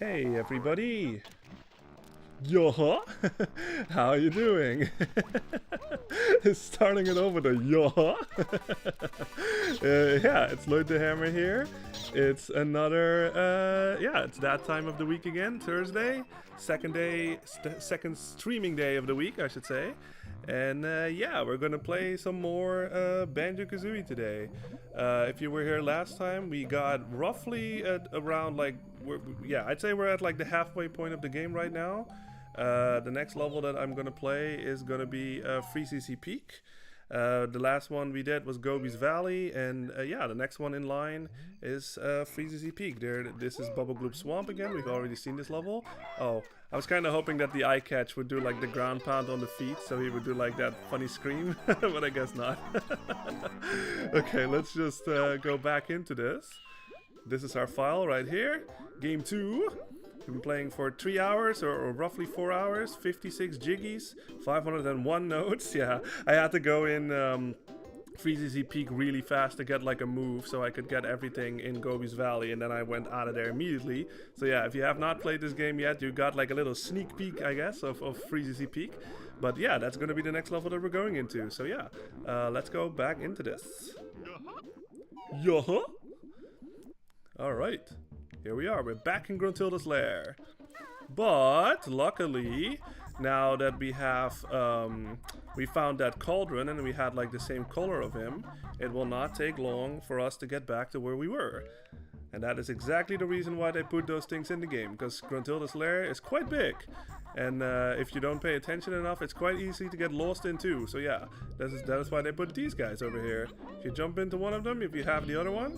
Hey everybody! Yo! How you doing? Starting it off with a yo! Yeah, it's Lloyd the Hammer here. It's another, yeah, it's that time of the week again, Thursday. Second streaming day of the week, I should say. And yeah, we're gonna play some more Banjo Kazooie today. If you were here last time, we got roughly at around like, yeah, I'd say we're at like the halfway point of the game right now. The next level that I'm gonna play is gonna be Freezy Peak. The last one we did was Gobi's Valley, and yeah, the next one in line is Freezy Peak. This is Bubble Gloop Swamp again. We've already seen this level. Oh, I was kind of hoping that the eye catch would do like the ground pound on the feet, so he would do like that funny scream, but I guess not. Okay, let's just go back into this. This is our file right here. Game 2. We've been playing for 3 hours or roughly 4 hours, 56 jiggies, 501 notes. Yeah, I had to go in Freezy Peak really fast to get like a move so I could get everything in Gobi's Valley, and then I went out of there immediately. So yeah, if you have not played this game yet, you got like a little sneak peek, I guess, of Freezy Peak. But yeah, that's going to be the next level that we're going into. So yeah, let's go back into this. Yo-huh! Alright. Here we are, we're back in Gruntilda's lair. But, luckily, now that we have, we found that cauldron and we had like the same color of him, it will not take long for us to get back to where we were. And that is exactly the reason why they put those things in the game, because Gruntilda's lair is quite big. And if you don't pay attention enough, it's quite easy to get lost in too. So yeah, that is why they put these guys over here. If you jump into one of them, if you have the other one,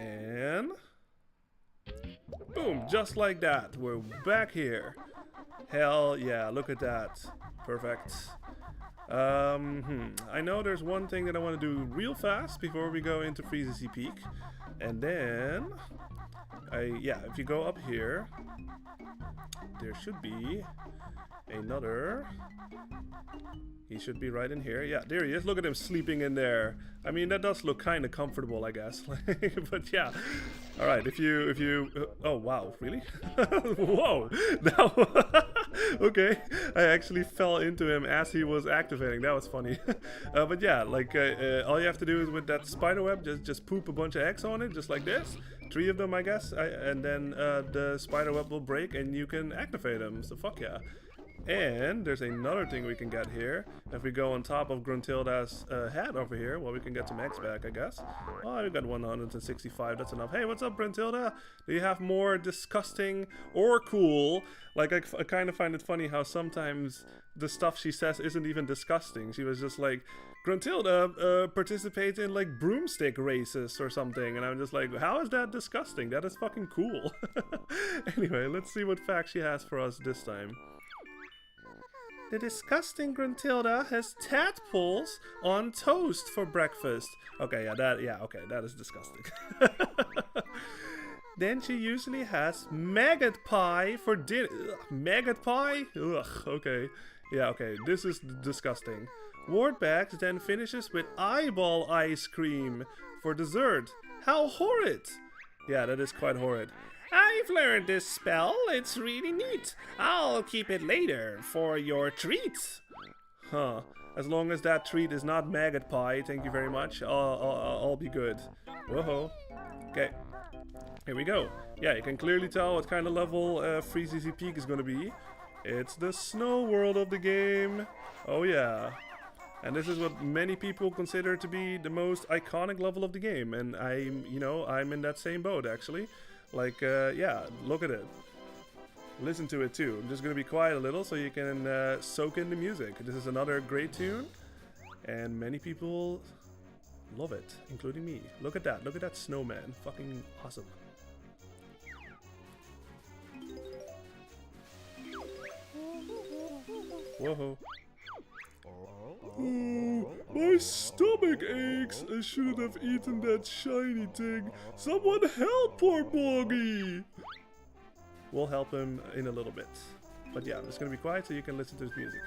and boom, just like that, we're back here. Hell yeah, look at that. Perfect. I know there's one thing that I want to do real fast before we go into Freezy Peak. And then, yeah, if you go up here, there should be another. He should be right in here. Yeah, there he is. Look at him sleeping in there. I mean, that does look kind of comfortable, I guess. But yeah. All right, if you oh, wow, really? Whoa. Now, okay. I actually fell into him as he was activating. That was funny. But yeah, like, all you have to do is with that spider web, just poop a bunch of eggs on it, just like this. 3 of them, I guess. And then the spider web will break and you can activate them. So fuck yeah. And there's another thing we can get here. If we go on top of Gruntilda's head over here, well, we can get some eggs back, I guess. Oh, we got 165. That's enough. Hey, what's up, Gruntilda? Do you have more disgusting or cool? Like, I kind of find it funny how sometimes the stuff she says isn't even disgusting. She was just like, Gruntilda participates in like broomstick races or something, and I'm just like, how is that disgusting? That is fucking cool. Anyway, let's see what fact she has for us this time. The disgusting Gruntilda has tadpoles on toast for breakfast. Okay, okay, that is disgusting. Then she usually has maggot pie for dinner. Maggot pie? Ugh, okay. Yeah, okay, this is disgusting. Wardbags then finishes with eyeball ice cream for dessert. How horrid! Yeah, that is quite horrid. I've learned this spell. It's really neat. I'll keep it later for your treat. Huh. As long as that treat is not maggot pie, thank you very much. I'll be good. Whoa. Okay. Here we go. Yeah, you can clearly tell what kind of level Freezy Peak is going to be. It's the snow world of the game. Oh yeah. And this is what many people consider to be the most iconic level of the game. And I'm in that same boat actually. Like, yeah, look at it. Listen to it too. I'm just gonna be quiet a little so you can soak in the music. This is another great tune, and many people love it, including me. Look at that. Look at that snowman. Fucking awesome. Whoa. My stomach aches. I shouldn't have eaten that shiny thing. Someone help poor Boggy! We'll help him in a little bit. But yeah, I'm just gonna be quiet so you can listen to his music.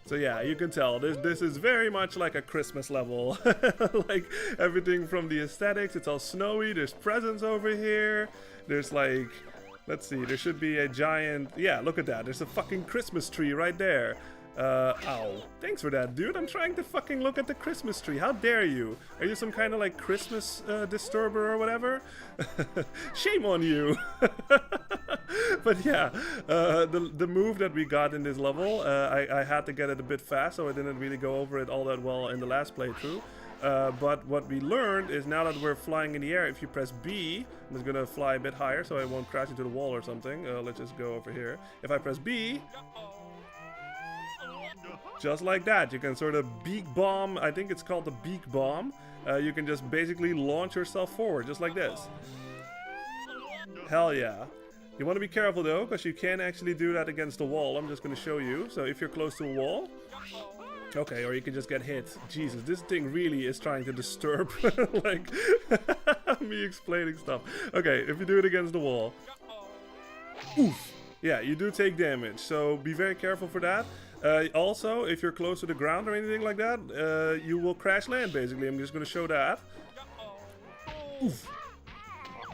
So yeah, you can tell this is very much like a Christmas level. Like everything from the aesthetics, it's all snowy, there's presents over here. There's like, let's see, there should be a giant, yeah, look at that. There's a fucking Christmas tree right there. Ow. Thanks for that, dude. I'm trying to fucking look at the Christmas tree. How dare you? Are you some kind of like Christmas disturber or whatever? Shame on you. But yeah, the move that we got in this level, I had to get it a bit fast, so I didn't really go over it all that well in the last playthrough. But what we learned is now that we're flying in the air, if you press B, I'm just gonna fly a bit higher so I won't crash into the wall or something. Let's just go over here. If I press B, just like that, you can sort of beak bomb. I think it's called the beak bomb. You can just basically launch yourself forward, just like this. Hell yeah. You want to be careful though, because you can actually do that against the wall. I'm just going to show you. So if you're close to a wall, okay, or you can just get hit. Jesus, this thing really is trying to disturb like me explaining stuff. Okay, if you do it against the wall, oof. Yeah, you do take damage, so be very careful for that. Also, if you're close to the ground or anything like that, you will crash land basically. I'm just going to show that. Oof.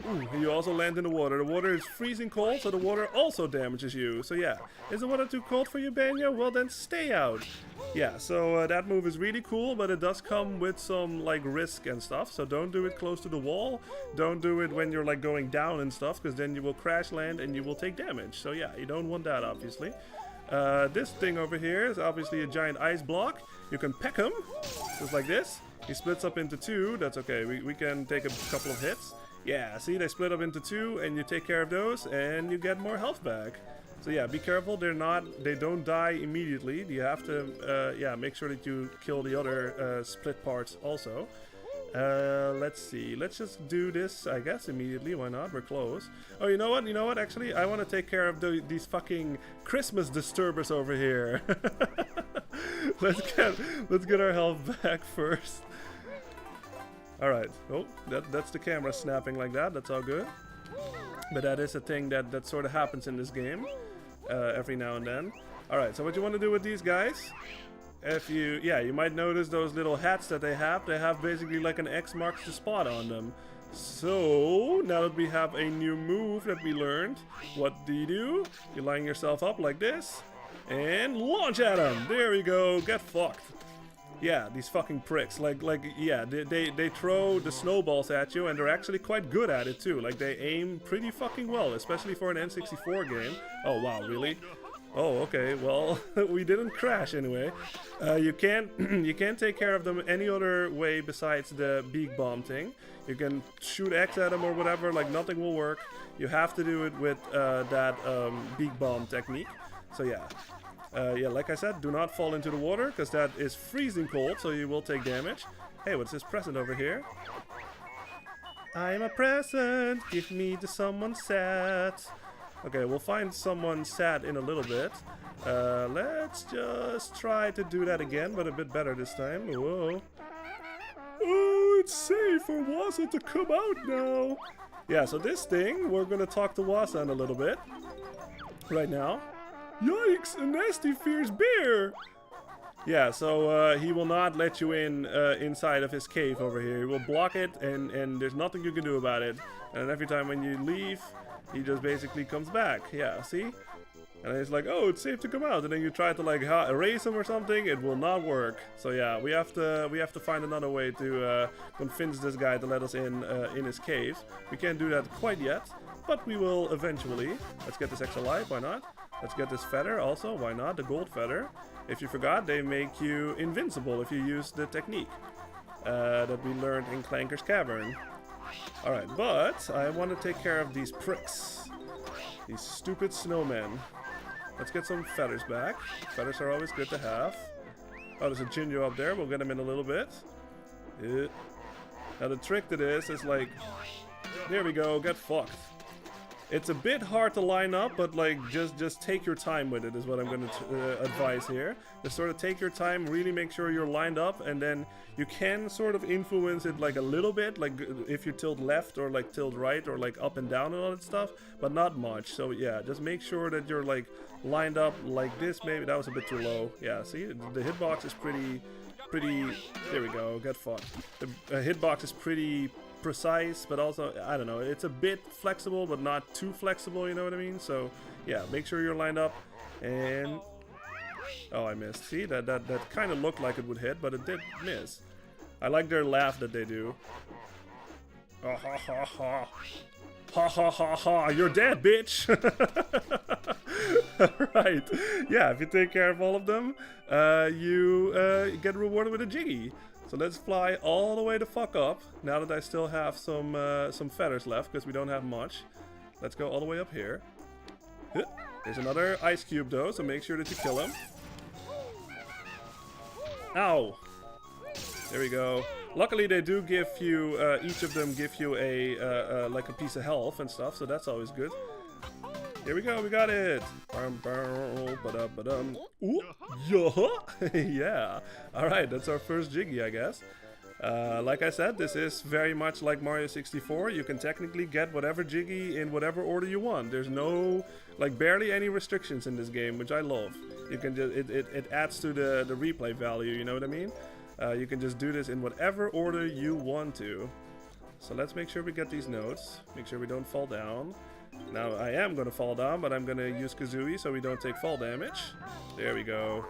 Ooh, and you also land in the water. The water is freezing cold, so the water also damages you. So yeah, is the water too cold for you, Banjo? Well then stay out. Yeah, so that move is really cool, but it does come with some like risk and stuff. So don't do it close to the wall. Don't do it when you're like going down and stuff, because then you will crash land and you will take damage. So yeah, you don't want that obviously. This thing over here is obviously a giant ice block. You can peck him, just like this. He splits up into two. That's okay, we can take a couple of hits. Yeah, see, they split up into two, and you take care of those, and you get more health back. So yeah, be careful. They don't die immediately. You have to, yeah, make sure that you kill the other split parts also. Let's see. Let's just do this, I guess, immediately. Why not? We're close. Oh, you know what? You know what? Actually, I want to take care of these fucking Christmas disturbers over here. Let's get our health back first. Alright, oh, that's the camera snapping like that, that's all good. But that is a thing that sort of happens in this game, every now and then. Alright, so what you want to do with these guys, you might notice those little hats that they have basically like an X marks the spot on them. So, now that we have a new move that we learned, what do? You line yourself up like this, and launch at them! There we go, get fucked. Yeah, these fucking pricks. Yeah, they throw the snowballs at you, and they're actually quite good at it too. Like, they aim pretty fucking well, especially for an N64 game. Oh, wow, really? Oh, okay, well, we didn't crash anyway. You can't take care of them any other way besides the beak bomb thing. You can shoot X at them or whatever, like nothing will work. You have to do it with that beak bomb technique. So yeah. Yeah, like I said, do not fall into the water, because that is freezing cold, so you will take damage. Hey, what's this present over here? I'm a present, give me the someone sad. Okay, we'll find someone sad in a little bit. Let's just try to do that again, but a bit better this time. Whoa. Oh, it's safe for Wasa to come out now. Yeah, so this thing, we're gonna talk to Wasa in a little bit. Right now. Yikes, a nasty fierce bear! Yeah, so he will not let you in inside of his cave over here. He will block it, and there's nothing you can do about it. And every time when you leave, he just basically comes back. Yeah, see? And it's like, oh, it's safe to come out. And then you try to like erase him or something, it will not work. So yeah, we have to find another way to convince this guy to let us in his cave. We can't do that quite yet, but we will eventually. Let's get this extra life, why not? Let's get this feather also, why not? The gold feather. If you forgot, they make you invincible if you use the technique that we learned in Clanker's Cavern. Alright, but I want to take care of these pricks. These stupid snowmen. Let's get some feathers back. Feathers are always good to have. Oh, there's a Jinjo up there. We'll get him in a little bit. Now the trick to this is like... There we go, get fucked. It's a bit hard to line up, but like just take your time with it is what I'm going to advise here. Just sort of take your time, really make sure you're lined up, and then you can sort of influence it like a little bit, like if you tilt left or like tilt right or like up and down and all that stuff, but not much. So yeah, just make sure that you're like lined up like this. Maybe that was a bit too low. Yeah, see, the hitbox is pretty. There we go. Get fucked. The hitbox is pretty precise, but also, I don't know, it's a bit flexible but not too flexible, you know what I mean? So yeah, make sure you're lined up. And oh, I missed. See, that kind of looked like it would hit, but it did miss. I like their laugh that they do. Oh, ha ha ha. Ha ha ha ha, you're dead, bitch. Right. Yeah, if you take care of all of them, you get rewarded with a Jiggy. So let's fly all the way the fuck up. Now that I still have some feathers left, because we don't have much. Let's go all the way up here. There's another ice cube though, so make sure that you kill him. Ow! There we go. Luckily they do give you, each of them give you a, like a piece of health and stuff, so that's always good. Here we go, we got it! Ooh, yeah! Alright, that's our first Jiggy, I guess. Like I said, this is very much like Mario 64. You can technically get whatever Jiggy in whatever order you want. There's no, like, barely any restrictions in this game, which I love. You can just, it adds to the replay value, you know what I mean? You can just do this in whatever order you want to. So let's make sure we get these notes. Make sure we don't fall down. Now I am going to fall down, but I'm going to use Kazooie so we don't take fall damage. There we go.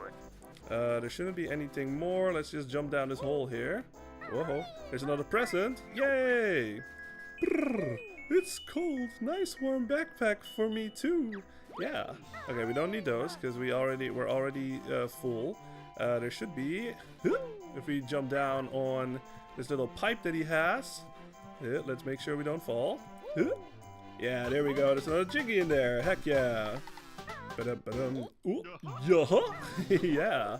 There shouldn't be anything more. Let's just jump down this hole here. Whoa, there's another present. Yay! Brrr, it's cold. Nice warm backpack for me too. Yeah. Okay, we don't need those because we're already full. There should be, if we jump down on this little pipe that he has. Let's make sure we don't fall. Yeah, there we go. There's another Jiggy in there. Heck yeah. Ooh, yeah.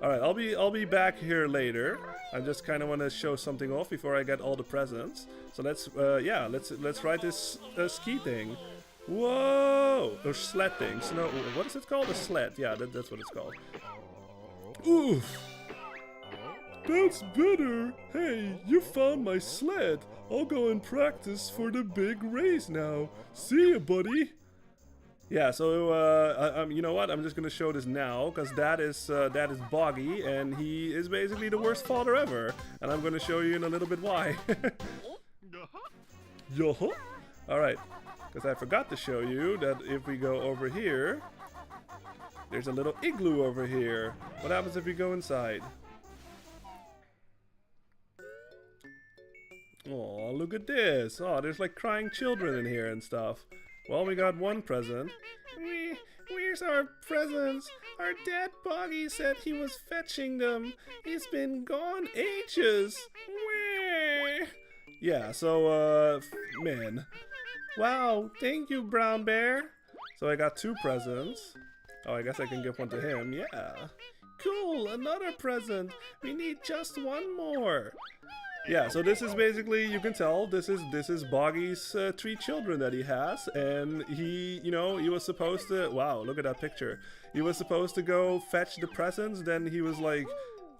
All right, I'll be back here later. I just kind of want to show something off before I get all the presents. So let's ride this ski thing. Whoa! Or sled thing. Snow. What is it called? A sled. Yeah, that's what it's called. Oof. That's better. Hey, you found my sled. I'll go and practice for the big race now. See ya, buddy. Yeah, so you know what? I'm just gonna show this now because that is Boggy, and he is basically the worst father ever. And I'm gonna show you in a little bit why. Yo-huh. All right, because I forgot to show you that if we go over here, there's a little igloo over here. What happens if we go inside? Oh, look at this. Oh, there's like crying children in here and stuff. Well, we got one present. Where's our presents? Our dad Boggy said he was fetching them. He's been gone ages. Where? Yeah, so, man. Wow, thank you, Brown Bear. So I got two presents. Oh, I guess I can give one to him. Yeah. Cool, another present. We need just one more. Yeah, so this is basically, you can tell, this is Boggy's 3 children that he has, and he was supposed to, wow, look at that picture. He was supposed to go fetch the presents, then he was like,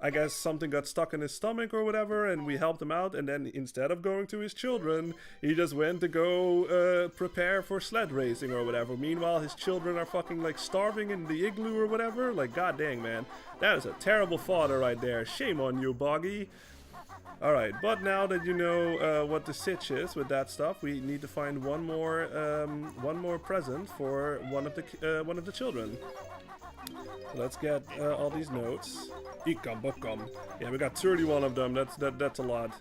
I guess something got stuck in his stomach or whatever, and we helped him out, and then instead of going to his children, he just went to go prepare for sled racing or whatever. Meanwhile, his children are fucking like starving in the igloo or whatever. Like, god dang, man. That is a terrible father right there. Shame on you, Boggy. Alright, but now that you know what the sitch is with that stuff, we need to find one more present for one of the children. So let's get all these notes. Ikam bokum. Yeah, we got 31 of them. That's a lot.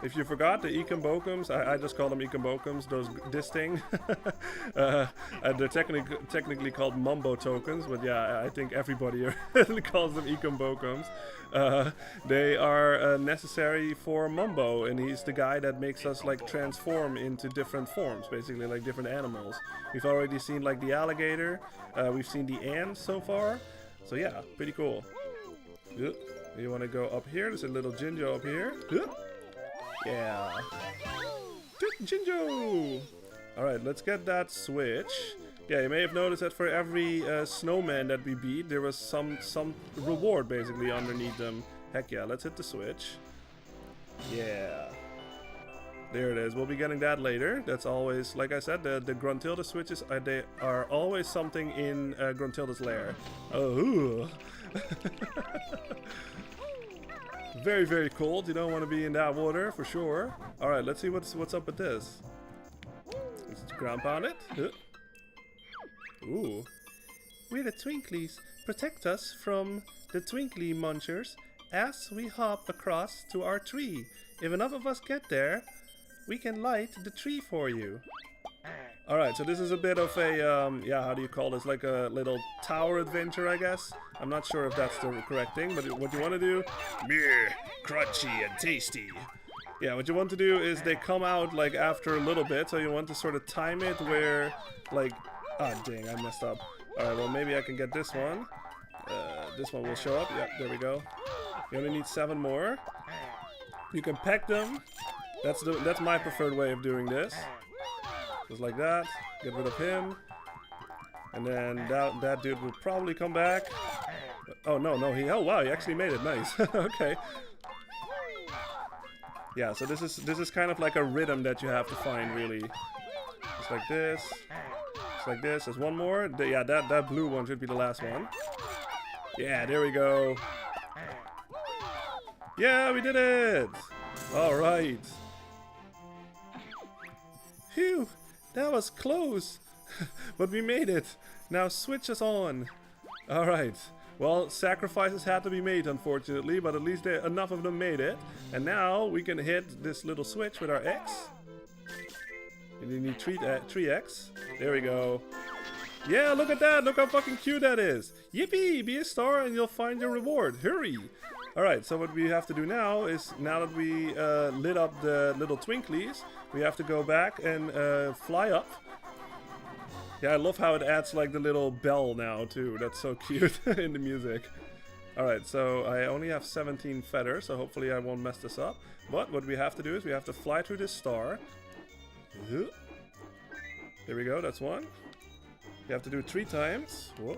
If you forgot, the Ikambokums, I just call them Ikambokums, this thing. They're technically called Mumbo tokens, but yeah, I think everybody calls them Ikambokums. They are necessary for Mumbo, and he's the guy that makes us like transform into different forms, basically like different animals. We've already seen like the alligator, we've seen the ant so far, so yeah, pretty cool. You want to go up here? There's a little Jinjo up here. Yeah. Jinjo! Alright, let's get that switch. Yeah, you may have noticed that for every snowman that we beat, there was some reward basically underneath them. Heck yeah, let's hit the switch. Yeah. There it is. We'll be getting that later. That's always, like I said, the Gruntilda switches, they are always something in Gruntilda's lair. Oh. Very, very cold. You don't want to be in that water for sure. Alright, let's see what's up with this. Let's ground pound it. Ooh. We're the Twinklies. Protect us from the Twinkly Munchers as we hop across to our tree. If enough of us get there, we can light the tree for you. Alright, so this is a bit of a, yeah, how do you call this? Like a little tower adventure, I guess. I'm not sure if that's the correct thing, but what you want to do... Meh, crunchy and tasty. Yeah, what you want to do is they come out, like, after a little bit, so you want to sort of time it where, like... Ah, dang, I messed up. Alright, well, maybe I can get this one. This one will show up. Yep, there we go. You only need 7 more. You can peck them. That's my preferred way of doing this. Just like that. Get rid of him. And then that dude will probably come back. But, oh, no, oh, wow, he actually made it. Nice. Okay. Yeah, so this is kind of like a rhythm that you have to find, really. Just like this. Just like this. There's one more. Yeah, that blue one should be the last one. Yeah, there we go. Yeah, we did it! Alright. Phew, that was close. But we made it. Now switch us on. Alright. Well, sacrifices had to be made, unfortunately, but at least enough of them made it. And now we can hit this little switch with our X. And you need 3X. There we go. Yeah, look at that. Look how fucking cute that is. Yippee! Be a star and you'll find your reward. Hurry! Alright, so what we have to do now is, now that we lit up the little Twinklies, we have to go back and fly up. Yeah, I love how it adds like the little bell now too. That's so cute in the music. Alright, so I only have 17 feathers, so hopefully I won't mess this up. But what we have to do is we have to fly through this star. There we go, that's one. You have to do it 3 times. Whoa.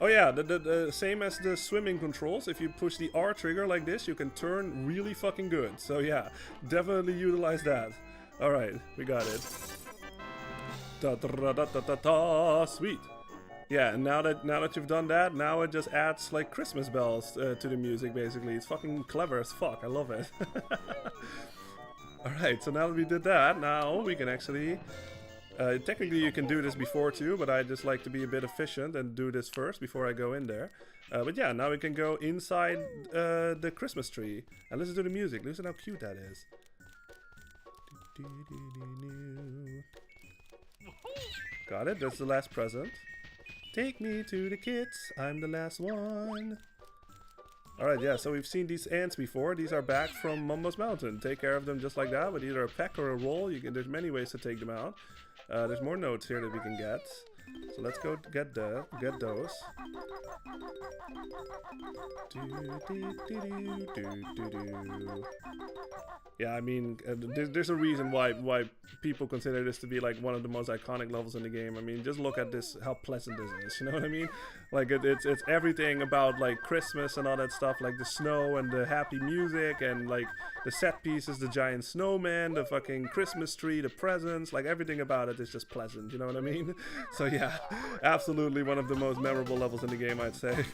Oh yeah, the same as the swimming controls. If you push the R trigger like this, you can turn really fucking good. So yeah, definitely utilize that. Alright, we got it. Da, da, da, da, da, da. Sweet. Yeah, and now that you've done that, now it just adds like Christmas bells to the music basically. It's fucking clever as fuck. I love it. Alright, so now that we did that, now we can actually... technically you can do this before too, but I just like to be a bit efficient and do this first before I go in there. But yeah, now we can go inside the Christmas tree and listen to the music. Listen how cute that is. Got it, that's the last present. Take me to the kids, I'm the last one. Alright, yeah, so we've seen these ants before. These are back from Mumbo's Mountain. Take care of them just like that with either a peck or a roll. There's many ways to take them out. There's more notes here that we can get. So let's go get those. Yeah, I mean, there's a reason why people consider this to be like one of the most iconic levels in the game. I mean, just look at this, how pleasant this is. You know what I mean? Like it's everything about like Christmas and all that stuff, like the snow and the happy music and like the set pieces, the giant snowman, the fucking Christmas tree, the presents, like everything about it is just pleasant. You know what I mean? So yeah, absolutely one of the most memorable levels in the game, I'd say.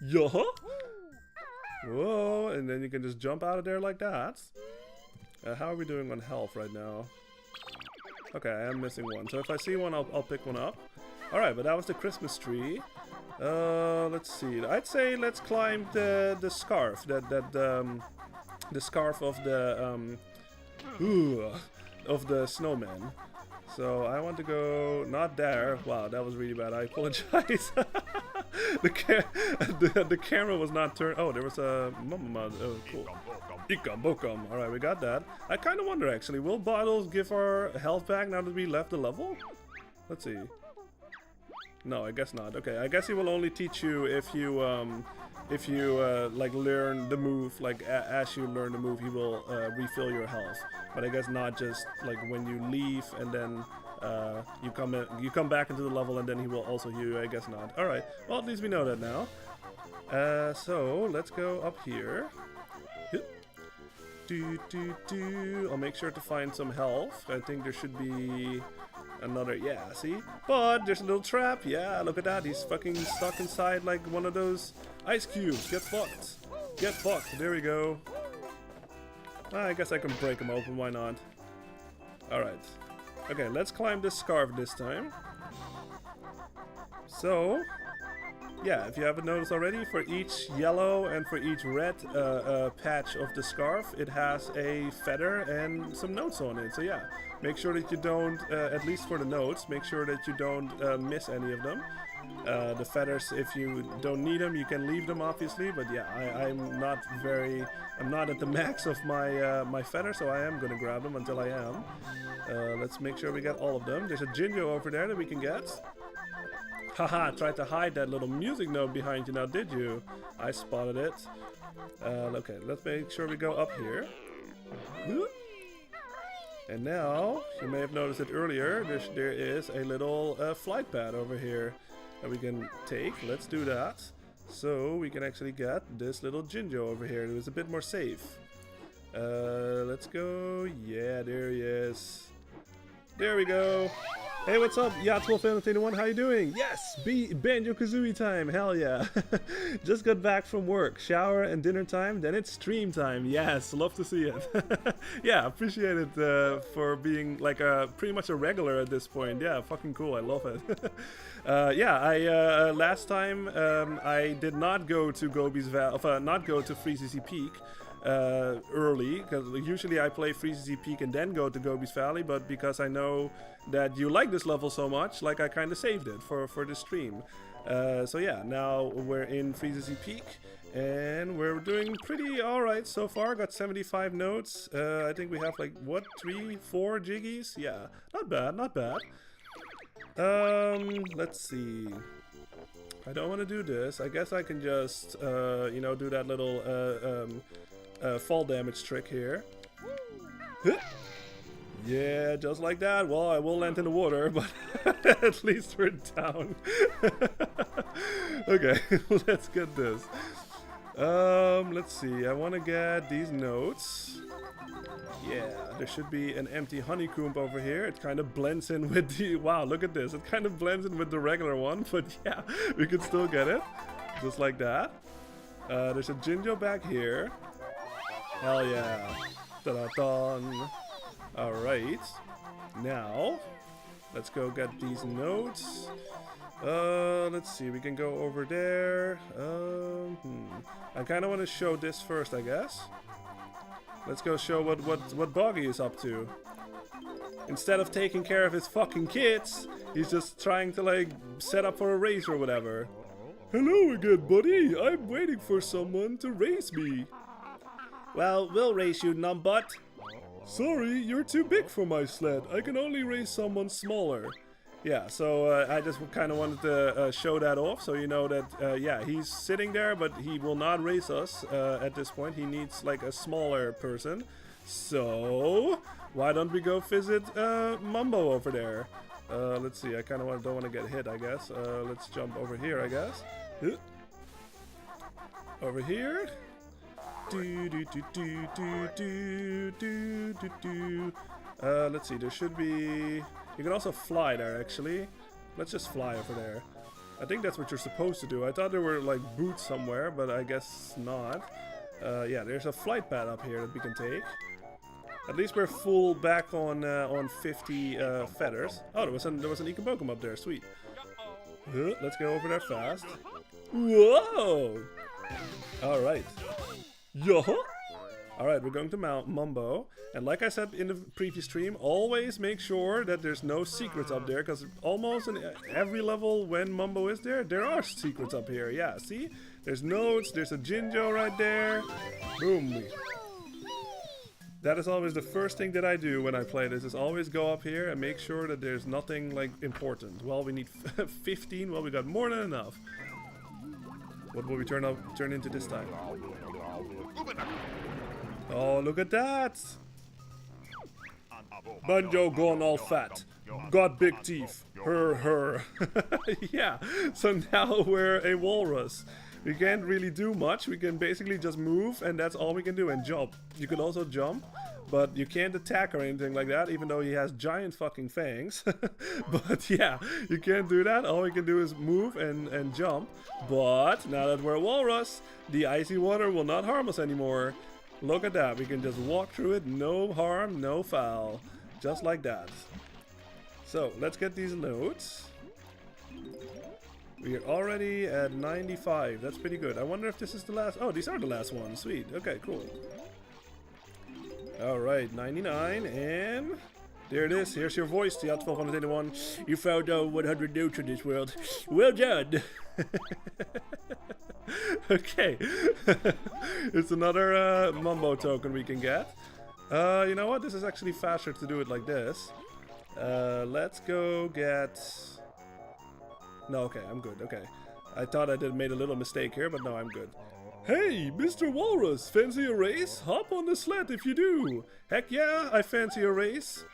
Yeah. Whoa, and then you can just jump out of there like that. How are we doing on health right now? Okay, I am missing one. So if I see one, I'll pick one up. Alright, but that was the Christmas tree. Let's see. I'd say let's climb the scarf. The scarf of the snowman. So I want to go not there. Wow, that was really bad. I apologize. the camera was not turned. Oh, there was a mama. Oh, cool. Ikam bokam. All right, we got that. I kind of wonder actually, will bottles give our health back now that we left the level? Let's see. No, I guess not. Okay, I guess he will only teach you if you if you like learn the move, like as you learn the move, he will refill your health. But I guess not just like when you leave and then you come back into the level and then he will also heal you. I guess not. All right. Well, at least we know that now. So let's go up here. I'll make sure to find some health. I think there should be another, yeah, see? But there's a little trap. Yeah, look at that. He's fucking stuck inside like one of those ice cubes. Get fucked. Get fucked. There we go. I guess I can break him open. Why not? Alright. Okay, let's climb this scarf this time. So, yeah, if you haven't noticed already, for each yellow and for each red patch of the scarf, it has a feather and some notes on it. So yeah, make sure that you don't, at least for the notes, make sure that you don't miss any of them. The feathers, if you don't need them, you can leave them obviously. But yeah, I'm not at the max of my feather, so I am gonna grab them until I am. Let's make sure we get all of them. There's a Jinjo over there that we can get. Haha, tried to hide that little music note behind you now, did you? I spotted it. Okay, let's make sure we go up here. And now, you may have noticed it earlier, there is a little flight pad over here that we can take. Let's do that. So we can actually get this little Jinjo over here. It was a bit more safe. Let's go. Yeah, there he is. There we go. Hey, what's up? Yacht1281, how you doing? Yes, Banjo Kazooie time, hell yeah. Just got back from work, shower and dinner time, then it's stream time. Yes, love to see it. Yeah, appreciate it for being like pretty much a regular at this point. Yeah, fucking cool, I love it. Yeah, last time I did not go to Gobi's Valley, not go to Free CC Peak. Early, because usually I play Free CC Peak and then go to Gobi's Valley, but because I know that you like this level so much, like I kind of saved it for the stream. So yeah, now we're in Free CC Peak and we're doing pretty alright so far. Got 75 notes. I think we have like what, 3-4 jiggies? Yeah, not bad, not bad. Let's see. I don't want to do this. I guess I can just you know, do that little fall damage trick here. Yeah, just like that. Well, I will land in the water, but at least we're down. Okay, let's get this. Let's see. I want to get these notes. Yeah, there should be an empty honeycomb over here. It kind of blends in with the... Wow, look at this. It kind of blends in with the regular one, but yeah, we can still get it. Just like that. There's a Jinjo back here. Hell yeah. Da-da-dun. Alright. Now, let's go get these notes. Let's see. We can go over there. I kind of want to show this first, I guess. Let's go show what Boggy is up to. Instead of taking care of his fucking kids, he's just trying to like set up for a race or whatever. Hello again, buddy. I'm waiting for someone to race me. Well, we'll race you, numbbutt. Sorry, you're too big for my sled. I can only race someone smaller. Yeah, so I just kind of wanted to show that off, so you know that, yeah, he's sitting there, but he will not race us at this point. He needs, like, a smaller person. So, why don't we go visit Mumbo over there? Let's see, I kind of don't want to get hit, I guess. Let's jump over here, I guess. Over here. Let's see, there should be... You can also fly there, actually. Let's just fly over there. I think that's what you're supposed to do. I thought there were, like, boots somewhere, but I guess not. Yeah, there's a flight pad up here that we can take. At least we're full back on 50 feathers. Oh, there was an Ikebokam up there. Sweet. Let's go over there fast. Whoa! Alright. Yo! Alright, we're going to Mumbo. And like I said in the previous stream, always make sure that there's no secrets up there, because almost in every level when Mumbo is there, there are secrets up here. Yeah, see? There's notes, there's a Jinjo right there. Boom. That is always the first thing that I do when I play this, is always go up here and make sure that there's nothing like important. Well, we need 15, well we got more than enough. What will we turn into this time? Oh, look at that! Banjo gone all fat. Got big teeth. Her. Yeah, so now we're a walrus. We can't really do much. We can basically just move, and that's all we can do, and jump. You can also jump, but you can't attack or anything like that, even though he has giant fucking fangs. But yeah, you can't do that. All we can do is move and jump. But now that we're a walrus, the icy water will not harm us anymore. Look at that. We can just walk through it. No harm, no foul. Just like that. So, let's get these notes. We are already at 95. That's pretty good. I wonder if this is the last... Oh, these are the last ones. Sweet. Okay, cool. Alright, 99. And... there it is. Here's your voice, the 1281. You found out 100 notes in this world. Well done! Okay. It's another Mumbo token we can get. You know what? This is actually faster to do it like this. Let's go get... No, okay, I'm good, okay. I thought I made a little mistake here, but no, I'm good. Hey, Mr. Walrus, fancy a race? Hop on the sled if you do. Heck yeah, I fancy a race.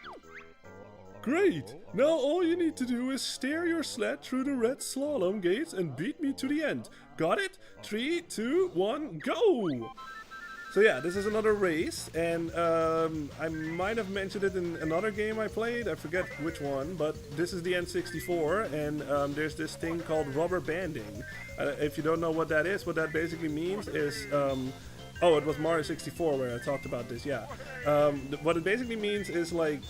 Great! Now all you need to do is steer your sled through the red slalom gates and beat me to the end. Got it? 3, 2, 1, go! So yeah, this is another race, and I might have mentioned it in another game I played, I forget which one, but this is the N64, and there's this thing called rubber banding. If you don't know what that is, what that basically means is... oh, it was Mario 64 where I talked about this, yeah. What it basically means is like...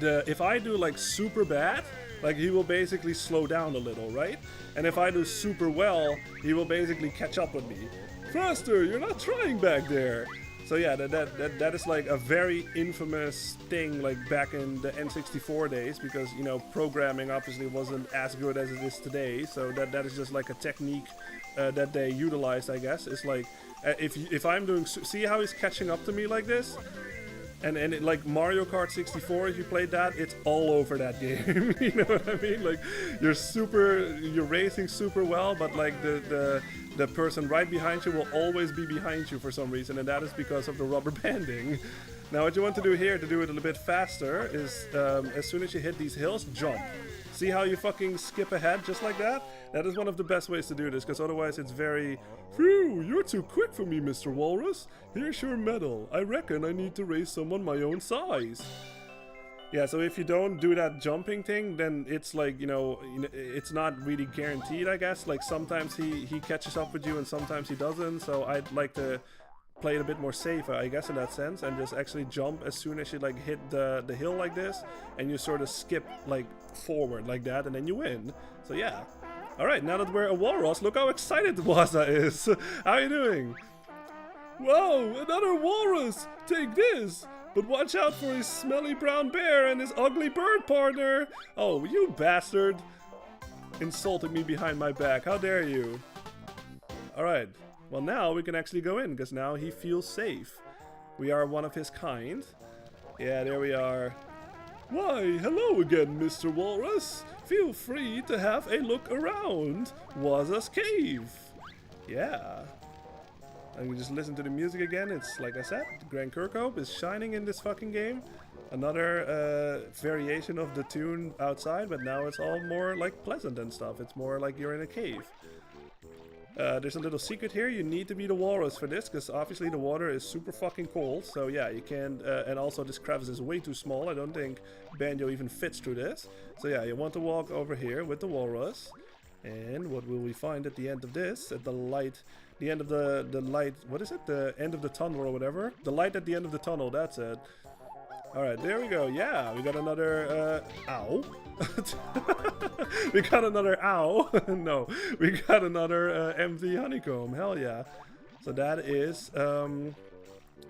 if I do like super bad, like he will basically slow down a little, right? And if I do super well, he will basically catch up with me. Faster, you're not trying back there. So yeah, that is like a very infamous thing like back in the N64 days, because you know programming obviously wasn't as good as it is today. So that is just like a technique that they utilized, I guess. It's like if I'm doing, see how he's catching up to me like this. And it, like Mario Kart 64, if you played that, it's all over that game. You know what I mean? Like you're racing super well, but like the person right behind you will always be behind you for some reason, and that is because of the rubber banding. Now what you want to do here to do it a little bit faster is as soon as you hit these hills, jump. See how you fucking skip ahead just like that? That is one of the best ways to do this, because otherwise it's very... Phew, you're too quick for me, Mr. Walrus. Here's your medal. I reckon I need to race someone my own size. Yeah, so if you don't do that jumping thing, then it's like, you know, it's not really guaranteed, I guess. Like sometimes he catches up with you and sometimes he doesn't, so I'd like to play it a bit more safe, I guess, in that sense, and just actually jump as soon as you like hit the hill like this, and you sort of skip like forward like that, and then you win. So yeah. Alright, now that we're a walrus, look how excited Waza is. How are you doing? Whoa, another walrus! Take this! But watch out for his smelly brown bear and his ugly bird partner! Oh, you bastard! Insulting me behind my back, how dare you? Alright. Well, now we can actually go in, because now he feels safe. We are one of his kind. Yeah, there we are. Why, hello again, Mr. Walrus. Feel free to have a look around Waza's cave. Yeah. And we just listen to the music again. It's, like I said, Grand Kirkhope is shining in this fucking game. Another variation of the tune outside, but now it's all more, like, pleasant and stuff. It's more like you're in a cave. There's a little secret here. You need to be the walrus for this, because obviously the water is super fucking cold. So yeah, you can't... and also this crevice is way too small. I don't think Banjo even fits through this. So yeah, you want to walk over here with the walrus. And what will we find at the end of this? At the light... The end of the light... What is it? The end of the tunnel or whatever? The light at the end of the tunnel, that's it. Alright, there we go. Yeah, we got another... ow. We got another ow. No, we got another empty honeycomb. Hell yeah. So that is...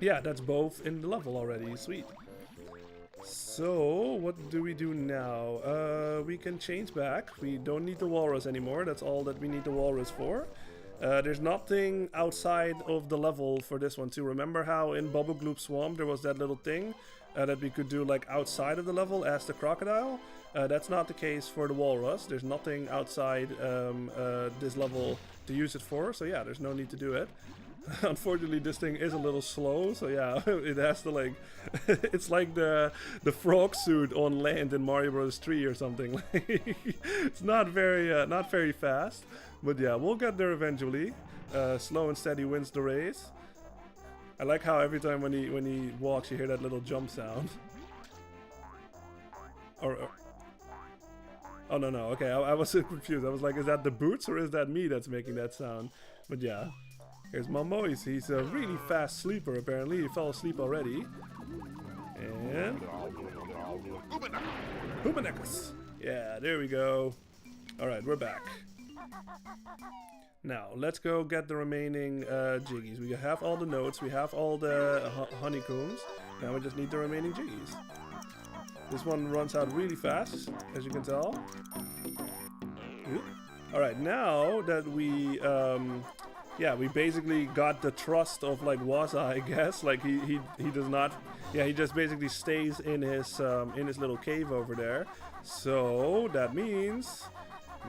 yeah, that's both in the level already. Sweet. So, what do we do now? We can change back. We don't need the walrus anymore. That's all that we need the walrus for. There's nothing outside of the level for this one too. Remember how in Bubble Gloop Swamp there was that little thing that we could do like outside of the level as the crocodile? That's not the case for the walrus. There's nothing outside this level to use it for, so yeah, there's no need to do it. Unfortunately, this thing is a little slow, so yeah, it has to like, it's like the frog suit on land in Mario Bros. 3 or something. It's not very fast, but yeah, we'll get there eventually. Slow and steady wins the race. I like how every time when he walks, you hear that little jump sound. Oh no, okay, I was so confused. I was like, is that the boots or is that me that's making that sound? But yeah. Here's Momo. He's a really fast sleeper, apparently. He fell asleep already. And... Hoomanekus! Yeah, there we go. Alright, we're back. Now, let's go get the remaining jiggies. We have all the notes, we have all the honeycombs. Now we just need the remaining jiggies. This one runs out really fast, as you can tell. Alright, now that we... yeah, we basically got the trust of like Waza, I guess. Like he does not, yeah, he just basically stays in his little cave over there. So that means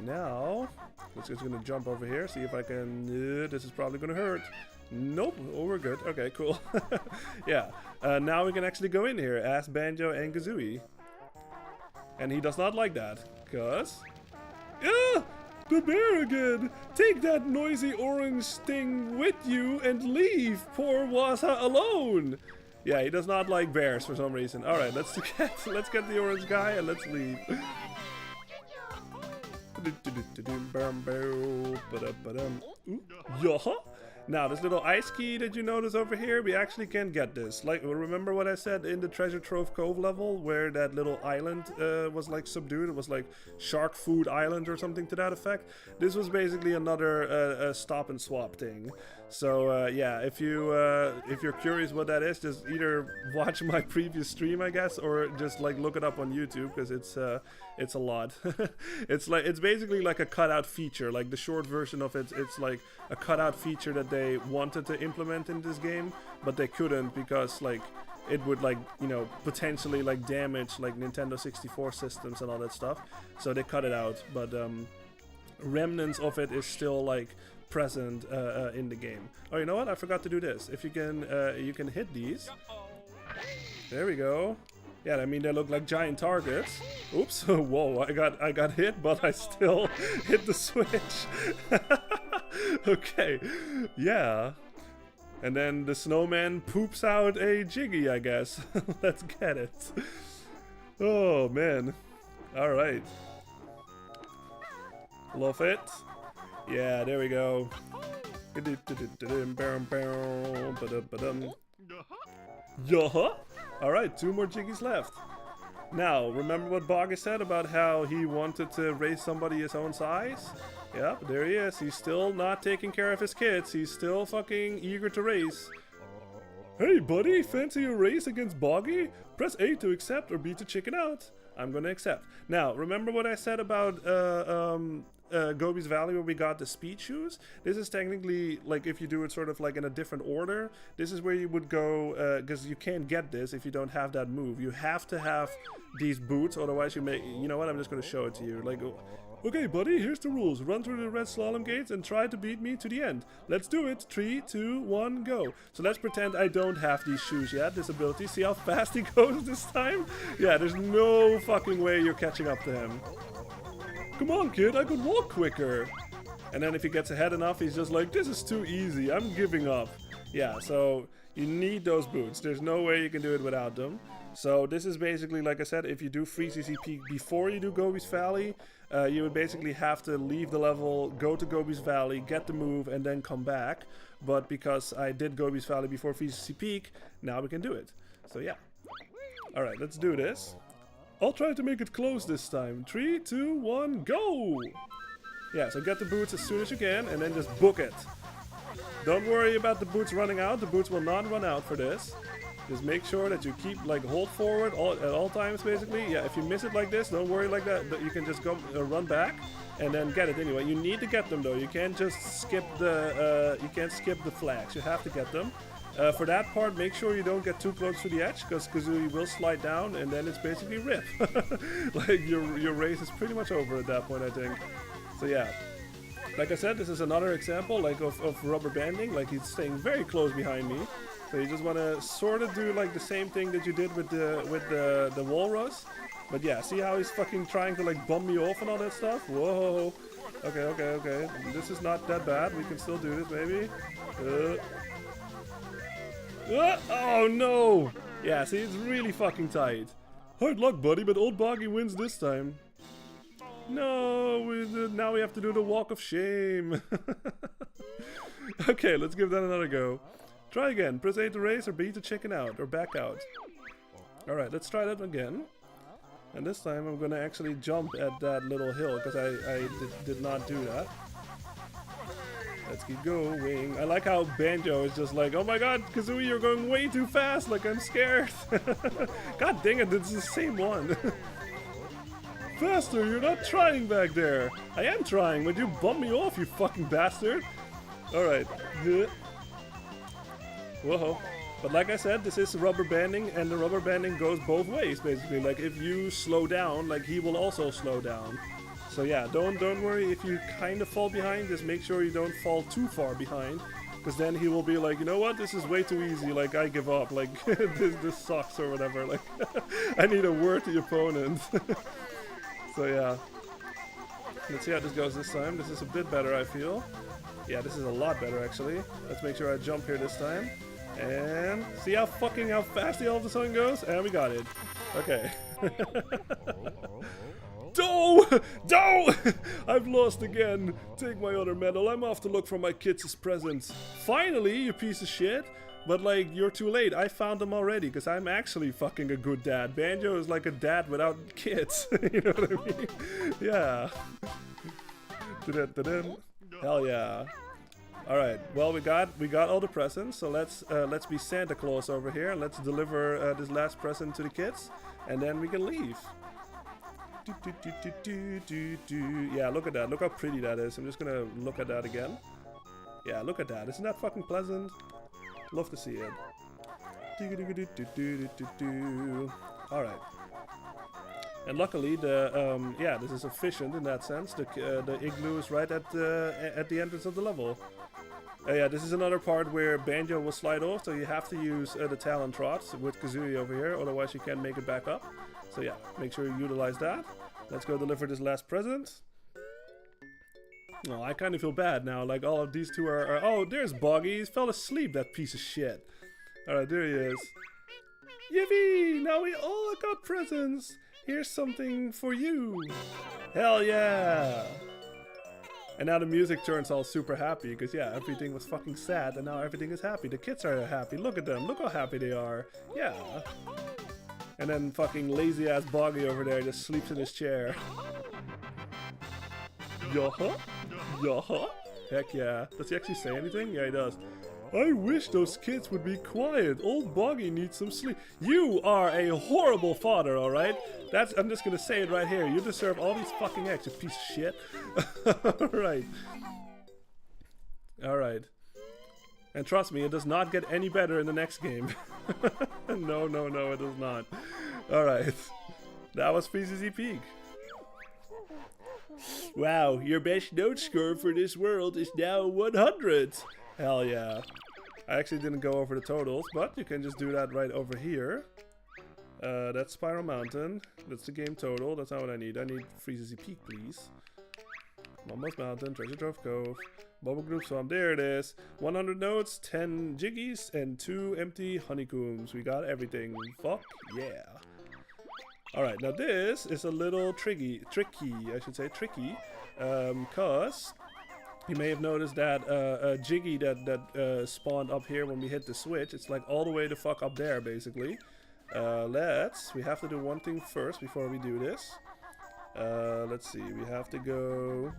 now let's just gonna jump over here, see if I can. This is probably gonna hurt. Nope. Oh, we're good. Okay, cool. Yeah. Now we can actually go in here as Banjo and Kazooie, and he does not like that, cause. The bear again! Take that noisy orange thing with you and leave poor Waza alone! Yeah, he does not like bears for some reason. Alright, let's get the orange guy and let's leave. Yeah. Now, this little ice key that you notice over here, we actually can get this. Like, remember what I said in the Treasure Trove Cove level, where that little island was like subdued? It was like Shark Food Island or something to that effect. This was basically another stop and swap thing. So yeah, if you're curious what that is, just either watch my previous stream, I guess, or just like look it up on YouTube, because it's a lot. It's basically like a cutout feature. Like the short version of it, it's like a cutout feature that they wanted to implement in this game, but they couldn't because like it would like, you know, potentially like damage like Nintendo 64 systems and all that stuff. So they cut it out, but remnants of it is still like present in the game. Oh, you know what? I forgot to do this. If you can hit these. There we go. Yeah, I mean they look like giant targets. Oops! Whoa! I got hit, but I still hit the switch. Okay. Yeah. And then the snowman poops out a Jiggy, I guess. Let's get it. Oh man. All right. Love it. Yeah, there we go. Yeah. Alright, 2 more Jiggies left. Now, remember what Boggy said about how he wanted to raise somebody his own size? Yep, there he is. He's still not taking care of his kids. He's still fucking eager to race. Hey buddy, fancy a race against Boggy? Press A to accept or B to chicken out. I'm gonna accept. Now, remember what I said about Gobi's Valley where we got the speed shoes? This is technically, like, if you do it sort of like in a different order, this is where you would go, because you can't get this if you don't have that move. You have to have these boots, otherwise you may, you know what, I'm just gonna show it to you. Like, okay buddy, here's the rules. Run through the red slalom gates and try to beat me to the end. Let's do it. 3, 2, 1, go. So let's pretend I don't have these shoes yet, this ability. See how fast he goes this time? Yeah, there's no fucking way you're catching up to him. Come on, kid, I could walk quicker. And then if he gets ahead enough, he's just like, this is too easy, I'm giving up. Yeah, so you need those boots. There's no way you can do it without them. So this is basically, like I said, if you do Free CC Peak before you do Gobi's Valley, you would basically have to leave the level, go to Gobi's Valley, get the move, and then come back. But because I did Gobi's Valley before Free CC Peak, now we can do it. So yeah. Alright, let's do this. I'll try to make it close this time. 3, 2, 1, go! Yeah, so get the boots as soon as you can, and then just book it. Don't worry about the boots running out. The boots will not run out for this. Just make sure that you keep, like, hold forward at all times, basically. Yeah, if you miss it like this, don't worry like that. You can just go run back, and then get it anyway. You need to get them though. You can't just skip the flags. You have to get them. For that part, make sure you don't get too close to the edge, because Kazooie will slide down, and then it's basically rip. Like your race is pretty much over at that point, I think. So yeah, like I said, this is another example like of rubber banding. Like he's staying very close behind me. So you just want to sort of do like the same thing that you did with the walrus. But yeah, see how he's fucking trying to like bum me off and all that stuff? Whoa. Okay. This is not that bad. We can still do this, maybe. Oh no! Yeah, see, it's really fucking tight. Hard luck, buddy, but old Boggy wins this time. No, now we have to do the walk of shame. Okay, let's give that another go. Try again. Press A to race or B to chicken out or back out. Alright, let's try that again. And this time I'm gonna actually jump at that little hill, because I did not do that. Let's keep going. I like how Banjo is just like, oh my god, Kazooie, you're going way too fast, like I'm scared. God dang it, it's the same one. Faster, you're not trying back there. I am trying, but you bump me off, you fucking bastard. Alright. Whoa. But like I said, this is rubber banding, and the rubber banding goes both ways, basically. Like if you slow down, like he will also slow down. So yeah, don't worry if you kind of fall behind. Just make sure you don't fall too far behind, because then he will be like, you know what, this is way too easy. Like I give up. Like this sucks or whatever. Like I need a word to the opponent. So yeah, let's see how this goes this time. This is a bit better, I feel. Yeah, this is a lot better actually. Let's make sure I jump here this time. And see how fast the all of a sudden goes. And we got it. Okay. No! I've lost again. Take my other medal. I'm off to look for my kids' presents. Finally, you piece of shit. But like, you're too late. I found them already, because I'm actually fucking a good dad. Banjo is like a dad without kids. You know what I mean? Yeah. Hell yeah. Alright, well we got all the presents, so let's be Santa Claus over here. Let's deliver this last present to the kids, and then we can leave. Yeah, look at that. Look how pretty that is. I'm just gonna look at that again. Yeah, look at that. Isn't that fucking pleasant? Love to see it. Alright. And luckily, this is efficient in that sense. The igloo is right at the entrance of the level. Yeah, this is another part where Banjo will slide off, so you have to use the Talon Trots with Kazooie over here, otherwise you can't make it back up. So yeah, make sure you utilize that. Let's go deliver this last present. Oh, I kind of feel bad now, like all of these two are oh, there's Boggy, he fell asleep, that piece of shit. Alright, there he is. Yippee! Now we all got presents! Here's something for you! Hell yeah! And now the music turns all super happy, because yeah, everything was fucking sad and now everything is happy. The kids are happy, look at them, look how happy they are. Yeah. And then fucking lazy ass Boggy over there just sleeps in his chair. Yaha? Yaha? Heck yeah. Does he actually say anything? Yeah, he does. I wish those kids would be quiet. Old Boggy needs some sleep. You are a horrible father, alright? I'm just gonna say it right here. You deserve all these fucking eggs, you piece of shit. Alright. Alright. And trust me, it does not get any better in the next game. No, it does not. Alright. That was PCC Peak. Wow, your best note score for this world is now 100. Hell yeah. I actually didn't go over the totals, but you can just do that right over here. That's Spiral Mountain. That's the game total. That's not what I need. I need PCC Peak, please. Mama's Mountain, Treasure Trove Cove, Bubble Group Swamp. There it is. 100 notes, 10 jiggies, and 2 empty honeycombs. We got everything. Fuck yeah. Alright, now this is a little tricky, cause you may have noticed that a jiggy that spawned up here when we hit the switch, it's like all the way the fuck up there, basically. We have to do one thing first before we do this. Let's see, we have to go...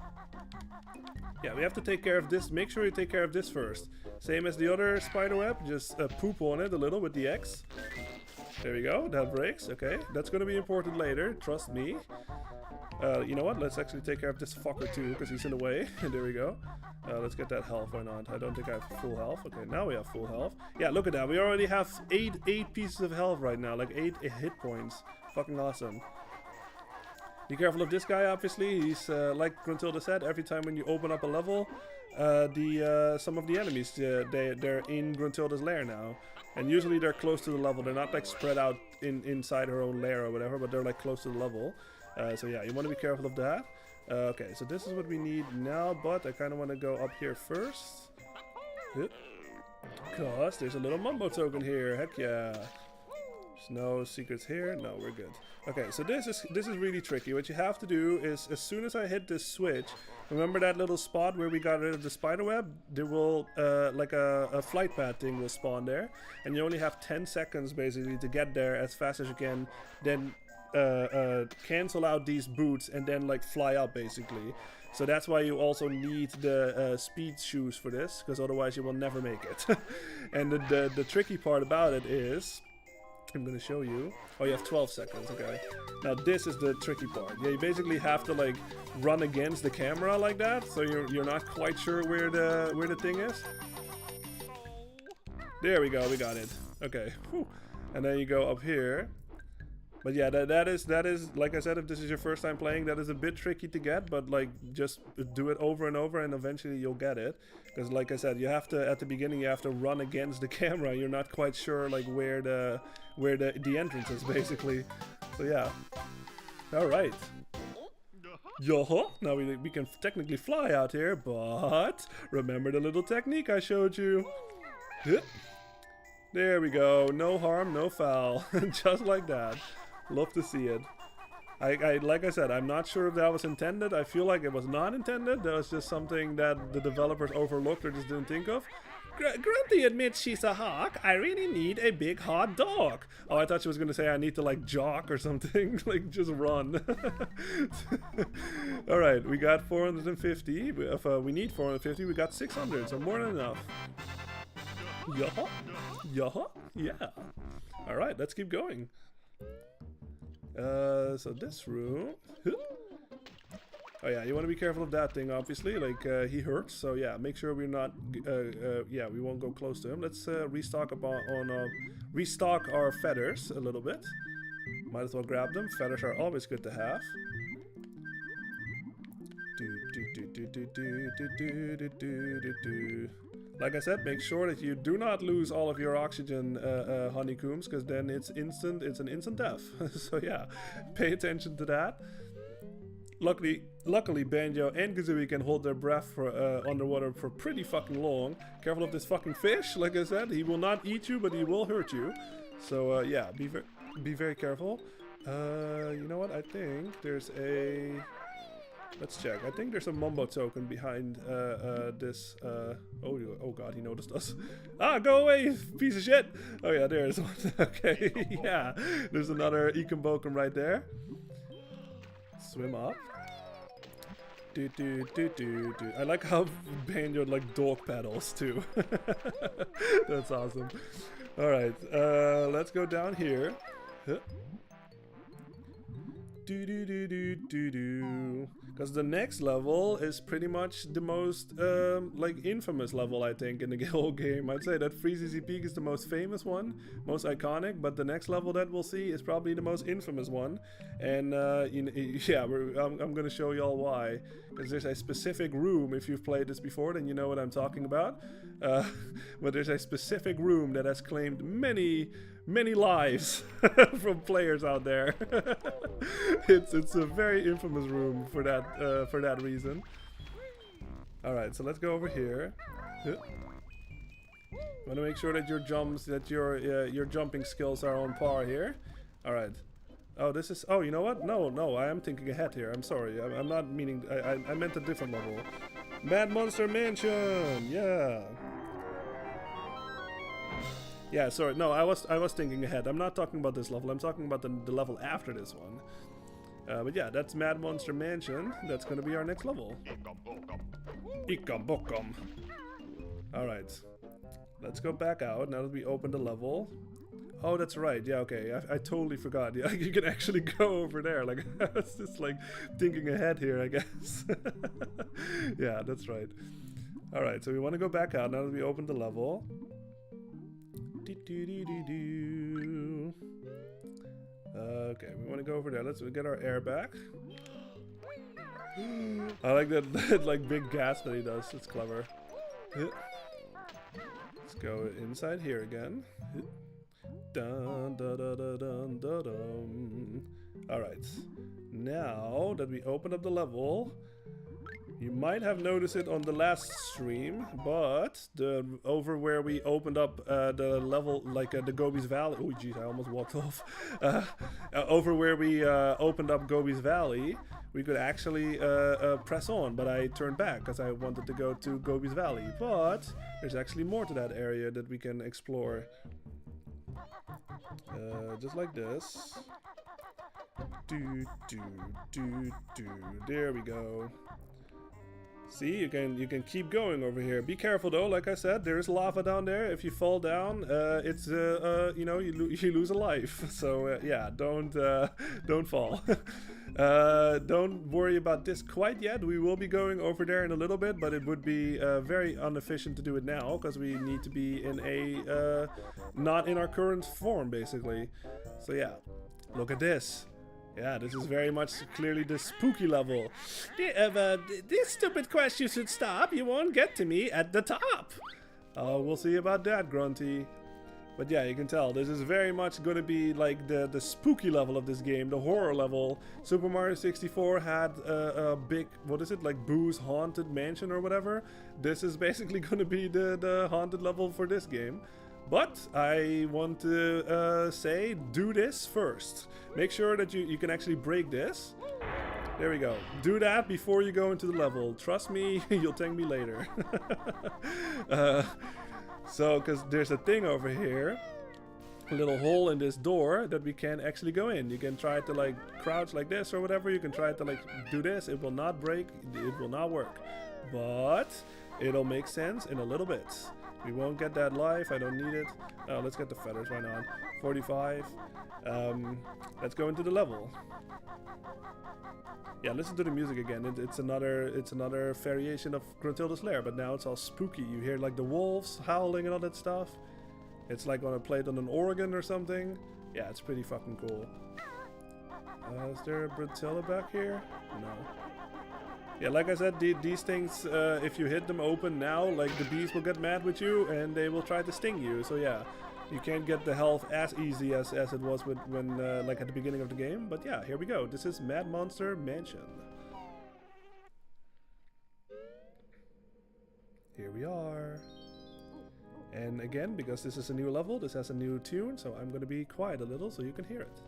Yeah, we have to take care of this. Make sure you take care of this first. Same as the other spider web, just poop on it a little with the X. There we go, that breaks, okay. That's gonna be important later, trust me. You know what? Let's actually take care of this fucker too, because he's in the way. There we go. Let's get that health, why not? I don't think I have full health. Okay, now we have full health. Yeah, look at that. We already have eight pieces of health right now. Like 8 hit points. Fucking awesome. Be careful of this guy, obviously. He's, like Gruntilda said, every time when you open up a level, some of the enemies, they're in Gruntilda's lair now. And usually they're close to the level. They're not like spread out inside her own lair or whatever, but they're like close to the level. So yeah, you want to be careful of that. Okay, so this is what we need now, but I kind of want to go up here first. Because there's a little Mumbo token here. Heck yeah. There's no secrets here. No, we're good. Okay, so this is really tricky. What you have to do is, as soon as I hit this switch, remember that little spot where we got rid of the spider web? There will, like a flight pad thing will spawn there. And you only have 10 seconds basically to get there as fast as you can. Then cancel out these boots and then like fly up basically. So that's why you also need the speed shoes for this, because otherwise you will never make it. And the tricky part about it is, I'm gonna show you. Oh, you have 12 seconds, okay. Now this is the tricky part. Yeah, you basically have to like run against the camera like that, so you're not quite sure where the thing is. There we go, we got it. Okay. Whew. And then you go up here. But yeah, that is like I said, if this is your first time playing, that is a bit tricky to get, but like just do it over and over and eventually you'll get it. Because like I said, you have to, at the beginning you have to run against the camera. You're not quite sure like where the entrance is basically. So yeah. Alright. Yo-ho! Now we can technically fly out here, but remember the little technique I showed you. There we go. No harm, no foul. Just like that. Love to see it. Like I said, I'm not sure if that was intended. I feel like it was not intended. That was just something that the developers overlooked or just didn't think of. Grunty admits she's a hawk. I really need a big hot dog. Oh, I thought she was going to say I need to like jock or something. Like just run. Alright, we got 450. If we need 450, we got 600. So more than enough. Yaha? Yaha? Yeah. Alright, let's keep going. So this room. Oh yeah, you want to be careful of that thing, obviously. Like, he hurts, so yeah, make sure we're not, yeah, we won't go close to him. Let's restock our feathers a little bit. Might as well grab them. Feathers are always good to have. Like I said, make sure that you do not lose all of your oxygen honeycombs, because then it's an instant death. So yeah, pay attention to that. Luckily, Banjo and Kazooie can hold their breath for underwater for pretty fucking long. Careful of this fucking fish. Like I said, he will not eat you, but he will hurt you. So yeah, be very careful. You know what? I think there's a. Let's check. I think there's a Mumbo token behind this. Oh god, he noticed us. Ah, go away, piece of shit! Oh yeah, there's one. Okay, yeah. There's another Ekombokum right there. Swim up. I like how Banjo like dog paddles too. That's awesome. Alright, let's go down here. Because the next level is pretty much the most like infamous level, I think, in the whole game. I'd say that Freezy Peak is the most famous one, most iconic, but the next level that we'll see is probably the most infamous one. And yeah, I'm gonna show y'all why. Because there's a specific room, if you've played this before, then you know what I'm talking about. But there's a specific room that has claimed many lives from players out there. It's a very infamous room for that reason. All right, so let's go over here. Want to make sure that your jumping skills are on par here. All right. Oh, this is. Oh, you know what? No, I am thinking ahead here. I'm sorry. I'm not meaning. I meant a different level. Mad Monster Mansion. Yeah. Yeah, sorry. No, I was thinking ahead. I'm not talking about this level. I'm talking about the level after this one. But yeah, that's Mad Monster Mansion. That's gonna be our next level. Ekombokum. Alright. Let's go back out now that we opened the level. Oh, that's right. Yeah, okay. I totally forgot. Yeah, you can actually go over there. Like, I was just like thinking ahead here, I guess. Yeah, that's right. All right, so we want to go back out now that we opened the level. Okay, we want to go over there. Let's get our air back. I like that like big gas that he does. It's clever. Let's go inside here again. Dun, dun, dun, dun, dun, dun, dun. All right. Now that we opened up the level, you might have noticed it on the last stream, but over where we opened up the level, like the Gobi's Valley. Oh, jeez, I almost walked off. Over where we opened up Gobi's Valley, we could actually press on, but I turned back because I wanted to go to Gobi's Valley. But there's actually more to that area that we can explore. Just like this. There we go. See, you can keep going over here. Be careful though. Like I said, there is lava down there. If you fall down, it's you know, you lose a life. So yeah, don't fall. Don't worry about this quite yet. We will be going over there in a little bit, but it would be very inefficient to do it now because we need to be in a not in our current form basically. So yeah, look at this. Yeah, this is very much clearly the spooky level. This stupid quest you should stop. You won't get to me at the top. We'll see about that, Grunty. But yeah, you can tell this is very much going to be like the spooky level of this game, the horror level. Super Mario 64 had a big, what is it, like Boo's Haunted Mansion or whatever. This is basically going to be the haunted level for this game. But I want to say, do this first. Make sure that you can actually break this. There we go. Do that before you go into the level. Trust me, you'll thank me later. So, because there's a thing over here, a little hole in this door that we can actually go in. You can try to like crouch like this or whatever. You can try to like do this. It will not break. It will not work. But it'll make sense in a little bit. We won't get that life. I don't need it. Oh, let's get the feathers. Why not? 45. Let's go into the level. Yeah, listen to the music again. It's another variation of Gruntilda's Lair, but now it's all spooky. You hear like the wolves howling and all that stuff. It's like on a plate on an organ or something. Yeah, it's pretty fucking cool. Is there a Gruntilda back here? No. Yeah, like I said, these things, if you hit them open now, like the bees will get mad with you and they will try to sting you. So yeah, you can't get the health as easy as it was when like at the beginning of the game. But yeah, here we go. This is Mad Monster Mansion. Here we are. And again, because this is a new level, this has a new tune, so I'm going to be quiet a little so you can hear it.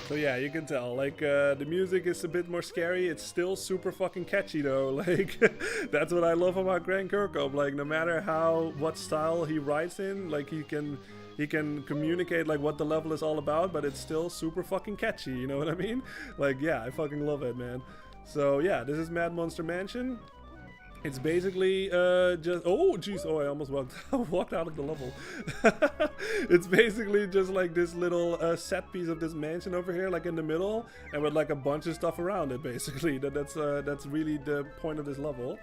So yeah, you can tell, like, the music is a bit more scary. It's still super fucking catchy though. Like, that's what I love about Grant Kirkhope. Like, no matter what style he writes in, like, he can communicate like what the level is all about, but it's still super fucking catchy, you know what I mean? Like, yeah, I fucking love it, man. So yeah, this is Mad Monster Mansion. It's basically just, oh jeez, oh I almost walked out of the level. It's basically just like this little set piece of this mansion over here, like in the middle, and with like a bunch of stuff around it. Basically, that's really the point of this level.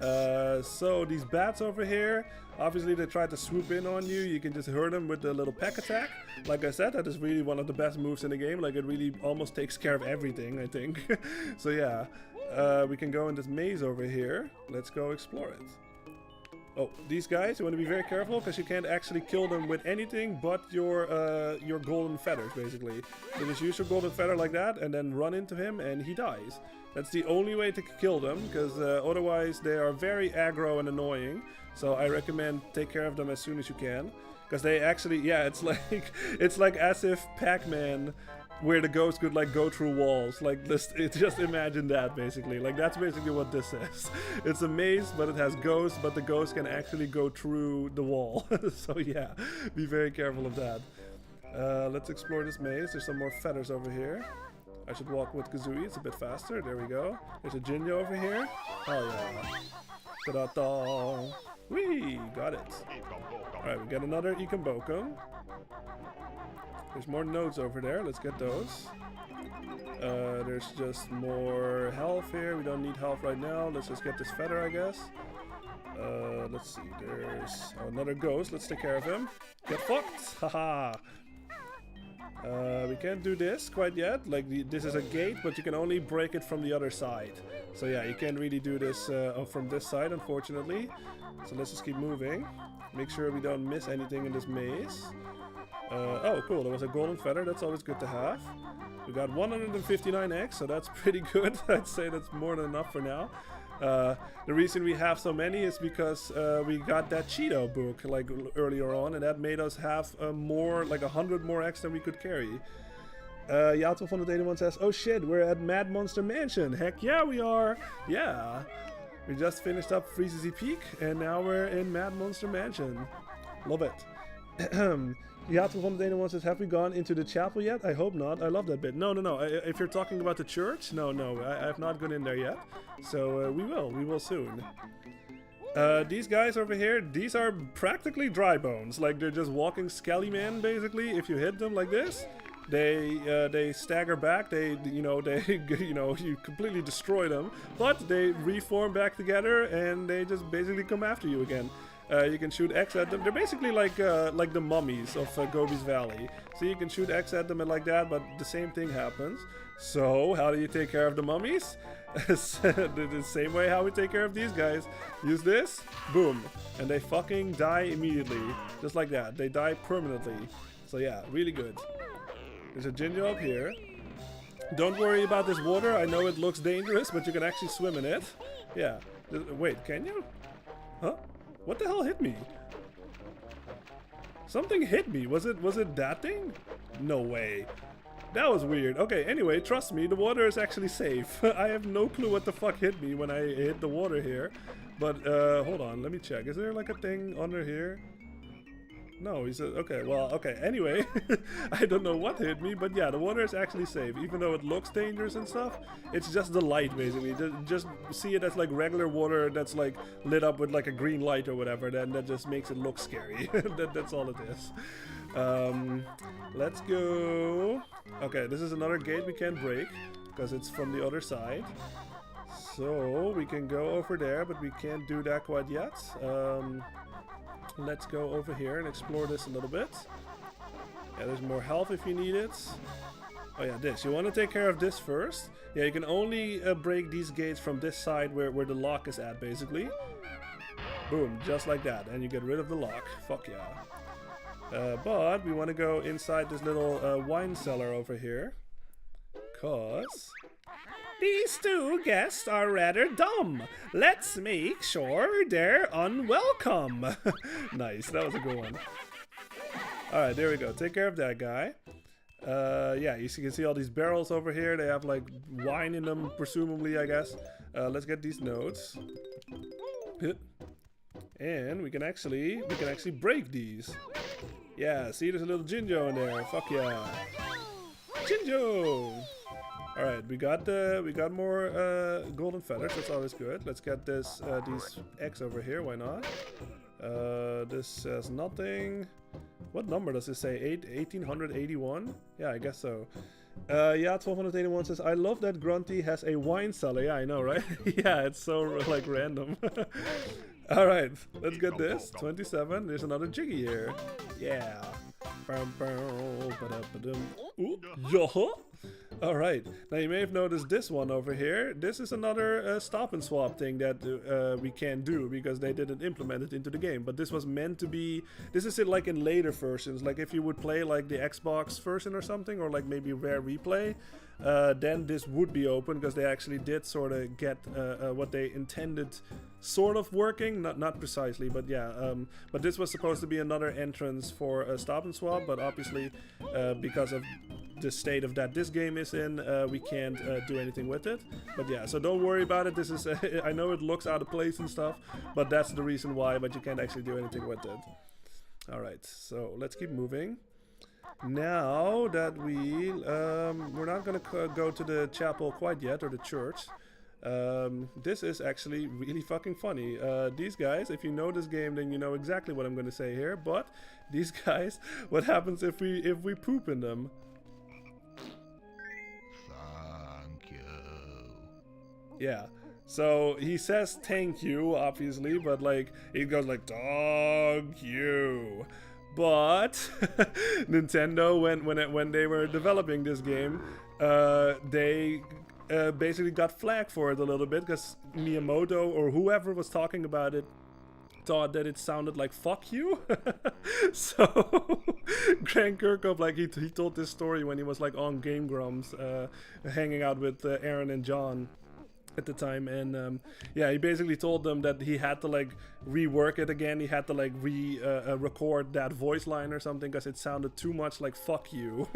So these bats over here, obviously they try to swoop in on you. You can just hurt them with the little peck attack. Like I said, that is really one of the best moves in the game. Like, it really almost takes care of everything, I think. So yeah. We can go in this maze over here. Let's go explore it. Oh, these guys, you want to be very careful because you can't actually kill them with anything but your golden feathers, basically. So just use your golden feather like that and then run into him and he dies. That's the only way to kill them because otherwise they are very aggro and annoying. So I recommend take care of them as soon as you can. Because they actually, yeah, it's like as if Pac-Man, where the ghost could like go through walls. Like just imagine that basically. Like that's basically what this is. It's a maze, but it has ghosts, but the ghost can actually go through the wall. So yeah, be very careful of that. Let's explore this maze. There's some more feathers over here. I should walk with Kazooie. It's a bit faster. There we go. There's a Jinjo over here. Oh yeah. Ta-da-da. Whee! Got it. Alright, we got another Ikambokum. There's more nodes over there. Let's get those. There's just more health here. We don't need health right now. Let's just get this feather, I guess. Let's see. There's another ghost. Let's take care of him. Get fucked! Haha! We can't do this quite yet. Like, this is a gate, but you can only break it from the other side. So yeah, you can't really do this from this side, unfortunately. So let's just keep moving. Make sure we don't miss anything in this maze. Oh, cool. There was a golden feather. That's always good to have. We got 159 eggs, so that's pretty good. I'd say that's more than enough for now. The reason we have so many is because we got that Cheeto book like earlier on, and that made us have more, like 100 more eggs than we could carry. Yato181 says, "Oh shit, we're at Mad Monster Mansion." Heck yeah, we are. Yeah, we just finished up Freezy Peak, and now we're in Mad Monster Mansion. Love it. Yato181 says, "Have we gone into the chapel yet? I hope not. I love that bit." No. If you're talking about the church, no. I have not gone in there yet. So we will soon. These guys over here, these are practically dry bones. Like they're just walking skelly man, basically. If you hit them like this, they stagger back. You completely destroy them, but they reform back together and they just basically come after you again. You can shoot X at them. They're basically like the mummies of Gobi's Valley. So you can shoot X at them and like that, but the same thing happens. So how do you take care of the mummies? The same way how we take care of these guys. Use this, boom, and they fucking die immediately. Just like that. They die permanently. So yeah, really good. There's a Jinjo up here. Don't worry about this water. I know it looks dangerous, but you can actually swim in it. Yeah. Wait, can you? Huh? What the hell hit me? Something hit me. Was it that thing? No way. That was weird. Okay, anyway, trust me, the water is actually safe. I have no clue what the fuck hit me when I hit the water here. But hold on, let me check. Is there like a thing under here? No, he said, okay, well, okay, anyway, I don't know what hit me, but yeah, the water is actually safe, even though it looks dangerous and stuff. It's just the light, basically. Just see it as like regular water that's like lit up with like a green light or whatever, then that just makes it look scary. That's all it is. Let's go. Okay, this is another gate we can't break, because it's from the other side. So, we can go over there, but we can't do that quite yet. Let's go over here and explore this a little bit. Yeah, there's more health if you need it. Oh yeah, this. You want to take care of this first. Yeah, you can only break these gates from this side where the lock is at, basically. Boom, just like that. And you get rid of the lock. Fuck yeah. But we want to go inside this little wine cellar over here. Cause these two guests are rather dumb. Let's make sure they're unwelcome. Nice, that was a good one. Alright, there we go. Take care of that guy. Yeah, you can see all these barrels over here. They have like wine in them, presumably, I guess. Let's get these nodes. And we can actually break these. Yeah, see, there's a little Jinjo in there. Fuck yeah. Jinjo! Alright, we got more golden feathers, that's always good. Let's get these eggs over here, why not? This says nothing. What number does this say? 1881? Yeah, I guess so. Yeah, 1281 says, "I love that Grunty has a wine cellar." Yeah, I know, right? Yeah, it's so like random. Alright, let's get this. 27, there's another Jiggy here. Yeah. Ooh, yeah. All right. Now you may have noticed this one over here. This is another stop and swap thing that we can't do because they didn't implement it into the game. But this was meant to be. This is it like in later versions. Like if you would play like the Xbox version or something, or like maybe Rare Replay, then this would be open because they actually did sort of get what they intended sort of working, not precisely, but yeah. But this was supposed to be another entrance for a stop and swap, but obviously because of the state of that this game is in, we can't do anything with it. But yeah, so don't worry about it. This is I know it looks out of place and stuff, but that's the reason why. But you can't actually do anything with it. All right, so let's keep moving. Now that we're not gonna go to the chapel quite yet, or the church. This is actually really fucking funny. These guys, if you know this game, then you know exactly what I'm gonna say here. But these guys, what happens if we poop in them? Thank you. Yeah. So he says thank you, obviously, but like he goes like thank you. But Nintendo, when they were developing this game, they basically got flagged for it a little bit because Miyamoto or whoever was talking about it thought that it sounded like fuck you. So Grant Kirkhope, like he told this story when he was like on Game Grumps, hanging out with Aaron and John at the time, and yeah, he basically told them that he had to like rework it again. He had to like record that voice line or something because it sounded too much like fuck you.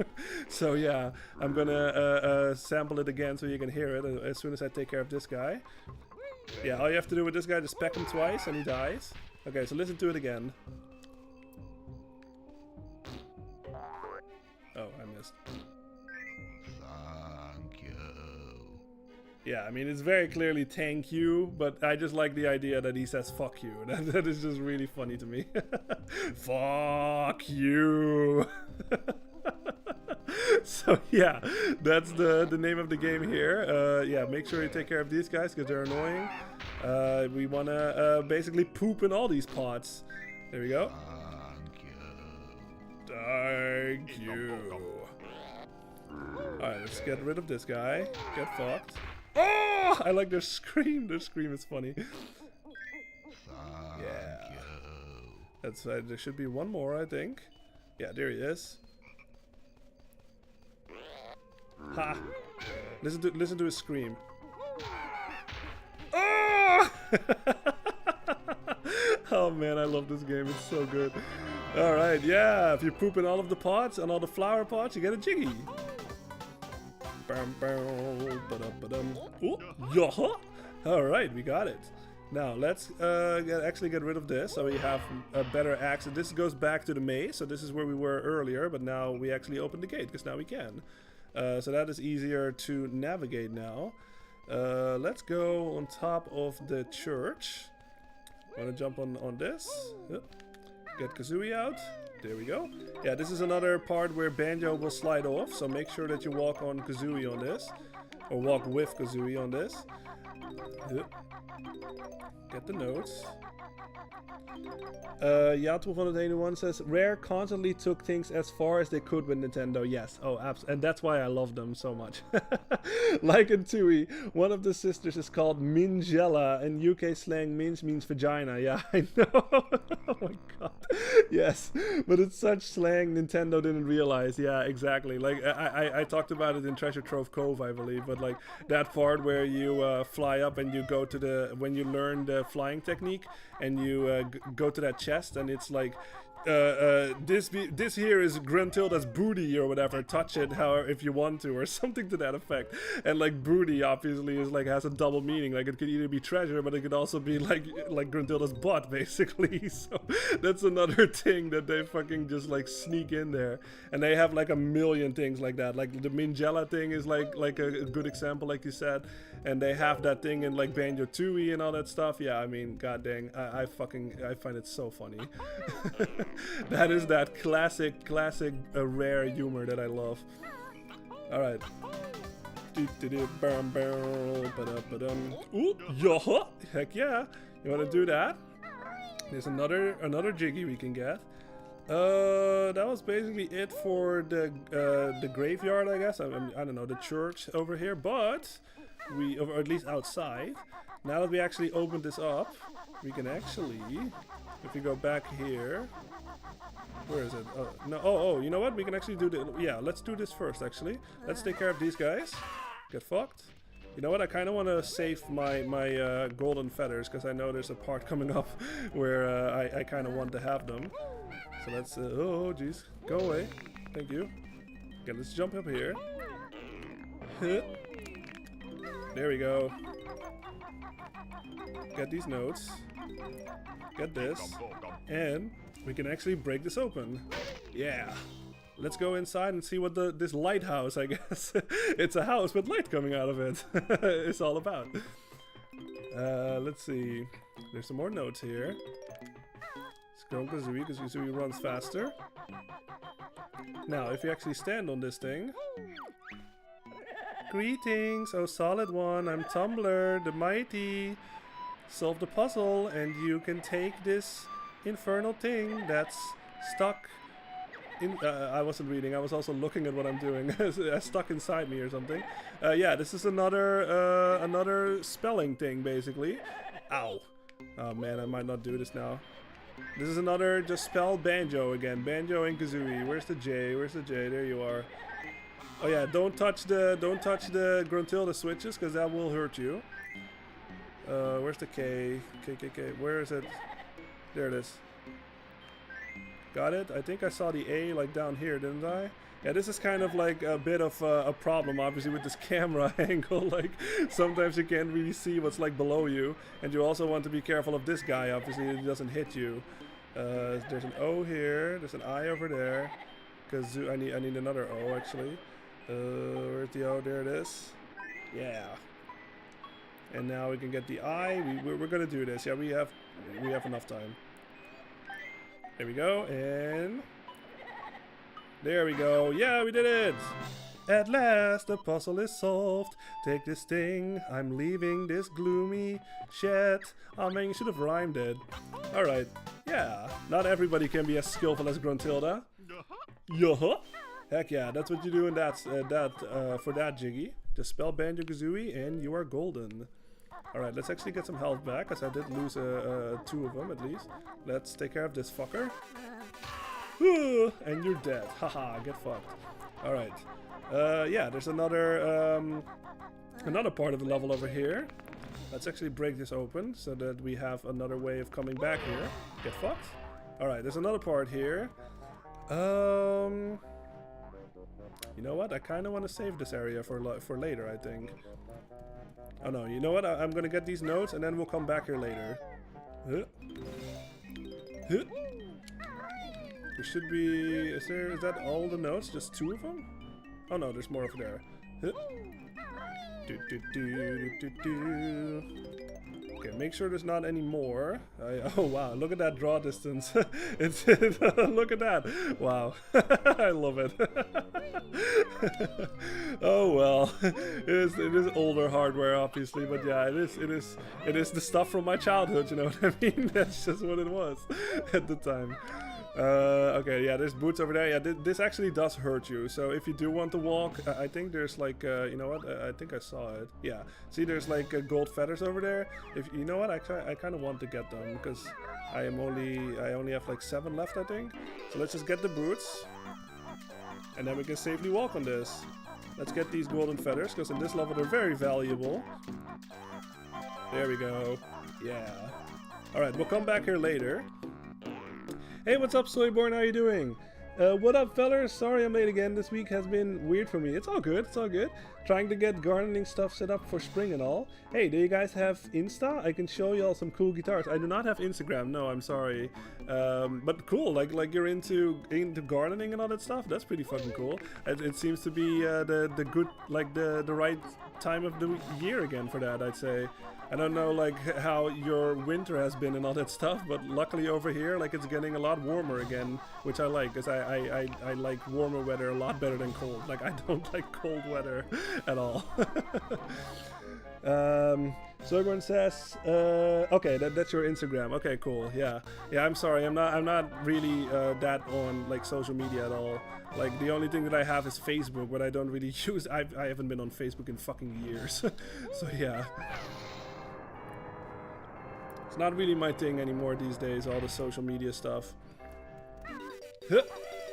So yeah, I'm gonna sample it again so you can hear it as soon as I take care of this guy. Yeah, all you have to do with this guy is peck him twice and he dies. Okay, so listen to it again. Oh, I missed. Yeah, I mean, it's very clearly thank you, but I just like the idea that he says fuck you. That is just really funny to me. Fuck you. So yeah, that's the name of the game here. Yeah, make sure you take care of these guys because they're annoying. We want to basically poop in all these pots. There we go. Thank you. Alright, let's get rid of this guy. Get fucked. Oh! I like their scream. Their scream is funny. Yeah. That's there should be one more, I think. Yeah, there he is. Ha! Listen to his scream. Oh! Oh man, I love this game. It's so good. Alright, yeah. If you poop in all of the pots and all the flower pots, you get a Jiggy. Ooh, yeah. Alright, we got it. Now let's actually get rid of this so we have a better access. This goes back to the maze, so this is where we were earlier, but now we actually open the gate because now we can. So that is easier to navigate now. Let's go on top of the church. Want to jump on this? Get Kazooie out. There we go. Yeah, this is another part where Banjo will slide off, so make sure that you walk on Kazooie on this. Or walk with Kazooie on this. Get the notes. Ja1281 says, Rare constantly took things as far as they could with Nintendo. Yes, oh, absolutely. And that's why I love them so much. Like in Tui, one of the sisters is called Minjella, and UK slang minge means vagina. Yeah, I know. Oh my god. Yes, but it's such slang Nintendo didn't realize. Yeah, exactly. Like, I talked about it in Treasure Trove Cove, I believe, but like that part where you fly up and you go to the, when you learn the flying technique, and you go to that chest, and it's like this here is Gruntilda's booty or whatever. Touch it however if you want to, or something to that effect. And like booty obviously is like has a double meaning. Like it could either be treasure, but it could also be like Gruntilda's butt basically. So that's another thing that they fucking just like sneak in there. And they have like a million things like that. Like the Minjella thing is like a good example, like you said. And they have that thing in like Banjo Kazooie and all that stuff. Yeah, I mean, god dang, I find it so funny. That is that classic Rare humor that I love. All right. Ooh, yeah, heck yeah! You want to do that? There's another Jiggy we can get. That was basically it for the graveyard, I guess. I don't know, the church over here, but or at least outside. Now that we actually opened this up, we can actually, if we go back here, where is it? Oh, no. Oh, you know what? We can actually do the. Yeah, let's do this first. Actually, let's take care of these guys. Get fucked. You know what? I kind of want to save my golden feathers because I know there's a part coming up where I kind of want to have them. So let's. Oh, jeez, go away. Thank you. Okay, let's jump up here. There we go. Get these notes. Get this, and we can actually break this open. Yeah. Let's go inside and see what this lighthouse, I guess. It's a house with light coming out of it. It's all about. Let's see. There's some more notes here. Let's go Kazooie, because Kazooie runs faster. Now, if you actually stand on this thing. Greetings, oh solid one. I'm Tumblr, the mighty. Solve the puzzle, and you can take this infernal thing that's stuck in. I wasn't reading. I was also looking at what I'm doing. Stuck inside me or something. Yeah, this is another spelling thing, basically. Ow! Oh man, I might not do this now. This is another. Just spell Banjo again. Banjo and Kazooie. Where's the J? Where's the J? There you are. Oh yeah, don't touch the Gruntilda switches, because that will hurt you. Where's the K? K. Where is it? There it is. Got it? I think I saw the A like down here, didn't I? Yeah, this is kind of like a bit of a problem, obviously, with this camera angle. Like, sometimes you can't really see what's like below you. And you also want to be careful of this guy, obviously, that he doesn't hit you. There's an O here. There's an I over there. Because I need another O, actually. Where's the O? There it is. Yeah. And now we can get the I. We're gonna do this. Yeah, we have enough time. There we go, and there we go. Yeah, we did it! At last, the puzzle is solved. Take this thing. I'm leaving this gloomy shed. Oh man, you should have rhymed it. All right. Yeah. Not everybody can be as skillful as Gruntilda. Yuh-huh. Heck yeah, that's what you do in that for that Jiggy. Just spell Banjo Kazooie and you are golden. Alright, let's actually get some health back, as I did lose 2 of them at least. Let's take care of this fucker. And you're dead. Haha, get fucked. Alright. Yeah, there's another part of the level over here. Let's actually break this open so that we have another way of coming back here. Get fucked. Alright, there's another part here. You know what? I kind of want to save this area for later, I think. Oh no, you know what? I'm gonna get these notes and then we'll come back here later. We should be... Is that all the notes? Just 2 of them? Oh no, there's more over there. Okay, make sure there's not any more. Oh wow, look at that draw distance. Look at that. Wow. I love it. Oh well. It is older hardware obviously, but yeah, it is the stuff from my childhood, you know what I mean? That's just what it was at the time. Okay, yeah, there's boots over there. Yeah, this actually does hurt you. So if you do want to walk, I think there's like, you know what? I think I saw it. Yeah, see, there's like gold feathers over there. If you know what, I kind of want to get them because I only have like 7 left, I think. So let's just get the boots, and then we can safely walk on this. Let's get these golden feathers because in this level they're very valuable. There we go. Yeah. All right, we'll come back here later. Hey, what's up, Soyborn? How you doing? What up, fellers? Sorry I'm late again. This week has been weird for me. It's all good. It's all good. Trying to get gardening stuff set up for spring and all. Hey, do you guys have Insta? I can show y'all some cool guitars. I do not have Instagram. No, I'm sorry. But cool. Like you're into gardening and all that stuff. That's pretty fucking cool. It seems to be the good, like the right time of the year again for that, I'd say. I don't know like how your winter has been and all that stuff, but luckily over here like it's getting a lot warmer again, which I like because I like warmer weather a lot better than cold. Like I don't like cold weather at all. Soyborn says, okay, that's your Instagram. Okay, cool. Yeah. I'm sorry. I'm not really that on like social media at all. Like the only thing that I have is Facebook, but I don't really use. I haven't been on Facebook in fucking years. So yeah. It's not really my thing anymore these days, all the social media stuff.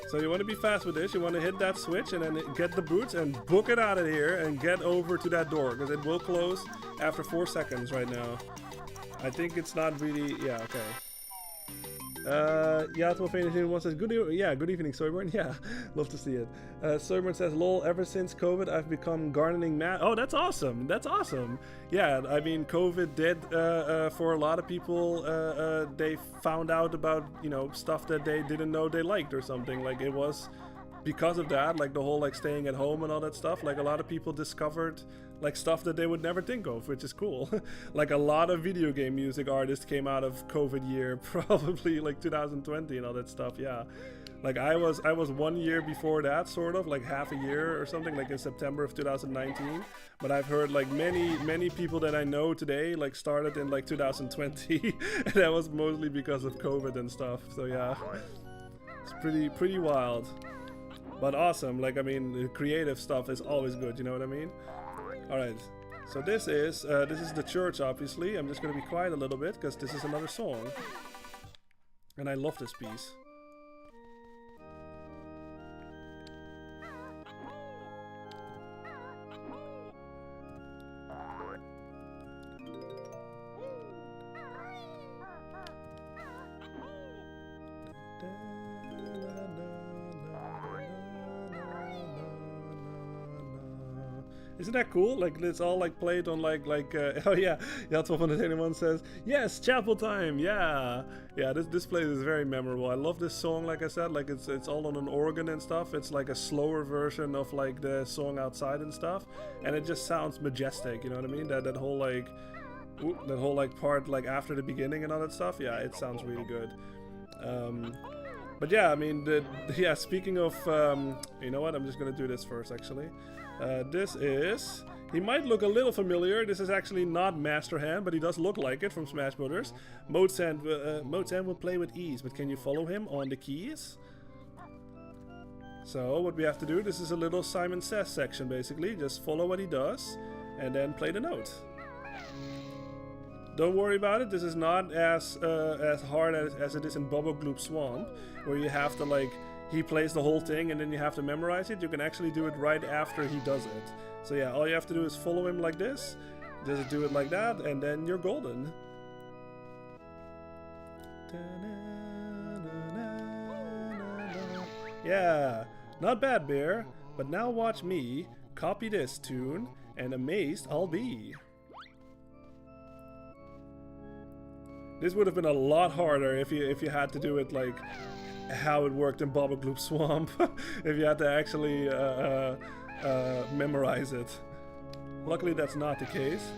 So you want to be fast with this, you want to hit that switch and then get the boots and book it out of here and get over to that door, because it will close after 4 seconds right now. I think it's not really, yeah, okay. Yeah, 1281 says, good evening, Soyborn. Yeah, love to see it. Soyborn says, lol, ever since COVID, I've become gardening mad. Oh, that's awesome. That's awesome. Yeah, I mean, COVID did, for a lot of people, they found out about, you know, stuff that they didn't know they liked or something. Like, it was because of that, like the whole, like, staying at home and all that stuff. Like, a lot of people discovered like stuff that they would never think of, which is cool. Like a lot of video game music artists came out of COVID year, probably like 2020 and all that stuff. Yeah, like I was 1 year before that, sort of like half a year or something, like in September of 2019. But I've heard like many people that I know today like started in like 2020, and that was mostly because of COVID and stuff. So yeah, it's pretty wild, but awesome. Like I mean, the creative stuff is always good. You know what I mean? Alright, so this is the church, obviously. I'm just going to be quiet a little bit, because this is another song. And I love this piece. Isn't that cool? Like it's all like played on like oh yeah, 1281 says yes, chapel time. Yeah, this place is very memorable. I love this song. Like I said, like it's all on an organ and stuff. It's like a slower version of like the song outside and stuff, and it just sounds majestic. You know what I mean? That whole like part like after the beginning and all that stuff. Yeah, it sounds really good. But yeah, I mean, speaking of, you know what? I'm just gonna do this first, actually. This is... He might look a little familiar. This is actually not Master Hand, but he does look like it from Smash Brothers. Mozart will play with ease, but can you follow him on the keys? So what we have to do, this is a little Simon Says section, basically. Just follow what he does, and then play the note. Don't worry about it. This is not as hard as it is in Bubble Gloop Swamp, where you have to like he plays the whole thing and then you have to memorize it. You can actually do it right after he does it. So yeah, all you have to do is follow him like this. Just do it like that, and then you're golden. Yeah, not bad, Bear. But now watch me copy this tune, and amazed I'll be. This would have been a lot harder if you had to do it like how it worked in Bubble Gloop Swamp. If you had to actually memorize it. Luckily that's not the case.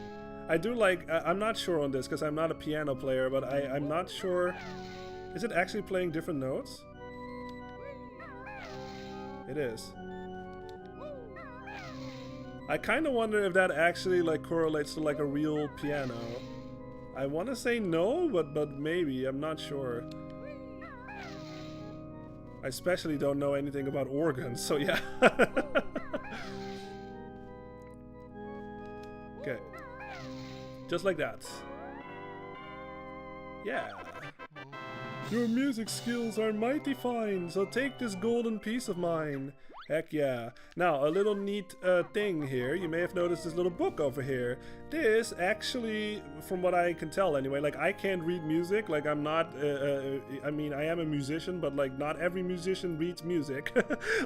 I do like, I'm not sure on this because I'm not a piano player, but I'm not sure. Is it actually playing different notes? It is. I kind of wonder if that actually like correlates to like a real piano. I want to say no, but maybe. I'm not sure. I especially don't know anything about organs, so yeah. Okay. Just like that. Yeah. Your music skills are mighty fine, so take this golden piece of mine. Heck yeah. Now, a little neat thing here. You may have noticed this little book over here. This actually, from what I can tell anyway, like I can't read music. Like I'm not, I mean, I am a musician, but like not every musician reads music.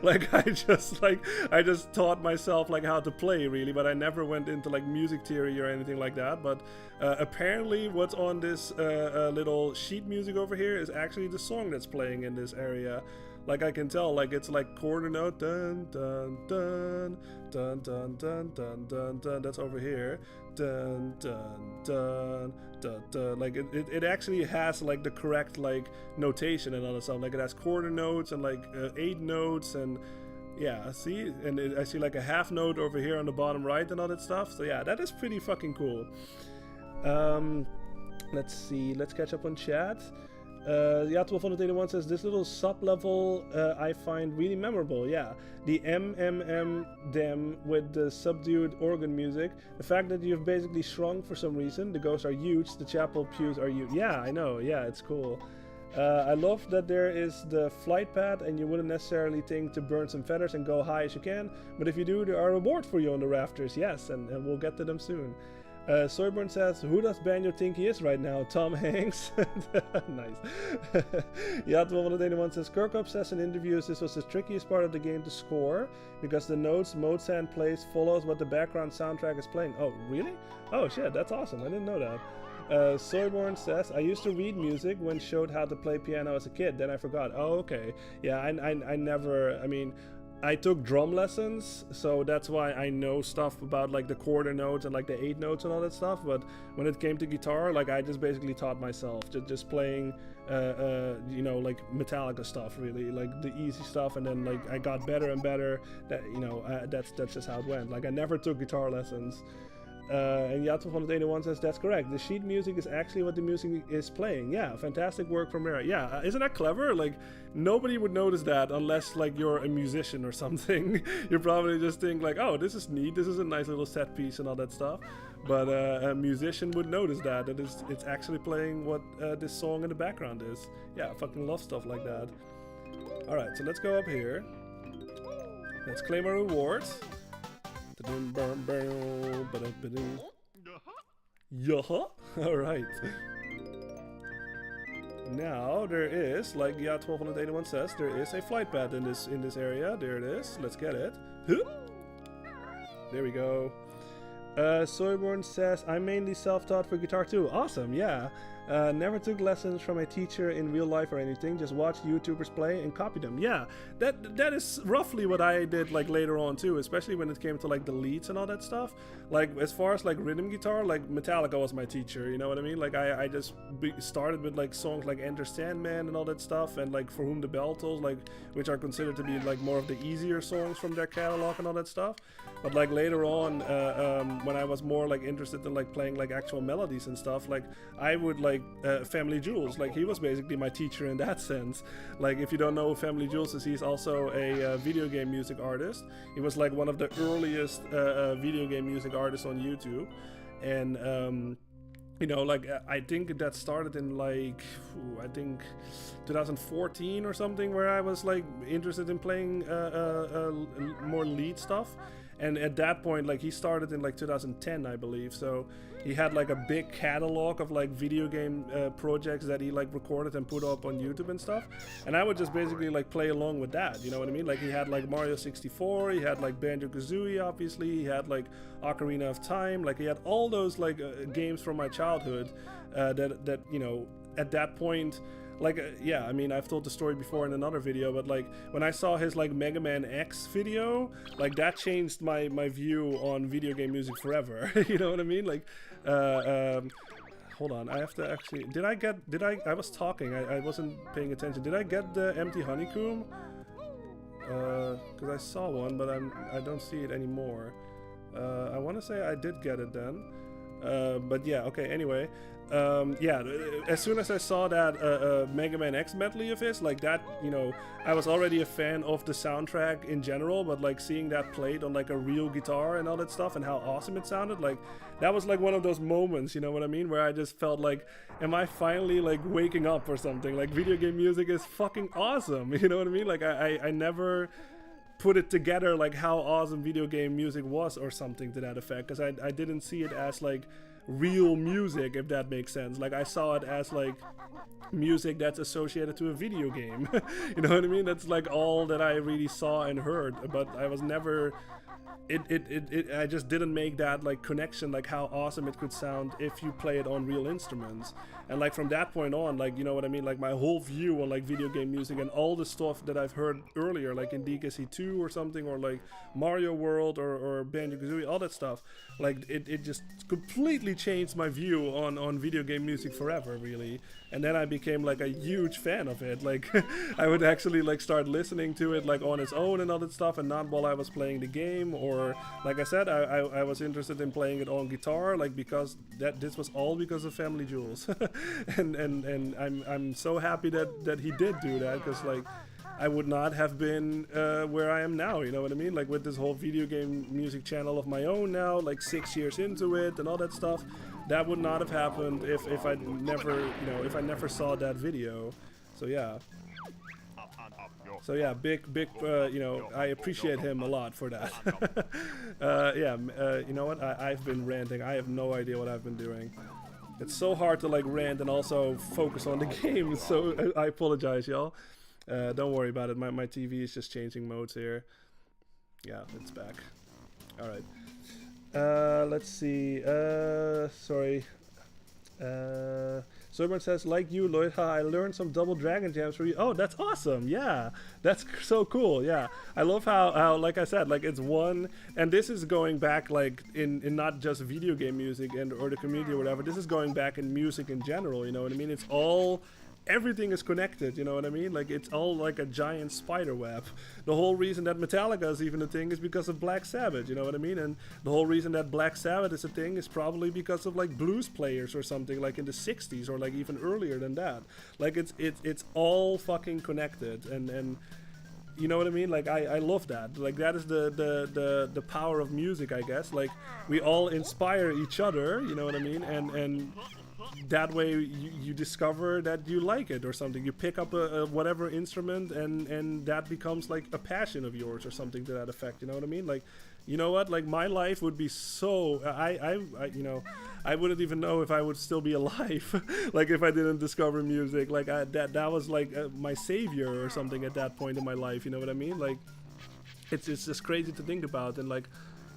Like I just taught myself like how to play really, but I never went into like music theory or anything like that. But apparently what's on this little sheet music over here is actually the song that's playing in this area. Like I can tell, like it's like quarter note, dun dun dun dun dun dun dun dun dun. That's over here, dun dun dun dun dun. Like it actually has like the correct like notation and all that stuff. Like it has quarter notes and like 8 notes, and Yeah, see, and I see like a half note over here on the bottom right and all that stuff. So yeah, that is pretty fucking cool. Let's see, let's catch up on chat. Yeah, 1281 says this little sub level I find really memorable. Yeah, the dem with the subdued organ music. The fact that you've basically shrunk for some reason. The ghosts are huge. The chapel pews are huge. Yeah, I know. Yeah, it's cool. I love that there is the flight pad, and you wouldn't necessarily think to burn some feathers and go high as you can. But if you do, there are rewards for you on the rafters. Yes, and we'll get to them soon. Soyburn says, who does Banjo think he is right now? Tom Hanks? Nice. Yeah, 1281 says, Kirkup says in interviews this was the trickiest part of the game to score because the notes Mozart plays follows what the background soundtrack is playing. Oh, really? Oh shit, that's awesome. I didn't know that. Soyborn says, I used to read music when showed how to play piano as a kid, then I forgot. Oh, okay. Yeah, I never, I mean, I took drum lessons, so that's why I know stuff about like the quarter notes and like the 8 notes and all that stuff. But when it came to guitar, like I just basically taught myself, just playing, you know, like Metallica stuff, really, like the easy stuff, and then like I got better and better. That, you know, that's just how it went. Like I never took guitar lessons. And Yato 181 says that's correct. The sheet music is actually what the music is playing. Yeah, fantastic work from Mira. Yeah, isn't that clever? Like nobody would notice that unless like you're a musician or something. You probably just think like, oh, this is neat. This is a nice little set piece and all that stuff. But a musician would notice that it's actually playing what this song in the background is. Yeah, I fucking love stuff like that. All right, so let's go up here. Let's claim our rewards. Yeah. All right. Now there is, like yeah, 1281 says, there is a flight pad in this area. There it is. Let's get it. There we go. Soyborn says, I'm mainly self-taught for guitar too. Awesome, yeah. Never took lessons from a teacher in real life or anything, just watched YouTubers play and copy them. Yeah, that is roughly what I did like later on too, especially when it came to like the leads and all that stuff. Like as far as like rhythm guitar, like Metallica was my teacher, you know what I mean? Like I just started with like songs like Enter Sandman and all that stuff, and like For Whom the Bell Tolls, like which are considered to be like more of the easier songs from their catalog and all that stuff. But like later on, when I was more like interested in like playing like actual melodies and stuff, like I would like Family Jewels, like he was basically my teacher in that sense. Like if you don't know who Family Jewels is, he's also a video game music artist. He was like one of the earliest video game music artists on YouTube, and you know, like I think that started in like I think 2014 or something, where I was like interested in playing more lead stuff. And at that point, like he started in like 2010, I believe. So he had like a big catalog of like video game projects that he like recorded and put up on YouTube and stuff. And I would just basically like play along with that, you know what I mean? Like he had like Mario 64, he had like Banjo Kazooie, obviously, he had like Ocarina of Time, like he had all those like games from my childhood that you know, at that point. Like, yeah, I mean, I've told the story before in another video, but like when I saw his like Mega Man X video, like that changed my view on video game music forever. You know what I mean? Like, hold on, I have to actually, I was talking, I wasn't paying attention. Did I get the empty honeycomb? Because I saw one, but I don't see it anymore. I want to say I did get it then. But yeah, okay, anyway. Yeah, as soon as I saw that Mega Man X medley of his, like that, you know, I was already a fan of the soundtrack in general, but like seeing that played on like a real guitar and all that stuff and how awesome it sounded, like that was like one of those moments, you know what I mean, where I just felt like, am I finally like waking up or something? Like video game music is fucking awesome, you know what I mean? Like I never put it together like how awesome video game music was or something to that effect, because I didn't see it as like real music, if that makes sense. Like I saw it as like music that's associated to a video game. You know what I mean? That's like all that I really saw and heard, but I was never I just didn't make that like connection, like how awesome it could sound if you play it on real instruments. And like from that point on, like, you know what I mean, like my whole view on like video game music and all the stuff that I've heard earlier, like in DKC 2 or something, or like Mario World or Banjo Kazooie, all that stuff, like it just completely changed my view on video game music forever, really. And then I became like a huge fan of it. Like I would actually like start listening to it like on its own and all that stuff, and not while I was playing the game. Or like I said, I was interested in playing it on guitar, like because this was all because of Family Jewels. and I'm so happy that he did do that, because like I would not have been where I am now, you know what I mean? Like with this whole video game music channel of my own now, like 6 years into it and all that stuff. That would not have happened if I never, you know, if I never saw that video. So yeah. So yeah, big, you know, I appreciate him a lot for that. You know what? I've been ranting. I have no idea what I've been doing. It's so hard to like rant and also focus on the game. So I apologize, y'all. Don't worry about it. My TV is just changing modes here. Yeah, it's back. All right. Let's see. Sorry. Someone says, like you, Lloyd, I learned some double dragon jams for you. Oh, that's awesome. Yeah, that's so cool. Yeah, I love how like I said, like it's one, and this is going back like in not just video game music or the community or whatever. This is going back in music in general. You know what I mean? It's all, everything is connected, you know what I mean? Like it's all like a giant spider web. The whole reason that Metallica is even a thing is because of Black Sabbath, you know what I mean? And the whole reason that Black Sabbath is a thing is probably because of like blues players or something like in the 60s or like even earlier than that. Like it's all fucking connected, and you know what I mean? Like I love that. Like that is the power of music, I guess. Like we all inspire each other, you know what I mean? And that way you discover that you like it or something. You pick up a whatever instrument and that becomes like a passion of yours or something to that effect, you know what I mean? Like, you know what, like my life would be so I you know, I wouldn't even know if I would still be alive like if I didn't discover music. Like that was like my savior or something at that point in my life, you know what I mean? Like it's just crazy to think about. And like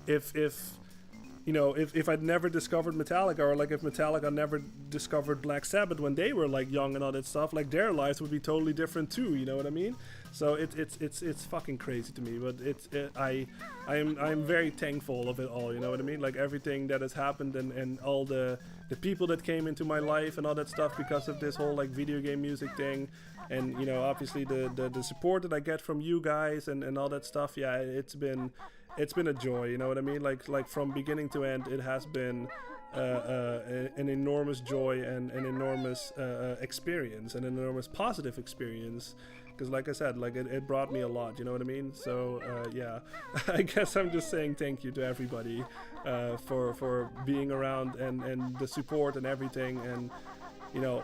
if you know, if I'd never discovered Metallica, or like if Metallica never discovered Black Sabbath when they were like young and all that stuff, like their lives would be totally different too, you know what I mean? So it's fucking crazy to me, but I'm very thankful of it all, you know what I mean? Like everything that has happened and all the people that came into my life and all that stuff because of this whole like video game music thing. And you know, obviously the support that I get from you guys and all that stuff, yeah, it's been a joy, you know what I mean? Like from beginning to end, it has been an enormous joy and an enormous experience, and an enormous positive experience. Because like I said, like it brought me a lot, you know what I mean? So yeah, I guess I'm just saying thank you to everybody for being around and the support and everything. And you know,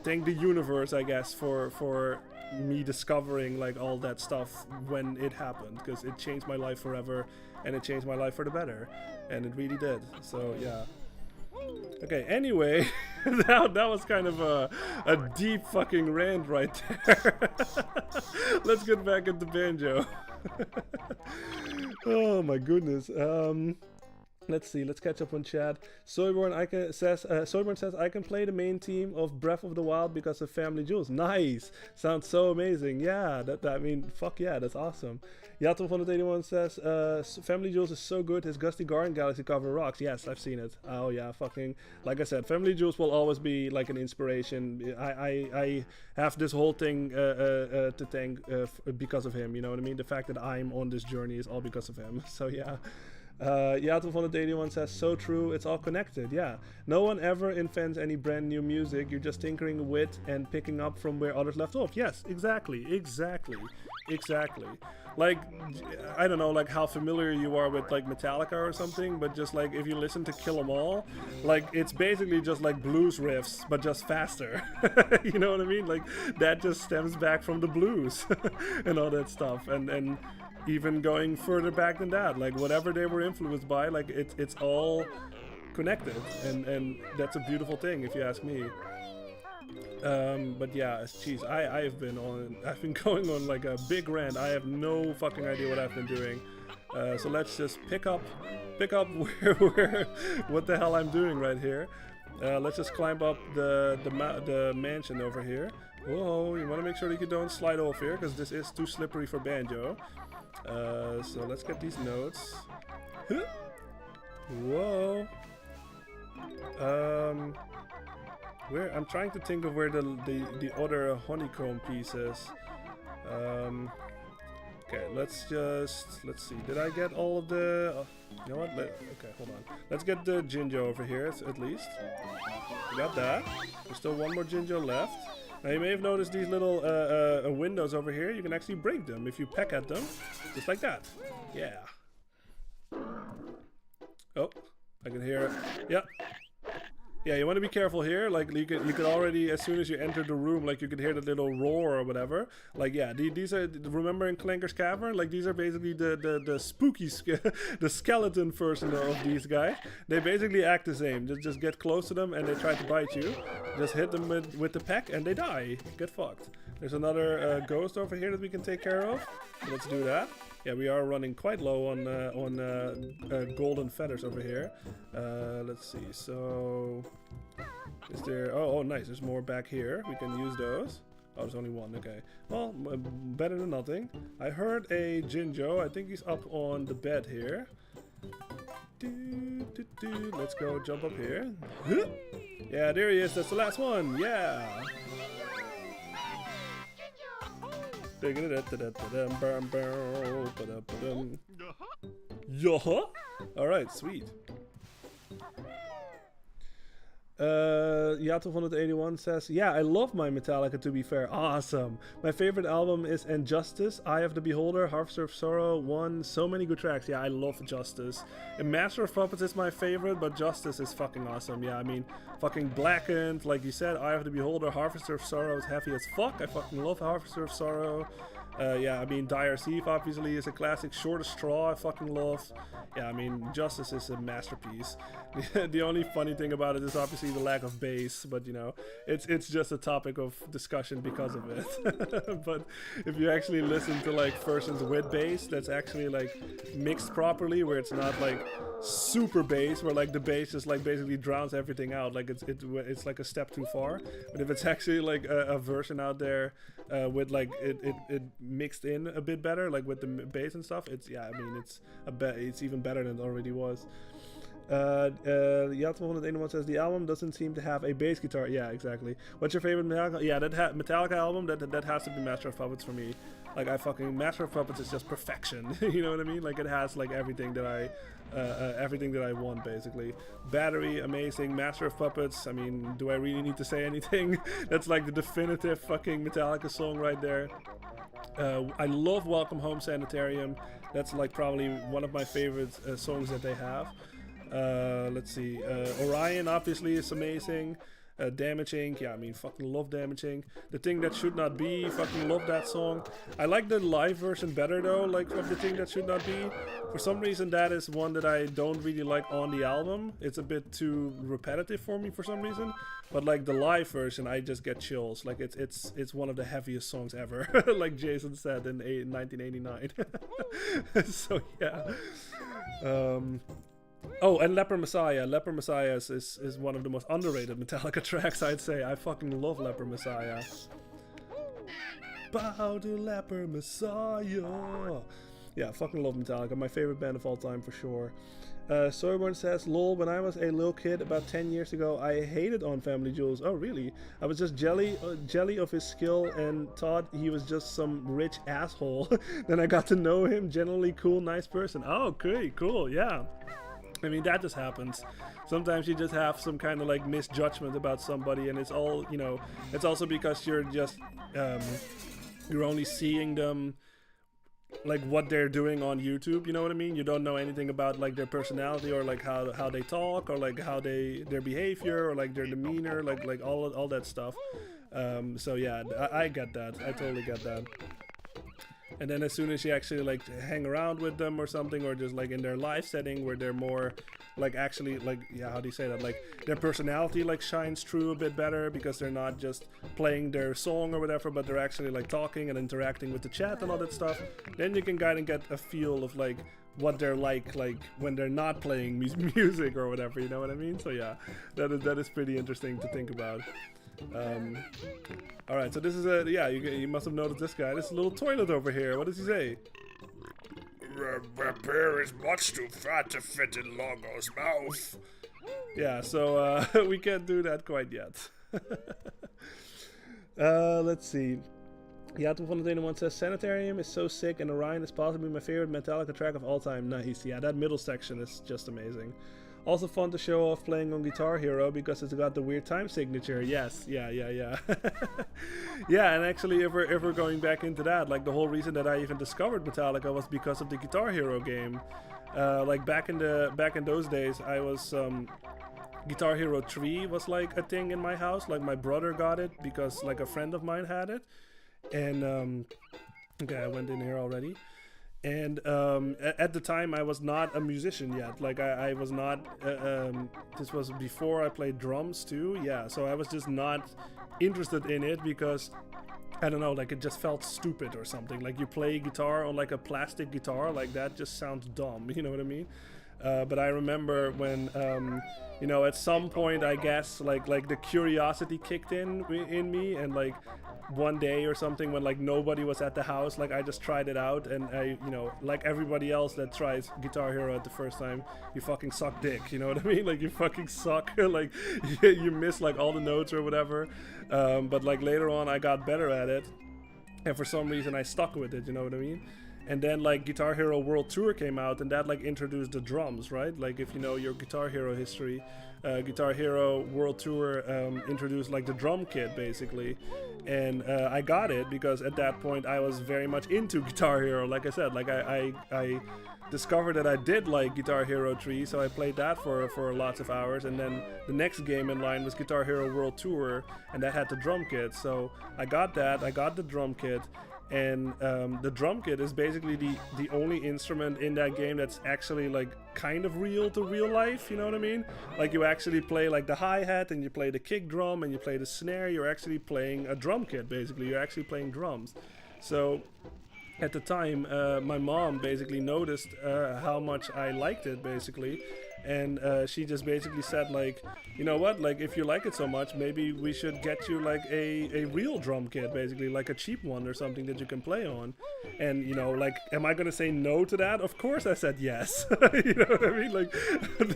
thank the universe, I guess, for me discovering like all that stuff when it happened, because it changed my life forever, and it changed my life for the better, and it really did. So yeah. Okay, anyway, that was kind of a deep fucking rant right there. Let's get back into Banjo. Oh my goodness. Let's see. Let's catch up on chat. Soyborn says I can play the main theme of Breath of the Wild because of Family Jewels. Nice. Sounds so amazing. Yeah. I mean, fuck yeah. That's awesome. Yatom 181 says Family Jewels is so good. His Gusty Garden Galaxy cover rocks. Yes, I've seen it. Oh yeah. Fucking. Like I said, Family Jewels will always be like an inspiration. I have this whole thing to thank because of him. You know what I mean? The fact that I'm on this journey is all because of him. So yeah. Yato van the 81 says, so true, it's all connected. Yeah, no one ever invents any brand new music. You're just tinkering with and picking up from where others left off. Yes, exactly. Like, I don't know, like how familiar you are with like Metallica or something, but just like if you listen to Kill 'Em All, like it's basically just like blues riffs, but just faster. You know what I mean? Like that just stems back from the blues and all that stuff. And even going further back than that, like whatever they were influenced by, like it's all connected, and that's a beautiful thing if you ask me. But yeah, geez, I've been going on like a big rant. I have no fucking idea what I've been doing. So let's just pick up what the hell I'm doing right here. Let's just climb up the mansion over here. Whoa, you want to make sure that you don't slide off here, because this is too slippery for Banjo. So let's get these notes. Whoa. Where I'm trying to think of where the other honeycomb piece is. Okay, let's see. Did I get all of the? You know what? Okay, hold on. Let's get the Jinjo over here at least. We got that. There's still one more Jinjo left. Now you may have noticed these little windows over here. You can actually break them if you peck at them, just like that. Yeah. Oh, I can hear it. Yep. Yeah, you want to be careful here. Like you could already, as soon as you enter the room, like you could hear the little roar or whatever. Like yeah, these are, remember in Clanker's Cavern, like these are basically the spooky the skeleton version of these guys. They basically act the same. Just get close to them and they try to bite you. Just hit them with the peck and they die. Get fucked. There's another ghost over here that we can take care of. So let's do that. Yeah, we are running quite low on golden feathers over here. Let's see. So, is there? Oh, nice. There's more back here. We can use those. Oh, there's only one. Okay. Well, better than nothing. I heard a Jinjo. I think he's up on the bed here. Let's go jump up here. Yeah, there he is. That's the last one. Yeah. Alright, sweet. Yato181 says, yeah, I love my Metallica, to be fair. Awesome. My favorite album is Injustice, Eye of the Beholder, Harvester of Sorrow 1. So many good tracks. Yeah, I love Justice. And Master of Puppets is my favorite, but Justice is fucking awesome. Yeah, I mean, fucking Blackened, like you said, Eye of the Beholder, Harvester of Sorrow is heavy as fuck. I fucking love Harvester of Sorrow. Yeah, I mean, Dire Thief obviously is a classic. Shortest Straw I fucking love. Yeah, I mean, Justice is a masterpiece. The only funny thing about it is obviously the lack of bass, but you know, it's just a topic of discussion because of it. But if you actually listen to like versions with bass that's actually like mixed properly, where it's not like super bass, where like the bass just like basically drowns everything out, like it's like a step too far. But if it's actually like a version out there with like it mixed in a bit better, like with the bass and stuff, it's, yeah, I mean, it's even better than it already was. Yato181 says the album doesn't seem to have a bass guitar. Yeah, exactly. What's your favorite Metallica? Yeah, that Metallica album, that has to be Master of Puppets for me. Like, I fucking, Master of Puppets is just perfection. You know what I mean? Like, it has like everything that I want, basically. Battery, amazing. Master of Puppets, I mean, do I really need to say anything? That's like the definitive fucking Metallica song right there. I love Welcome Home Sanitarium. That's like probably one of my favorite songs that they have. Let's see. Orion obviously is amazing. Damage Inc. Yeah, I mean, fucking love Damage Inc. The Thing That Should Not Be, fucking love that song. I like the live version better though, like of The Thing That Should Not Be. For some reason that is one that I don't really like on the album. It's a bit too repetitive for me for some reason. But like the live version, I just get chills. Like it's one of the heaviest songs ever, like Jason said in 1989. So yeah. Oh, and Leper Messiah. Leper Messiah is one of the most underrated Metallica tracks, I'd say. I fucking love Leper Messiah. Bow to Leper Messiah. Yeah, fucking love Metallica. My favorite band of all time for sure. Soyborn says, lol, when I was a little kid about 10 years ago, I hated on Family Jewels. Oh, really? I was just jelly of his skill and thought he was just some rich asshole. Then I got to know him. Generally cool, nice person. Oh, okay, cool, yeah. I mean, that just happens. Sometimes you just have some kind of like misjudgment about somebody, and it's all, you know, it's also because you're just, you're only seeing them, like what they're doing on YouTube, you know what I mean? You don't know anything about like their personality or like how they talk or like how their behavior or like their demeanor, like all that stuff. So yeah, I get that. I totally get that. And then as soon as you actually like hang around with them or something, or just like in their live setting where they're more like actually like, yeah, how do you say that, like their personality like shines through a bit better because they're not just playing their song or whatever, but they're actually like talking and interacting with the chat and all that stuff, then you can kind of get a feel of like what they're like when they're not playing music or whatever, you know what I mean? So yeah, that is pretty interesting to think about. All right, so this is you must have noticed this guy. This little toilet over here. What does he say? My bear is much too fat to fit in Longo's mouth. Yeah, so we can't do that quite yet. Let's see. Yato van de one says Sanitarium is so sick and Orion is possibly my favorite Metallica track of all time. Nice. Yeah, that middle section is just amazing. Also fun to show off playing on Guitar Hero because it's got the weird time signature. Yes, yeah. Yeah, and actually if we're going back into that, like the whole reason that I even discovered Metallica was because of the Guitar Hero game. Like back in those days, I was Guitar Hero 3 was like a thing in my house. Like my brother got it because like a friend of mine had it. And okay, I went in here already. And at the time I was not a musician yet. Like I was not this was before I played drums too. Yeah, so I was just not interested in it because I don't know, like it just felt stupid or something. Like you play guitar on like a plastic guitar, like that just sounds dumb, you know what I mean? But I remember when you know, at some point I guess like the curiosity kicked in me, and like one day or something when like nobody was at the house, like I just tried it out, and I, you know, like everybody else that tries Guitar Hero at the first time, you fucking suck dick, you know what I mean? Like you fucking suck, like you miss like all the notes or whatever. But like later on I got better at it, and for some reason I stuck with it, you know what I mean? And then like Guitar Hero World Tour came out, and that like introduced the drums, right? Like if you know your Guitar Hero history, Guitar Hero World Tour introduced like the drum kit basically, and I got it because at that point I was very much into Guitar Hero. Like I said, like I discovered that I did like Guitar Hero 3, so I played that for lots of hours, and then the next game in line was Guitar Hero World Tour, and that had the drum kit. So I got that, I got the drum kit. And the drum kit is basically the only instrument in that game that's actually like kind of real to real life, you know what I mean? Like you actually play like the hi-hat, and you play the kick drum, and you play the snare. You're actually playing a drum kit basically. You're actually playing drums. So at the time my mom basically noticed how much I liked it basically, and she just basically said like, you know what, like if you like it so much, maybe we should get you like a real drum kit, basically like a cheap one or something that you can play on. And you know, like, am I gonna say no to that? Of course I said yes. You know what I mean? Like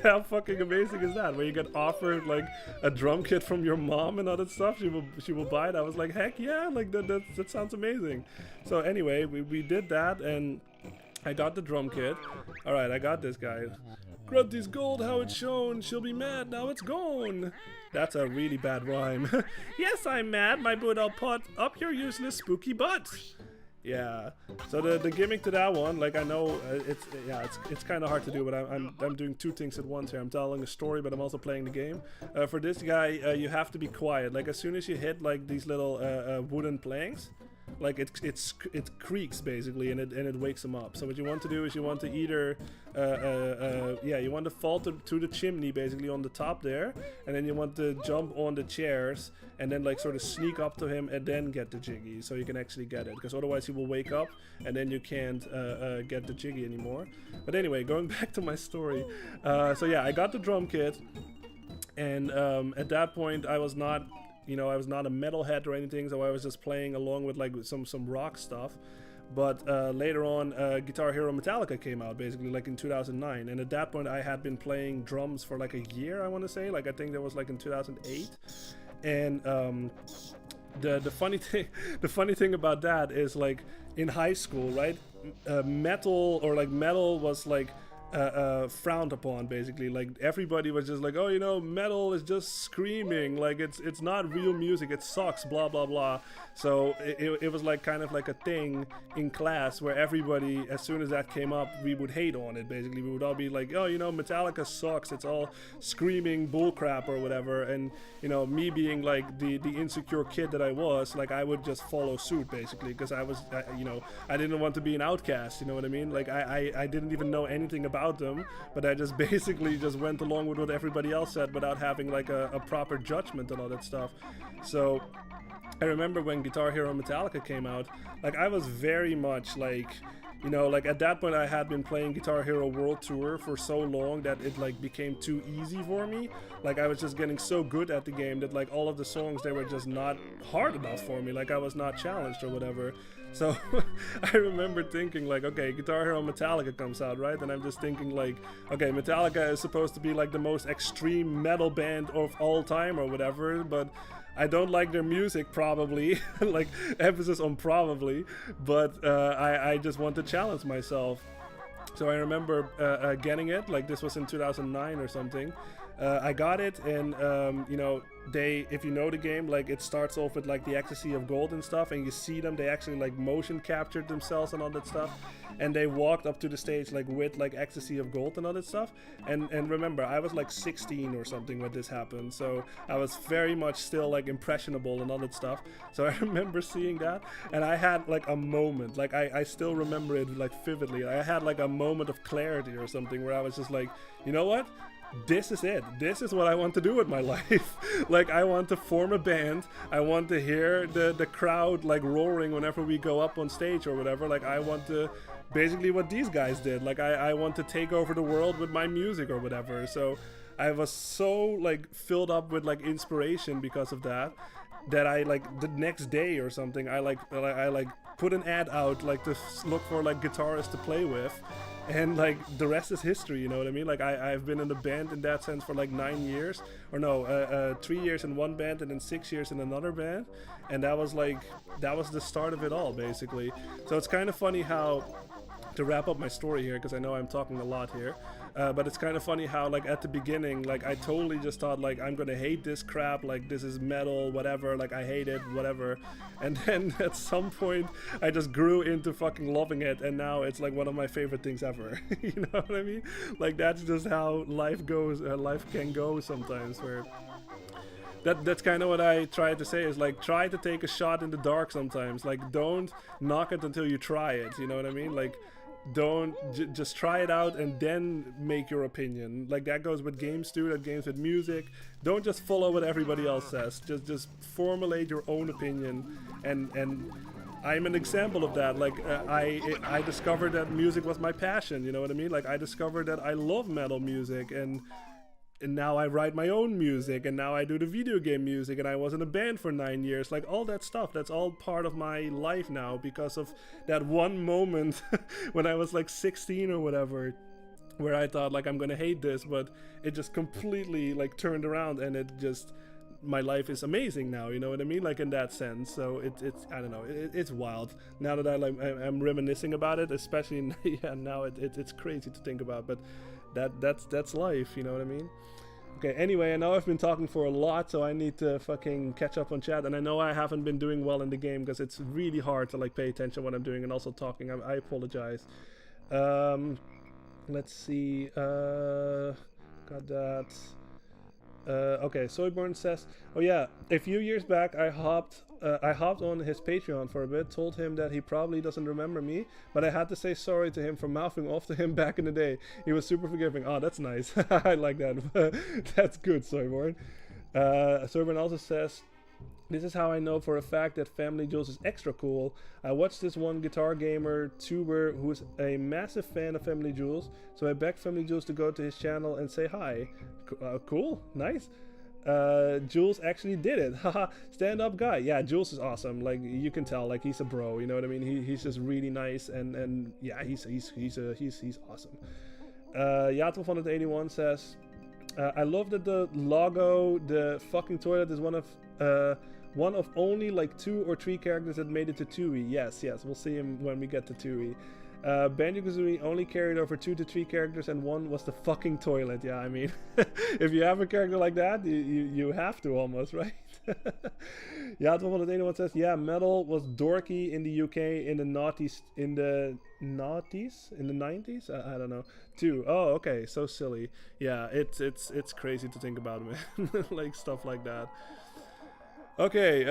how fucking amazing is that, where you get offered like a drum kit from your mom and other stuff? She will buy it. I was like, heck yeah, like that sounds amazing. So anyway, we did that, and I got the drum kit. Alright, I got this guy. Grunty's gold, how it's shown. She'll be mad, now it's gone. That's a really bad rhyme. Yes, I'm mad, my butt, I'll pot up your useless spooky butt. Yeah. So the gimmick to that one, like I know it's kind of hard to do, but I'm doing two things at once here. I'm telling a story, but I'm also playing the game. For this guy, you have to be quiet. Like as soon as you hit like these little wooden planks, like it creaks basically, and it wakes him up. So what you want to do is you want to either you want to fall to the chimney basically on the top there, and then you want to jump on the chairs and then like sort of sneak up to him and then get the jiggy, so you can actually get it, because otherwise he will wake up and then you can't get the jiggy anymore. But anyway, going back to my story, so yeah, I got the drum kit, and at that point I was not, you know, I was not a metalhead or anything, so I was just playing along with like some rock stuff. But later on, Guitar Hero Metallica came out basically like in 2009, and at that point I had been playing drums for like a year, I want to say. Like I think that was like in 2008, and the funny thing about that is like in high school, right? Metal was like frowned upon basically. Like everybody was just like, oh, you know, metal is just screaming, like it's not real music, it sucks, blah blah blah. So it was like kind of like a thing in class where everybody, as soon as that came up, we would hate on it basically. We would all be like, oh, you know, Metallica sucks, it's all screaming bullcrap or whatever. And you know, me being like the insecure kid that I was, like I would just follow suit basically, because you know, I didn't want to be an outcast, you know what I mean? Like I didn't even know anything about them, but I just basically just went along with what everybody else said without having like a proper judgment and all that stuff. So I remember when Guitar Hero Metallica came out, like I was very much like, you know, like at that point I had been playing Guitar Hero World Tour for so long that it like became too easy for me. Like I was just getting so good at the game that like all of the songs, they were just not hard enough for me. Like I was not challenged or whatever. So I remember thinking like, okay, Guitar Hero Metallica comes out, right? And I'm just thinking like, okay, Metallica is supposed to be like the most extreme metal band of all time or whatever, but I don't like their music probably, like emphasis on probably, but I just want to challenge myself. So I remember getting it, like this was in 2009 or something. I got it, and you know, if you know the game, like it starts off with like the ecstasy of gold and stuff, and you see them, they actually like motion captured themselves and all that stuff, and they walked up to the stage like with like ecstasy of gold and all that stuff. And remember, I was like 16 or something when this happened, so I was very much still like impressionable and all that stuff. So I remember seeing that, and I had like a moment, like I still remember it like vividly. I had like a moment of clarity or something where I was just like, you know what? This is it. This is what I want to do with my life. Like I want to form a band. I want to hear the crowd like roaring whenever we go up on stage or whatever. Like I want to basically what these guys did. Like I want to take over the world with my music or whatever. So I was so like filled up with like inspiration because of that I like the next day or something I put an ad out like to look for like guitarists to play with. And like the rest is history, you know what I mean? Like I've been in a band in that sense for like 9 years, or no, 3 years in one band and then 6 years in another band, and that was the start of it all basically. So it's kind of funny how, to wrap up my story here, because I know I'm talking a lot here, but it's kind of funny how like at the beginning, like I totally just thought like I'm gonna hate this crap, like this is metal, whatever, like I hate it, whatever. And then at some point I just grew into fucking loving it, and now it's like one of my favorite things ever. You know what I mean? Like that's just how life goes, life can go sometimes, where that's kind of what I tried to say, is like try to take a shot in the dark sometimes. Like don't knock it until you try it, you know what I mean? Like don't just try it out and then make your opinion. Like that goes with games too, that goes with music. Don't just follow what everybody else says. Just formulate your own opinion, and I'm an example of that. Like I discovered that music was my passion, you know what I mean? Like I discovered that I love metal music, and now I write my own music, and now I do the video game music, and I was in a band for 9 years. Like all that stuff, that's all part of my life now because of that one moment when I was like 16 or whatever, where I thought like I'm gonna hate this, but it just completely like turned around, and it just, my life is amazing now, you know what I mean? Like in that sense. So it's I don't know, it's wild now that I'm reminiscing about it, especially yeah, now it's crazy to think about, but that's life, you know what I mean? Okay, anyway, I know I've been talking for a lot, so I need to fucking catch up on chat, and I know I haven't been doing well in the game because it's really hard to like pay attention to what I'm doing and also talking. I apologize. Let's see, got that. Okay, Soyborn says, oh yeah, a few years back I hopped on his Patreon for a bit, told him that he probably doesn't remember me, but I had to say sorry to him for mouthing off to him back in the day. He was super forgiving. Oh, that's nice. I like that. That's good, Soyborn. Soyborn also says, this is how I know for a fact that Family Jewels is extra cool. I watched this one guitar gamer tuber who's a massive fan of Family Jewels, so I begged Family Jewels to go to his channel and say hi. Cool, nice. Jules actually did it. Haha, stand up guy. Yeah, Jules is awesome. Like you can tell, like he's a bro. You know what I mean? He's just really nice, and yeah, he's awesome. Yato181 says, I love that the logo, the fucking toilet is one of only like 2 or 3 characters that made it to 2E. Yes, we'll see him when we get to 2E. Banjo Kazooie only carried over 2 to 3 characters, and one was the fucking toilet. Yeah, I mean, if you have a character like that, you have to almost, right? Yato181 says, yeah, metal was dorky in the UK in the noughties, in the 90s. I don't know. Too. Oh, okay, so silly. Yeah, it's crazy to think about, man. Like stuff like that. Okay,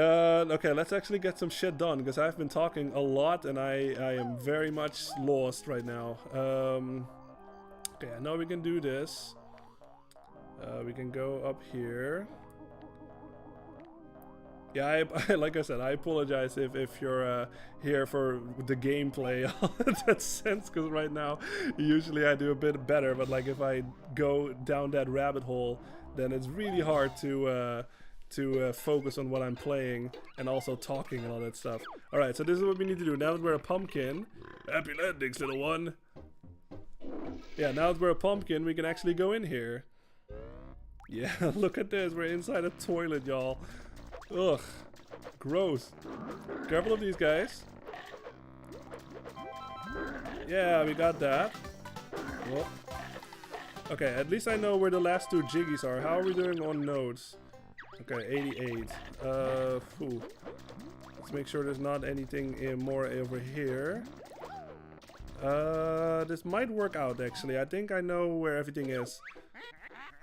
let's actually get some shit done, because I've been talking a lot and I am very much lost right now. Okay, I know we can do this. We can go up here. Yeah, like I said, I apologize if you're here for the gameplay in that sense, because right now, usually I do a bit better, but like if I go down that rabbit hole, then it's really hard to focus on what I'm playing and also talking and all that stuff. Alright, so this is what we need to do. Now that we're a pumpkin, happy landings, little one. Yeah, now that we're a pumpkin, we can actually go in here. Yeah, look at this, we're inside a toilet, y'all. Ugh, gross. Careful of these guys. Yeah, we got that. Whoop. Okay, at least I know where the last two jiggies are. How are we doing on nodes? Okay, 88. Phew. Let's make sure there's not anything more over here. This might work out actually. I think I know where everything is.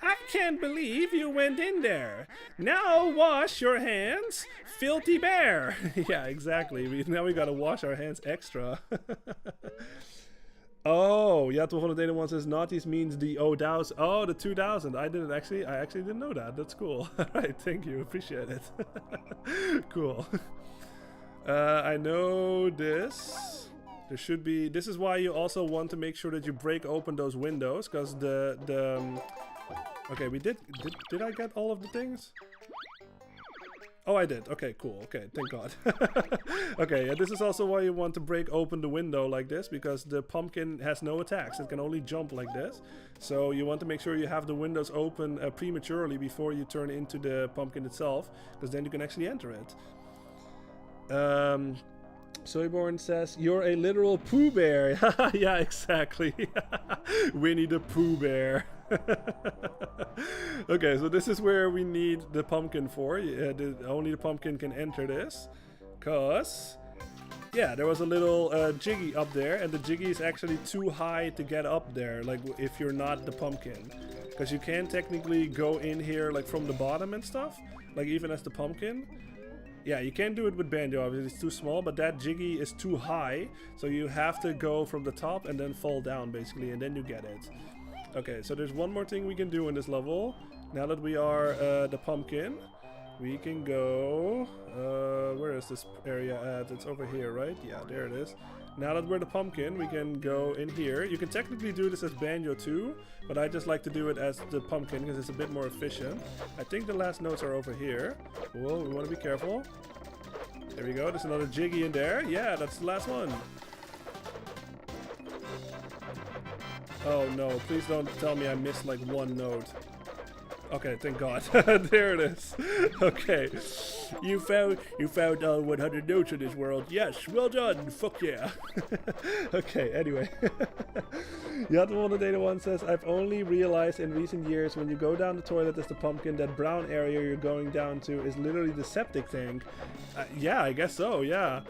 I can't believe you went in there. Now wash your hands, filthy bear. Yeah, exactly. Now we gotta wash our hands extra. Oh, yeah, 1281 says naughties means the 0,000. Oh, the 2000. I actually didn't know that. That's cool. Alright, thank you. Appreciate it. Cool. I know this. There should be. This is why you also want to make sure that you break open those windows, because okay, we did I get all of the things? Oh, I did. Okay, cool. Okay, thank God. Okay, and this is also why you want to break open the window like this, because the pumpkin has no attacks. It can only jump like this. So you want to make sure you have the windows open prematurely before you turn into the pumpkin itself, because then you can actually enter it. Soyborn says, you're a literal Pooh Bear. Yeah, exactly. Winnie the Pooh Bear. Okay, so this is where we need the pumpkin for. Only the pumpkin can enter this. Cause, yeah, there was a little jiggy up there, and the jiggy is actually too high to get up there, like if you're not the pumpkin. Because you can technically go in here like from the bottom and stuff, like even as the pumpkin. Yeah, you can't do it with Banjo, obviously it's too small, but that jiggy is too high, so you have to go from the top and then fall down basically, and then you get it. Okay, so there's one more thing we can do in this level. Now that we are the pumpkin, we can go... where is this area at? It's over here, right? Yeah, there it is. Now that we're the pumpkin, we can go in here. You can technically do this as Banjo too, but I just like to do it as the pumpkin because it's a bit more efficient. I think the last notes are over here. Whoa, we want to be careful. There we go, there's another jiggy in there. Yeah, that's the last one. Oh no, please don't tell me I missed like one note. Okay, thank God. There it is. Okay. You found all 100 notes in this world. Yes, well done. Fuck yeah. Okay, anyway. Yatwanda1 says, I've only realized in recent years when you go down the toilet as the pumpkin, that brown area you're going down to is literally the septic tank. Yeah, I guess so, yeah.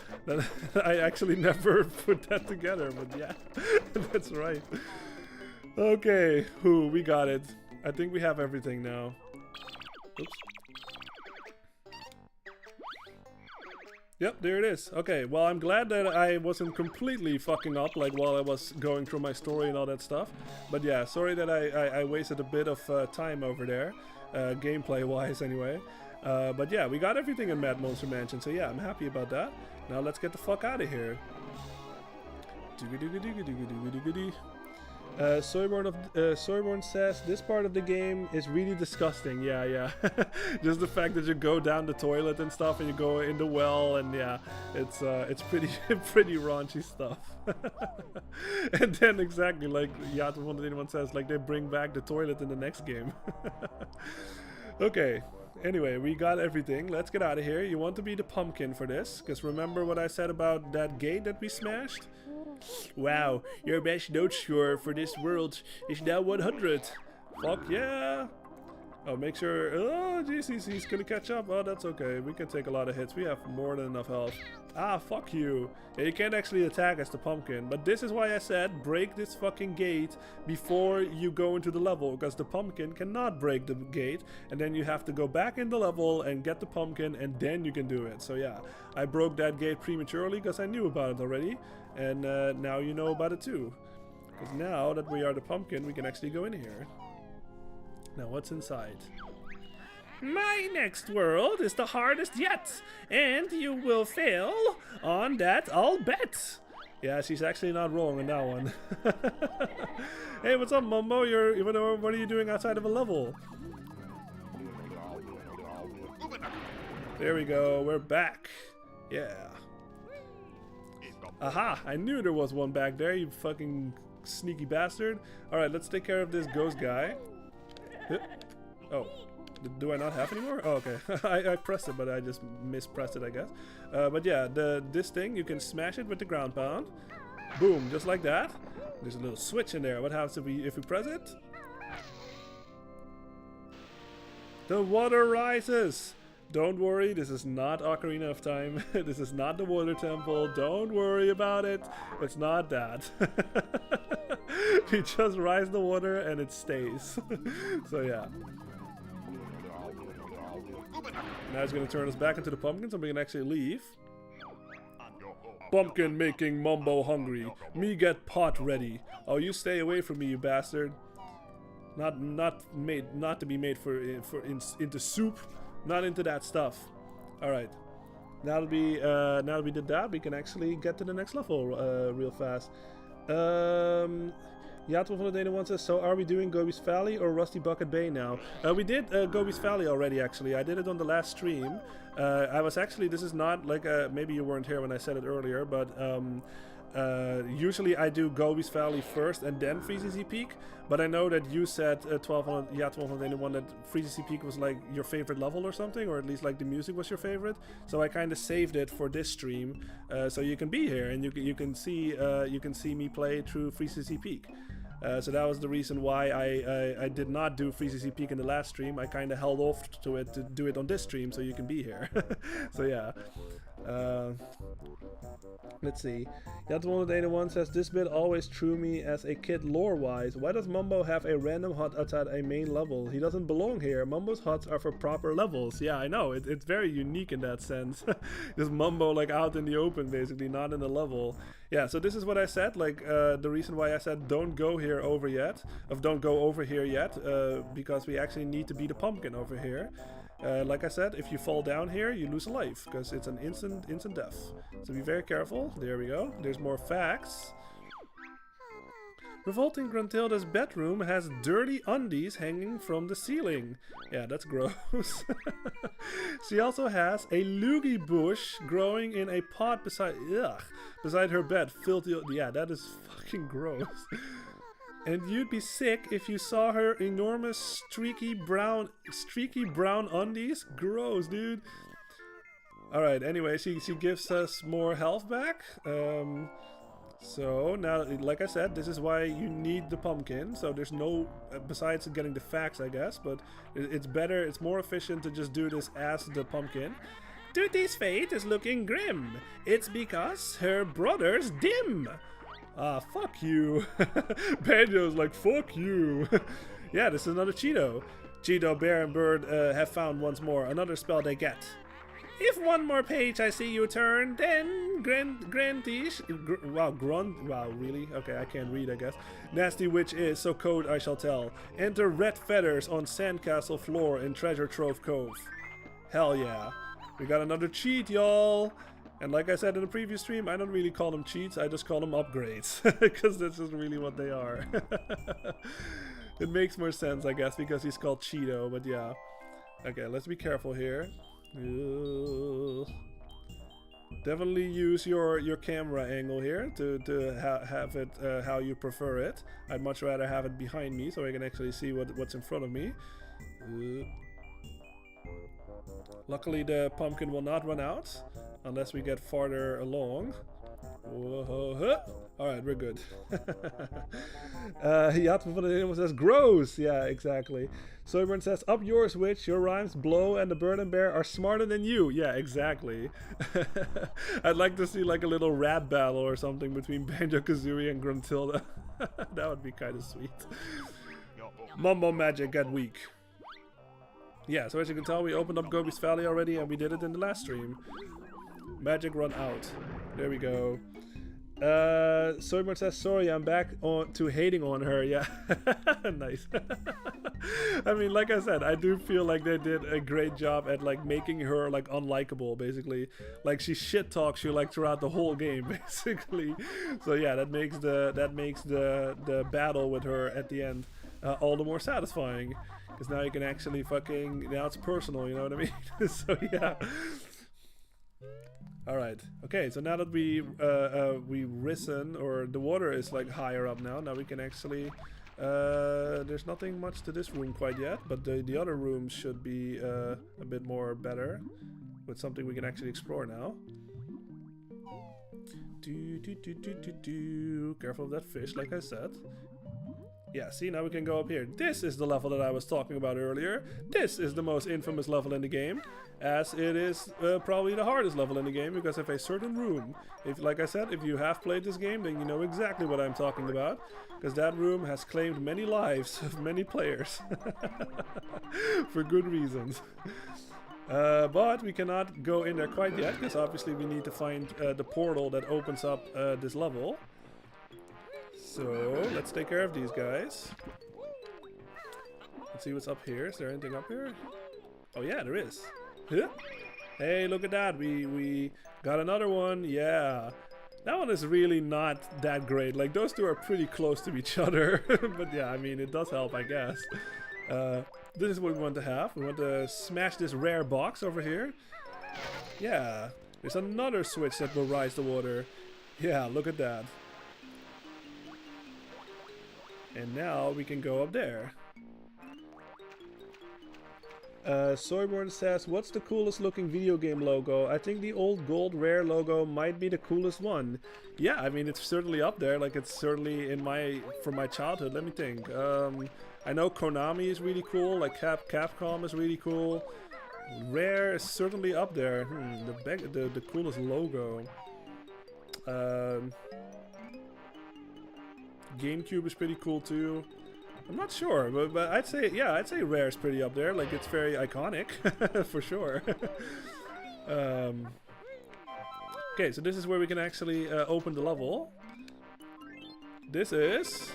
I actually never put that together, but yeah. That's right. Okay, we got it. I think we have everything now. Oops. Yep, there it is. Okay, well, I'm glad that I wasn't completely fucking up, like, while I was going through my story and all that stuff. But yeah, sorry that I wasted a bit of time over there, gameplay-wise anyway. But yeah, we got everything in Mad Monster Mansion, so yeah, I'm happy about that. Now let's get the fuck out of here. Soyborn says this part of the game is really disgusting. Yeah. Just the fact that you go down the toilet and stuff, and you go in the well, and yeah, it's pretty pretty raunchy stuff. And then exactly like Yatwanda1 says, like they bring back the toilet in the next game. Okay. Anyway, we got everything. Let's get out of here. You want to be the pumpkin for this, because remember what I said about that gate that we smashed? Wow, your best note score for this world is now 100. Fuck yeah! Oh, make sure... Oh, jeez, he's gonna catch up. Oh, that's okay. We can take a lot of hits. We have more than enough health. Ah, fuck you. Yeah, you can't actually attack as the pumpkin. But this is why I said break this fucking gate before you go into the level. Because the pumpkin cannot break the gate. And then you have to go back in the level and get the pumpkin. And then you can do it. So yeah, I broke that gate prematurely because I knew about it already. And now you know about it too. Because now that we are the pumpkin, we can actually go in here. Now, what's inside? My next world is the hardest yet, and you will fail on that, I'll bet. Yeah, she's actually not wrong on that one. Hey, what's up, Mumbo? What are you doing outside of a level? There we go, we're back. Yeah. Aha, I knew there was one back there, you fucking sneaky bastard. Alright, let's take care of this ghost guy. Oh. Do I not have anymore? Oh, okay. I pressed it, but I just mispressed it, I guess. But yeah, this thing, you can smash it with the ground pound. Boom, just like that. There's a little switch in there. What happens if we press it? The water rises! Don't worry, this is not Ocarina of Time. This is not the water temple. Don't worry about it. It's not that. You just rise the water and it stays. So yeah. Now it's going to turn us back into the pumpkin, so we can actually leave. Pumpkin making Mumbo hungry. Me get pot ready. Oh, you stay away from me, you bastard. Not to be made into soup. Not into that stuff. All right. Now that we did that, we can actually get to the next level real fast. Yato van de one says, so are we doing Gobi's Valley or Rusty Bucket Bay now? We did Gobi's Valley already, actually. I did it on the last stream. I was actually, this is not like, maybe you weren't here when I said it earlier, but usually I do Gobi's Valley first and then Freezy Peak. But I know that you said, Yato van de one, that Freezy Peak was like your favorite level or something, or at least like the music was your favorite. So I kind of saved it for this stream, so you can be here and you can see me play through Freezy Peak. So that was the reason why I did not do Freezy Peak in the last stream. I kind of held off to it to do it on this stream so you can be here. So yeah. Let's see. Yato1 says, this bit always threw me as a kid lore-wise. Why does Mumbo have a random hut outside a main level? He doesn't belong here. Mumbo's huts are for proper levels. Yeah, I know. It's very unique in that sense. Just Mumbo like out in the open, basically, not in a level. Yeah, so this is what I said. Like the reason why I said don't go here over yet, don't go over here yet, because we actually need to beat a pumpkin over here. Like I said, if you fall down here, you lose a life, because it's an instant death. So be very careful. There we go. There's more facts. Revolting Gruntilda's bedroom has dirty undies hanging from the ceiling. Yeah, that's gross. She also has a loogie bush growing in a pot beside her bed. Filthy. Yeah, that is fucking gross. And you'd be sick if you saw her enormous streaky brown undies. Gross, dude. Alright, anyway, she gives us more health back. So now, like I said, this is why you need the pumpkin. So there's no, besides getting the facts, I guess, but it's better, it's more efficient to just do this as the pumpkin. Tooty's fate is looking grim. It's because her brother's dim. Ah, fuck you. Banjo's like, fuck you. Yeah, this is another Cheeto. Cheeto, Bear, and Bird have found once more. Another spell they get. If one more page I see you turn, then wow, really? Okay, I can't read, I guess. Nasty Witch is, so code I shall tell. Enter red feathers on Sandcastle floor in Treasure Trove Cove. Hell yeah. We got another cheat, y'all. And like I said in the previous stream, I don't really call them cheats, I just call them upgrades. Because this is really what they are. It makes more sense, I guess, because he's called Cheeto, but yeah. Okay, let's be careful here. Definitely use your camera angle here to have it how you prefer it. I'd much rather have it behind me so I can actually see what's in front of me. Luckily the pumpkin will not run out unless we get farther along. Alright, we're good. Yato van de says, gross! Yeah, exactly. Soyburn says, up yours, witch. Your rhymes blow and the bird and bear are smarter than you. Yeah, exactly. I'd like to see like a little rap battle or something between Banjo Kazooie and Gruntilda. That would be kind of sweet. Mumbo magic got weak. Yeah, so as you can tell, we opened up Gobi's Valley already and we did it in the last stream. Magic run out. There we go. Soyborn says, sorry, I'm back on to hating on her. Yeah, nice. I mean, like I said, I do feel like they did a great job at like making her like unlikable, basically. Like she shit talks you like throughout the whole game, basically. So yeah, that makes the battle with her at the end all the more satisfying, because now you can actually now it's personal, you know what I mean? So yeah. All right. Okay. So now that we risen, or the water is like higher up now. Now we can actually. There's nothing much to this room quite yet, but the other rooms should be a bit more better, with something we can actually explore now. Careful of that fish, like I said. Yeah, see, now we can go up here. This is the level that I was talking about earlier. This is the most infamous level in the game, as it is probably the hardest level in the game, because if a certain room, like I said, if you have played this game, then you know exactly what I'm talking about, because that room has claimed many lives of many players. For good reasons. But we cannot go in there quite yet, because obviously we need to find the portal that opens up this level. So, let's take care of these guys. Let's see what's up here. Is there anything up here? Oh yeah, there is. Huh? Hey, look at that. We got another one. Yeah. That one is really not that great. Like, those two are pretty close to each other. But yeah, I mean, it does help, I guess. This is what we want to have. We want to smash this rare box over here. Yeah. There's another switch that will rise the water. Yeah, look at that. And now we can go up there. Soyborn says, what's the coolest looking video game logo? I think the old gold rare logo might be the coolest one. Yeah, I mean, it's certainly up there. Like, it's certainly from my childhood. Let me think. I know Konami is really cool. Like Capcom is really cool. Rare is certainly up there. The coolest logo. GameCube is pretty cool too. I'm not sure, but I'd say Rare is pretty up there. Like, it's very iconic for sure. Okay, so this is where we can actually open the level. This is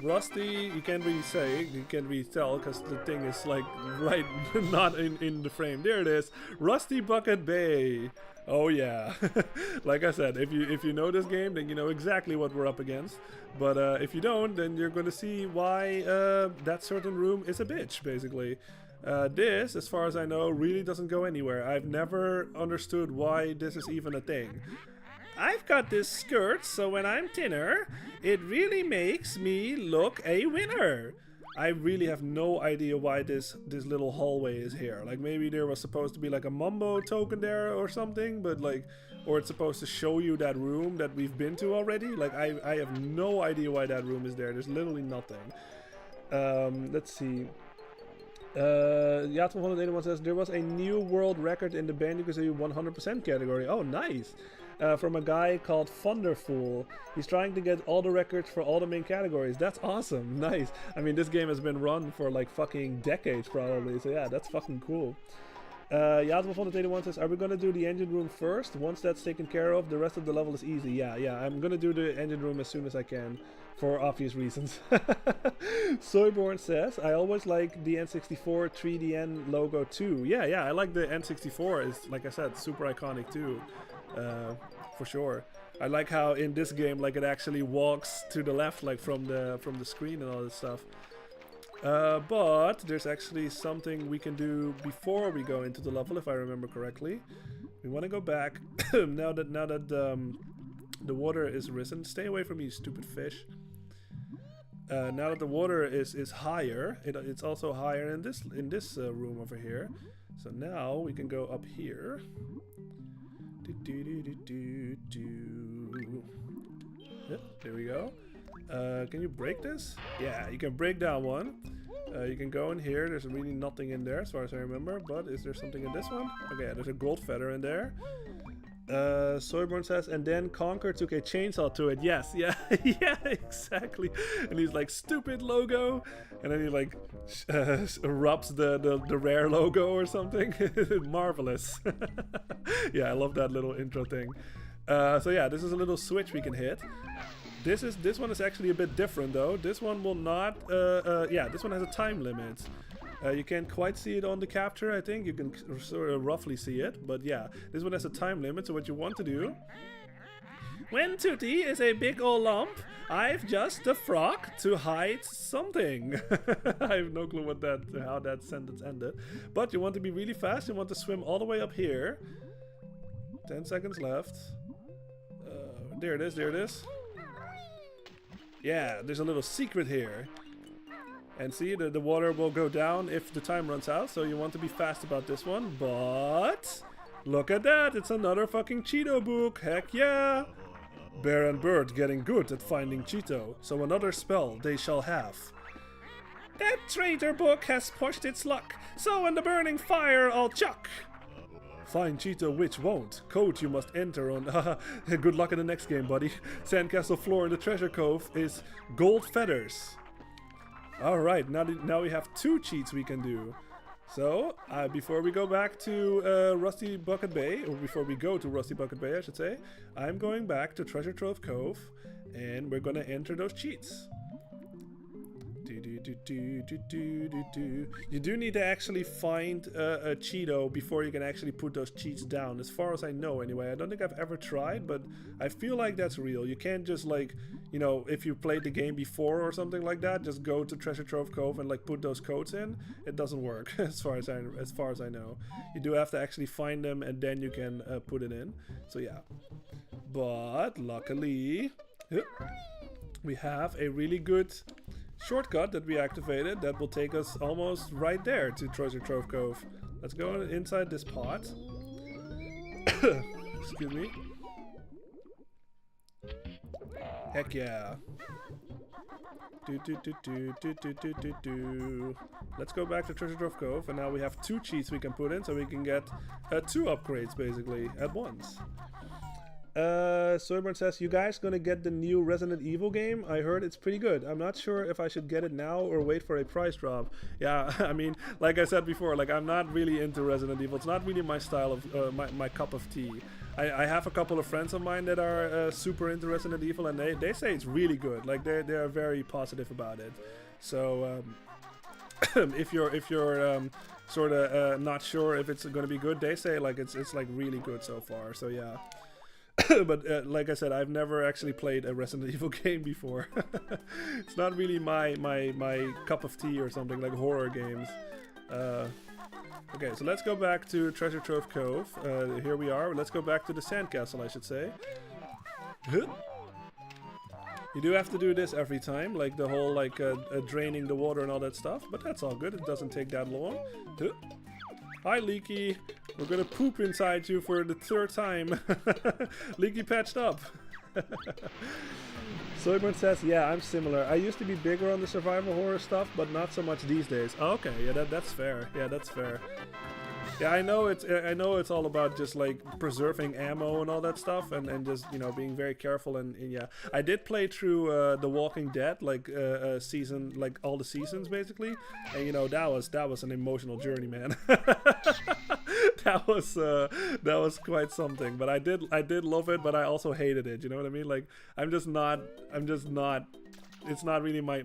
Rusty. You can't really tell because the thing is like right not in the frame. There it is, Rusty Bucket Bay. Oh yeah. Like I said, if you know this game, then you know exactly what we're up against. But if you don't, then you're gonna see why that certain room is a bitch, basically. This, as far as I know, really doesn't go anywhere. I've never understood why this is even a thing. I've got this skirt, so when I'm thinner, it really makes me look a winner. I really have no idea why this little hallway is here. Like, maybe there was supposed to be like a Mumbo token there or something, but like, or it's supposed to show you that room that we've been to already. Like, I have no idea why that room is there. There's literally nothing. Let's see. Yatma181 says, there was a new world record in the Banjo Kazooie 100% category. Oh, nice. From a guy called Thunderfool. He's trying to get all the records for all the main categories. That's awesome. Nice. I mean, this game has been run for like fucking decades probably. So yeah, that's fucking cool. Yatma181 says, are we gonna do the engine room first? Once that's taken care of, the rest of the level is easy. Yeah, I'm gonna do the engine room as soon as I can, for obvious reasons. Soyborn says, I always like the N64 3DN logo too. Yeah, I like the N64. It's, like I said, super iconic too. For sure. I like how in this game, like, it actually walks to the left, like from the screen and all this stuff. But there's actually something we can do before we go into the level, if I remember correctly. We want to go back now that the water is risen. Stay away from me, you stupid fish. Now that the water is higher, it's also higher in this room over here. So now we can go up here. Yep, there we go. Can you break this? Yeah, you can break that one. You can go in here. There's really nothing in there as far as I remember. But is there something in this one? Okay, there's a gold feather in there. Soyborn says, and then Conker took a chainsaw to it. Yes, yeah, yeah, exactly. And he's like, stupid logo. And then he like rubs the rare logo or something. Marvelous. Yeah, I love that little intro thing. So yeah, this is a little switch we can hit. This one is actually a bit different though. This one will not. Yeah, this one has a time limit. You can't quite see it on the capture. I think you can sort of roughly see it, but yeah, this one has a time limit. So what you want to do? When Tootie is a big ol' lump, I've just a frock to hide something. I have no clue how that sentence ended. But you want to be really fast. You want to swim all the way up here. 10 seconds left. There it is. There it is. Yeah, there's a little secret here. And see, the water will go down if the time runs out. So you want to be fast about this one. But look at that. It's another fucking Cheeto book. Heck yeah. Bear and Bird getting good at finding Cheeto, so another spell they shall have. That traitor book has pushed its luck, so in the burning fire I'll chuck. Find Cheeto which won't. Code you must enter on. Good luck in the next game, buddy. Sandcastle floor in the treasure cove is gold feathers. Alright, now we have 2 cheats we can do. So, before we go back to Rusty Bucket Bay, or before we go to Rusty Bucket Bay, I should say, I'm going back to Treasure Trove Cove, and we're gonna enter those cheats. You do need to actually find a Cheeto before you can actually put those cheats down, as far as I know anyway. I don't think I've ever tried, but I feel like that's real. You can't just like, you know, if you played the game before or something like that, just go to Treasure Trove Cove and like put those codes in. It doesn't work as far as I know. You do have to actually find them and then you can put it in. So yeah. But luckily, we have a really good shortcut that we activated that will take us almost right there to Treasure Trove Cove. Let's go inside this pot. Excuse me. Heck yeah. Let's go back to Treasure Trove Cove, and now we have 2 cheats we can put in, so we can get 2 upgrades basically at once. Soyburn says, you guys gonna get the new Resident Evil game? I heard it's pretty good. I'm not sure if I should get it now or wait for a price drop. Yeah, I mean, like I said before, like I'm not really into Resident Evil. It's not really my style of, my cup of tea. I have a couple of friends of mine that are super into Resident Evil, and they say it's really good. Like they are very positive about it. So if you're sort of not sure if it's gonna be good, they say like it's like really good so far. So yeah. But like I said, I've never actually played a Resident Evil game before. It's not really my cup of tea or something, like horror games. Okay, so let's go back to Treasure Trove Cove. Here we are. Let's go back to the sandcastle, I should say. You do have to do this every time, like the whole like draining the water and all that stuff, but that's all good. It doesn't take that long. Hi, Leaky. We're gonna poop inside you for the 3rd time. Leaky patched up. Soyburn says, yeah, I'm similar. I used to be bigger on the survival horror stuff, but not so much these days. Oh, okay, yeah, that's fair. Yeah, that's fair. Yeah, I know it's all about just like preserving ammo and all that stuff, and just, you know, being very careful, and yeah, I did play through The Walking Dead, like season, like all the seasons basically, and you know that was an emotional journey, man. that was quite something. But I did love it, but I also hated it. You know what I mean? Like I'm just not. It's not really my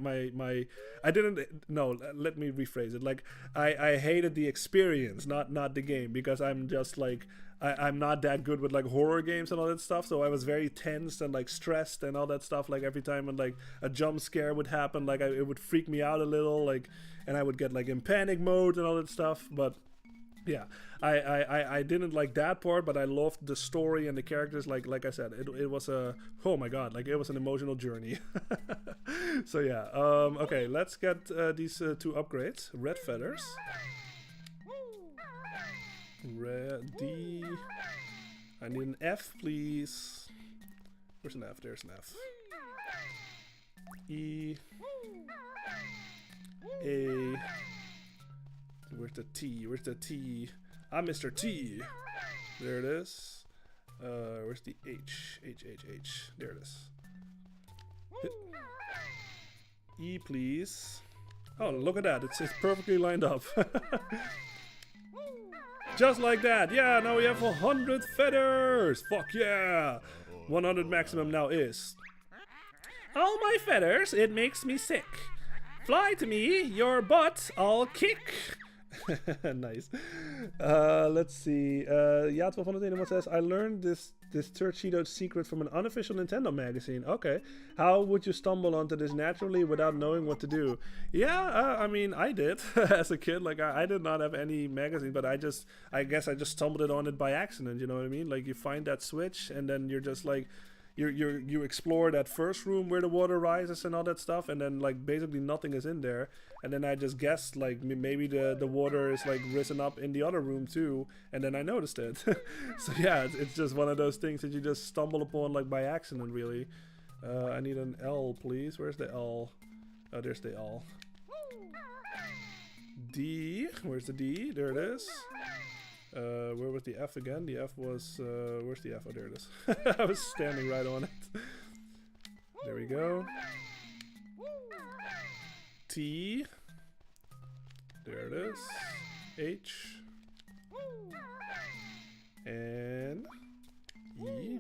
I didn't, no, let me rephrase it. Like I hated the experience, not the game, because I'm just like I'm not that good with like horror games and all that stuff, so I was very tense and like stressed and all that stuff. Like every time when like a jump scare would happen, like it would freak me out a little, like, and I would get like in panic mode and all that stuff. But yeah, I didn't like that part, but I loved the story and the characters. Like I said, it was a, oh my god, like it was an emotional journey. So yeah, okay, let's get these 2 upgrades. Red feathers. Ready. I need an F, please. Where's an F? There's an F. E. A. Where's the T? Where's the T? I'm Mr. T. There it is. Where's the H? H. There it is. Hit. E, please. Oh, look at that. It's perfectly lined up. Just like that. Yeah, now we have 100 feathers. Fuck yeah. 100 maximum now is. All my feathers, it makes me sick. Fly to me, your butt I'll kick. Nice. Let's see. Ja, 1281 says, I learned this third Cheeto secret from an unofficial Nintendo magazine. Okay. How would you stumble onto this naturally without knowing what to do? Yeah, I mean, I did as a kid. Like, I did not have any magazine, but I guess I just stumbled on it by accident. You know what I mean? Like, you find that switch, and then you're just like, you explore that first room where the water rises and all that stuff, and then like basically nothing is in there, and then I just guessed like maybe the water is like risen up in the other room too, and then I noticed it. So yeah, it's just one of those things that you just stumble upon like by accident, really. I need an L, please. Where's the L? Oh, there's the L. D. Where's the D? There it is. Where was the F again? The F was, where's the F? Oh, there it is. I was standing right on it. There we go. T. There it is. H. N. E.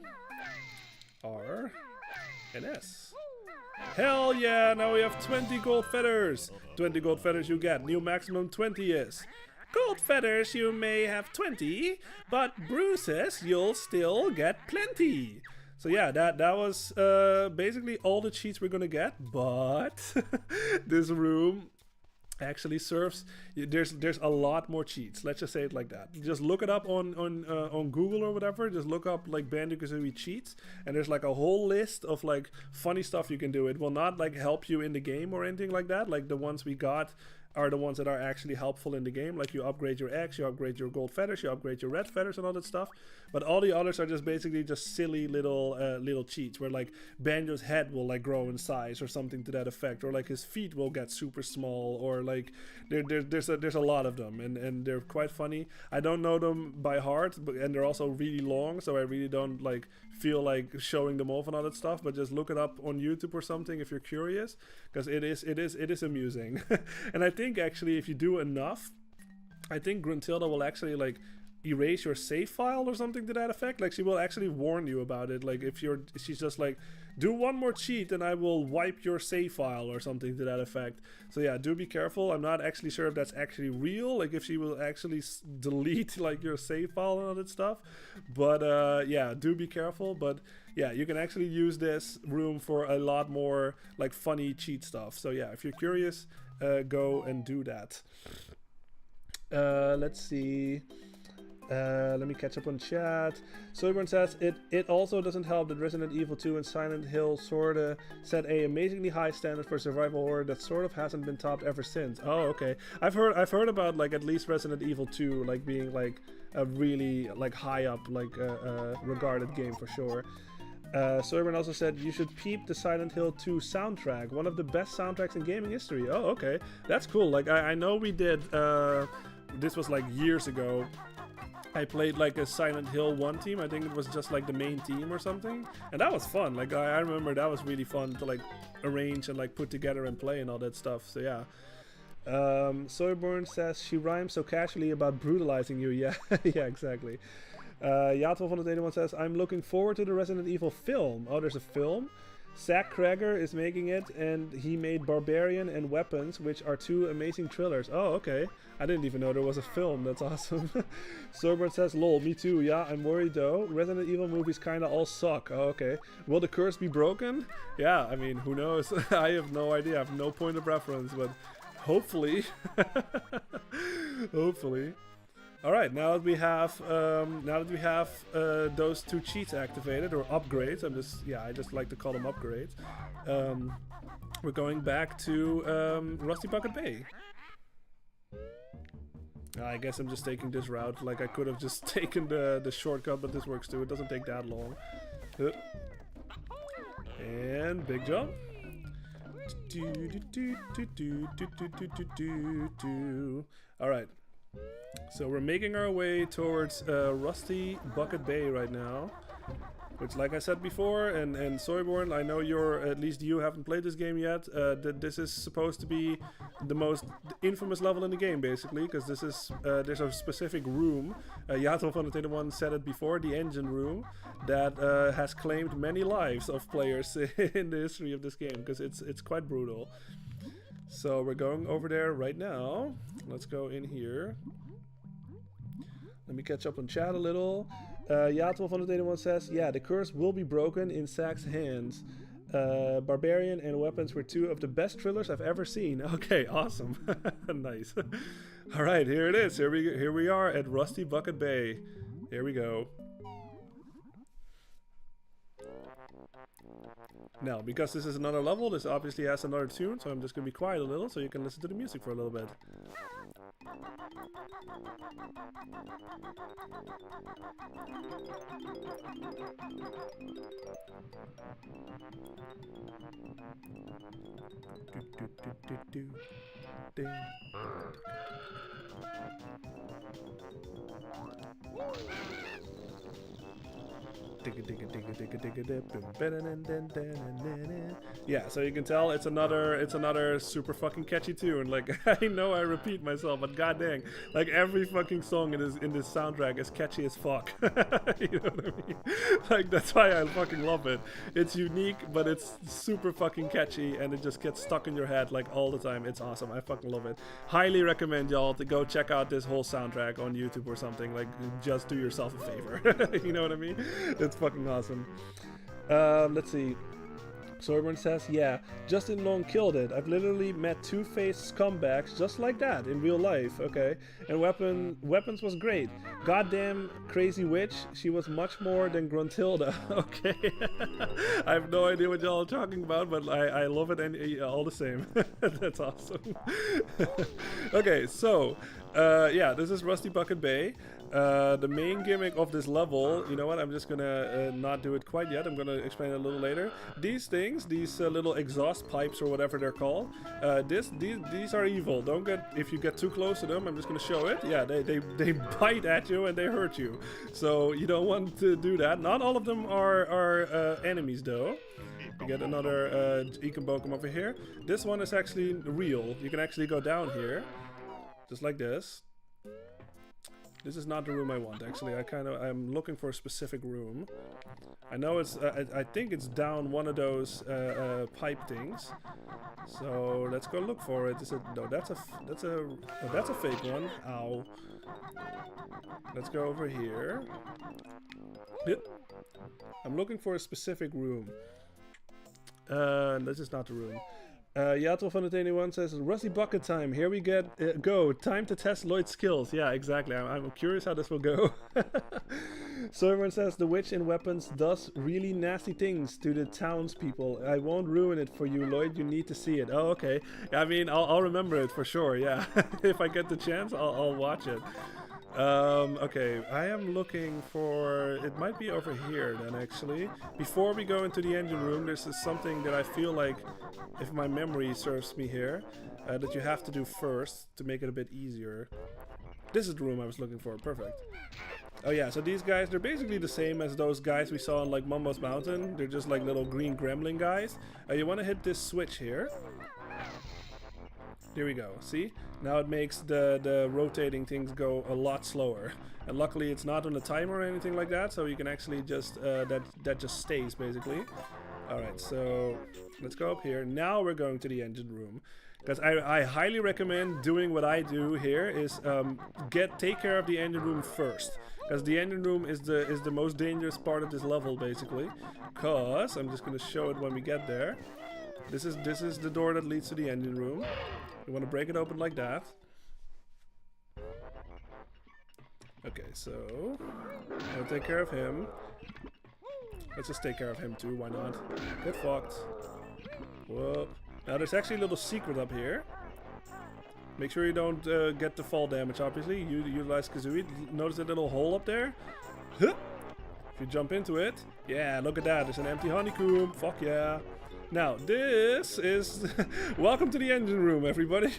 R. And S. Hell yeah! Now we have 20 gold feathers! 20 gold feathers you get. New maximum 20 is. Gold feathers you may have 20, but bruises you'll still get plenty. So yeah, that was basically all the cheats we're gonna get, but this room actually serves. There's a lot more cheats. Let's just say it like that. Just look it up on Google or whatever. Just look up like Banjo Kazooie cheats, and there's like a whole list of like funny stuff you can do. It will not like help you in the game or anything like that. Like the ones we got are the ones that are actually helpful in the game, like you upgrade your eggs, you upgrade your gold feathers, you upgrade your red feathers and all that stuff. But all the others are just basically just silly little cheats where like Banjo's head will like grow in size or something to that effect, or like his feet will get super small, or like there's a lot of them, and they're quite funny. I don't know them by heart, and they're also really long, so I really don't like feel like showing them off and all that stuff, but just look it up on YouTube or something if you're curious, because it is amusing. And I think actually if you do enough, I think Gruntilda will actually like erase your save file or something to that effect. Like she will actually warn you about it. Like if she's just like, do one more cheat and I will wipe your save file or something to that effect. So yeah, do be careful. I'm not actually sure if that's actually real, like if she will actually delete like your save file and all that stuff. But yeah, do be careful. But yeah, you can actually use this room for a lot more like funny cheat stuff. So yeah, if you're curious, go and do that. Let's see. Let me catch up on chat. Soyburn says, it also doesn't help that Resident Evil 2 and Silent Hill sorta set a amazingly high standard for survival horror that sort of hasn't been topped ever since. Oh, okay. I've heard about like at least Resident Evil 2 like being like a really like high up like regarded game for sure. Soyburn also said you should peep the Silent Hill 2 soundtrack, one of the best soundtracks in gaming history. Oh, okay, that's cool. Like I know we did. This was like years ago. I played like a Silent Hill 1 team. I think it was just like the main team or something, and that was fun. Like I remember that was really fun to like arrange and like put together and play and all that stuff. So yeah. Soyburn says she rhymes so casually about brutalizing you. Yeah, yeah, exactly. Ja1281 says I'm looking forward to the Resident Evil film. Oh, there's a film. Zach Kreger is making it, and he made Barbarian and Weapons, which are two amazing thrillers. Oh, okay. I didn't even know there was a film. That's awesome. Sorbert says, lol, me too. Yeah, I'm worried though. Resident Evil movies kinda all suck. Oh, okay. Will the curse be broken? Yeah, I mean, who knows? I have no idea. I have no point of reference, but hopefully. Hopefully. All right, now that we have those two cheats activated, or upgrades, I just like to call them upgrades. We're going back to Rusty Bucket Bay. I guess I'm just taking this route. Like I could have just taken the shortcut, but this works too. It doesn't take that long. And big jump. All right. So we're making our way towards Rusty Bucket Bay right now. which, like I said before, and Soyborn, I know at least you haven't played this game yet. This is supposed to be the most infamous level in the game, basically, because this is there's a specific room. Yato van the one said it before, the engine room, that has claimed many lives of players in the history of this game, because it's quite brutal. So we're going over there right now. Let's go in here. Let me catch up on chat a little. Yato van the one says, yeah, the curse will be broken in Zack's hands. Barbarian and Weapons were two of the best thrillers I've ever seen. Okay, awesome. Nice. All right, here it is. Here we are at Rusty Bucket Bay. Here we go. Now, because this is another level, this obviously has another tune, so I'm just going to be quiet a little so you can listen to the music for a little bit. Yeah, so you can tell it's another super fucking catchy tune. Like, I know I repeat myself, but god dang, like every fucking song in this soundtrack is catchy as fuck. You know what I mean? Like, that's why I fucking love it. It's unique, but it's super fucking catchy, and it just gets stuck in your head like all the time. It's awesome. I fucking love it. Highly recommend y'all to go check out this whole soundtrack on YouTube or something. Like, just do yourself a favor. You know what I mean? It's fucking awesome. Let's see. Soyborn says, yeah, Justin Long killed it. I've literally met two-faced scumbags just like that in real life. Okay. And Weapons was great. Goddamn crazy witch. She was much more than Gruntilda. Okay. I have no idea what y'all are talking about, but I love it all the same. That's awesome. Okay, so yeah, this is Rusty Bucket Bay. The main gimmick of this level, you know what, I'm just gonna not do it quite yet, I'm gonna explain it a little later. These things, these little exhaust pipes or whatever they're called, these are evil. Don't get, if you get too close to them, I'm just gonna show it. Yeah, they bite at you and they hurt you. So you don't want to do that. Not all of them are enemies though. You get another Ekenbokum over here. This one is actually real. You can actually go down here, just like this. This is not the room I want, actually. I'm looking for a specific room. I know it's, I think it's down one of those pipe things. So let's go look for it. No, that's a fake one. Ow. Let's go over here. Yep. I'm looking for a specific room. This is not the room. Yato van the 21 says, Rusty Bucket time, here we go, time to test Lloyd's skills. Yeah, exactly, I'm curious how this will go. Soyborn says, the witch in Weapons does really nasty things to the townspeople. I won't ruin it for you, Lloyd, you need to see it. Oh, okay. I mean, I'll remember it for sure, yeah. If I get the chance, I'll watch it. Okay, I am looking for, it might be over here then actually. Before we go into the engine room, there's something that I feel like, if my memory serves me here, that you have to do first to make it a bit easier. This is the room I was looking for, perfect. Oh yeah, so these guys, they're basically the same as those guys we saw on like Mumbo's Mountain. They're just like little green gremlin guys. You want to hit this switch here. There we go, see? Now it makes the rotating things go a lot slower. And luckily it's not on a timer or anything like that, so you can actually just, that just stays basically. Alright, so let's go up here. Now we're going to the engine room. Because I highly recommend doing what I do here is take care of the engine room first. Because the engine room is the most dangerous part of this level basically. Because, I'm just going to show it when we get there. This is the door that leads to the engine room. You want to break it open like that. Okay, so I'll take care of him. Let's just take care of him too, why not? Get fucked. Whoop. Now there's actually a little secret up here. Make sure you don't get the fall damage, obviously. You utilize Kazooie. Notice that little hole up there? Huh. If you jump into it, yeah, look at that. There's an empty honeycomb. Fuck yeah. Now, this is... Welcome to the engine room, everybody.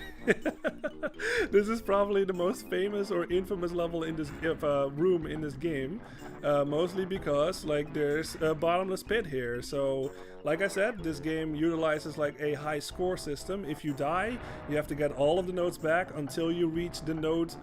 This is probably the most famous or infamous level in this room in this game. Mostly because, like, there's a bottomless pit here. So, like I said, this game utilizes, like, a high score system. If you die, you have to get all of the notes back until you reach the note...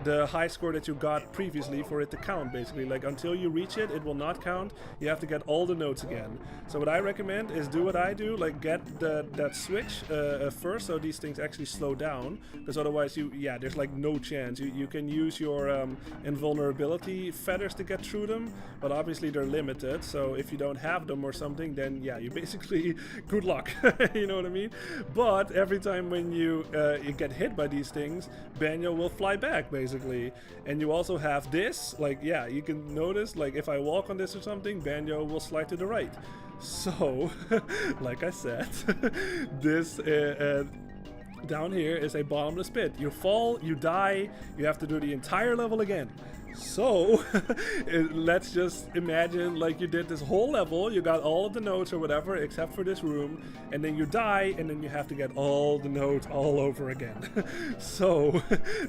the high score that you got previously for it to count, basically. Like, until you reach it, it will not count. You have to get all the notes again. So what I recommend is do what I do, like get that switch first, so these things actually slow down, because otherwise there's like no chance. You can use your invulnerability feathers to get through them, but obviously they're limited, so if you don't have them or something, then yeah, you basically, good luck. You know what I mean? But every time when you get hit by these things, Banjo will fly back, basically. And you also have this, like, yeah, you can notice, like, if I walk on this or something, Banjo will slide to the right. So, like I said, this down here is a bottomless pit. You fall, you die, you have to do the entire level again. So, let's just imagine like you did this whole level, you got all of the notes or whatever except for this room, and then you die, and then you have to get all the notes all over again. So,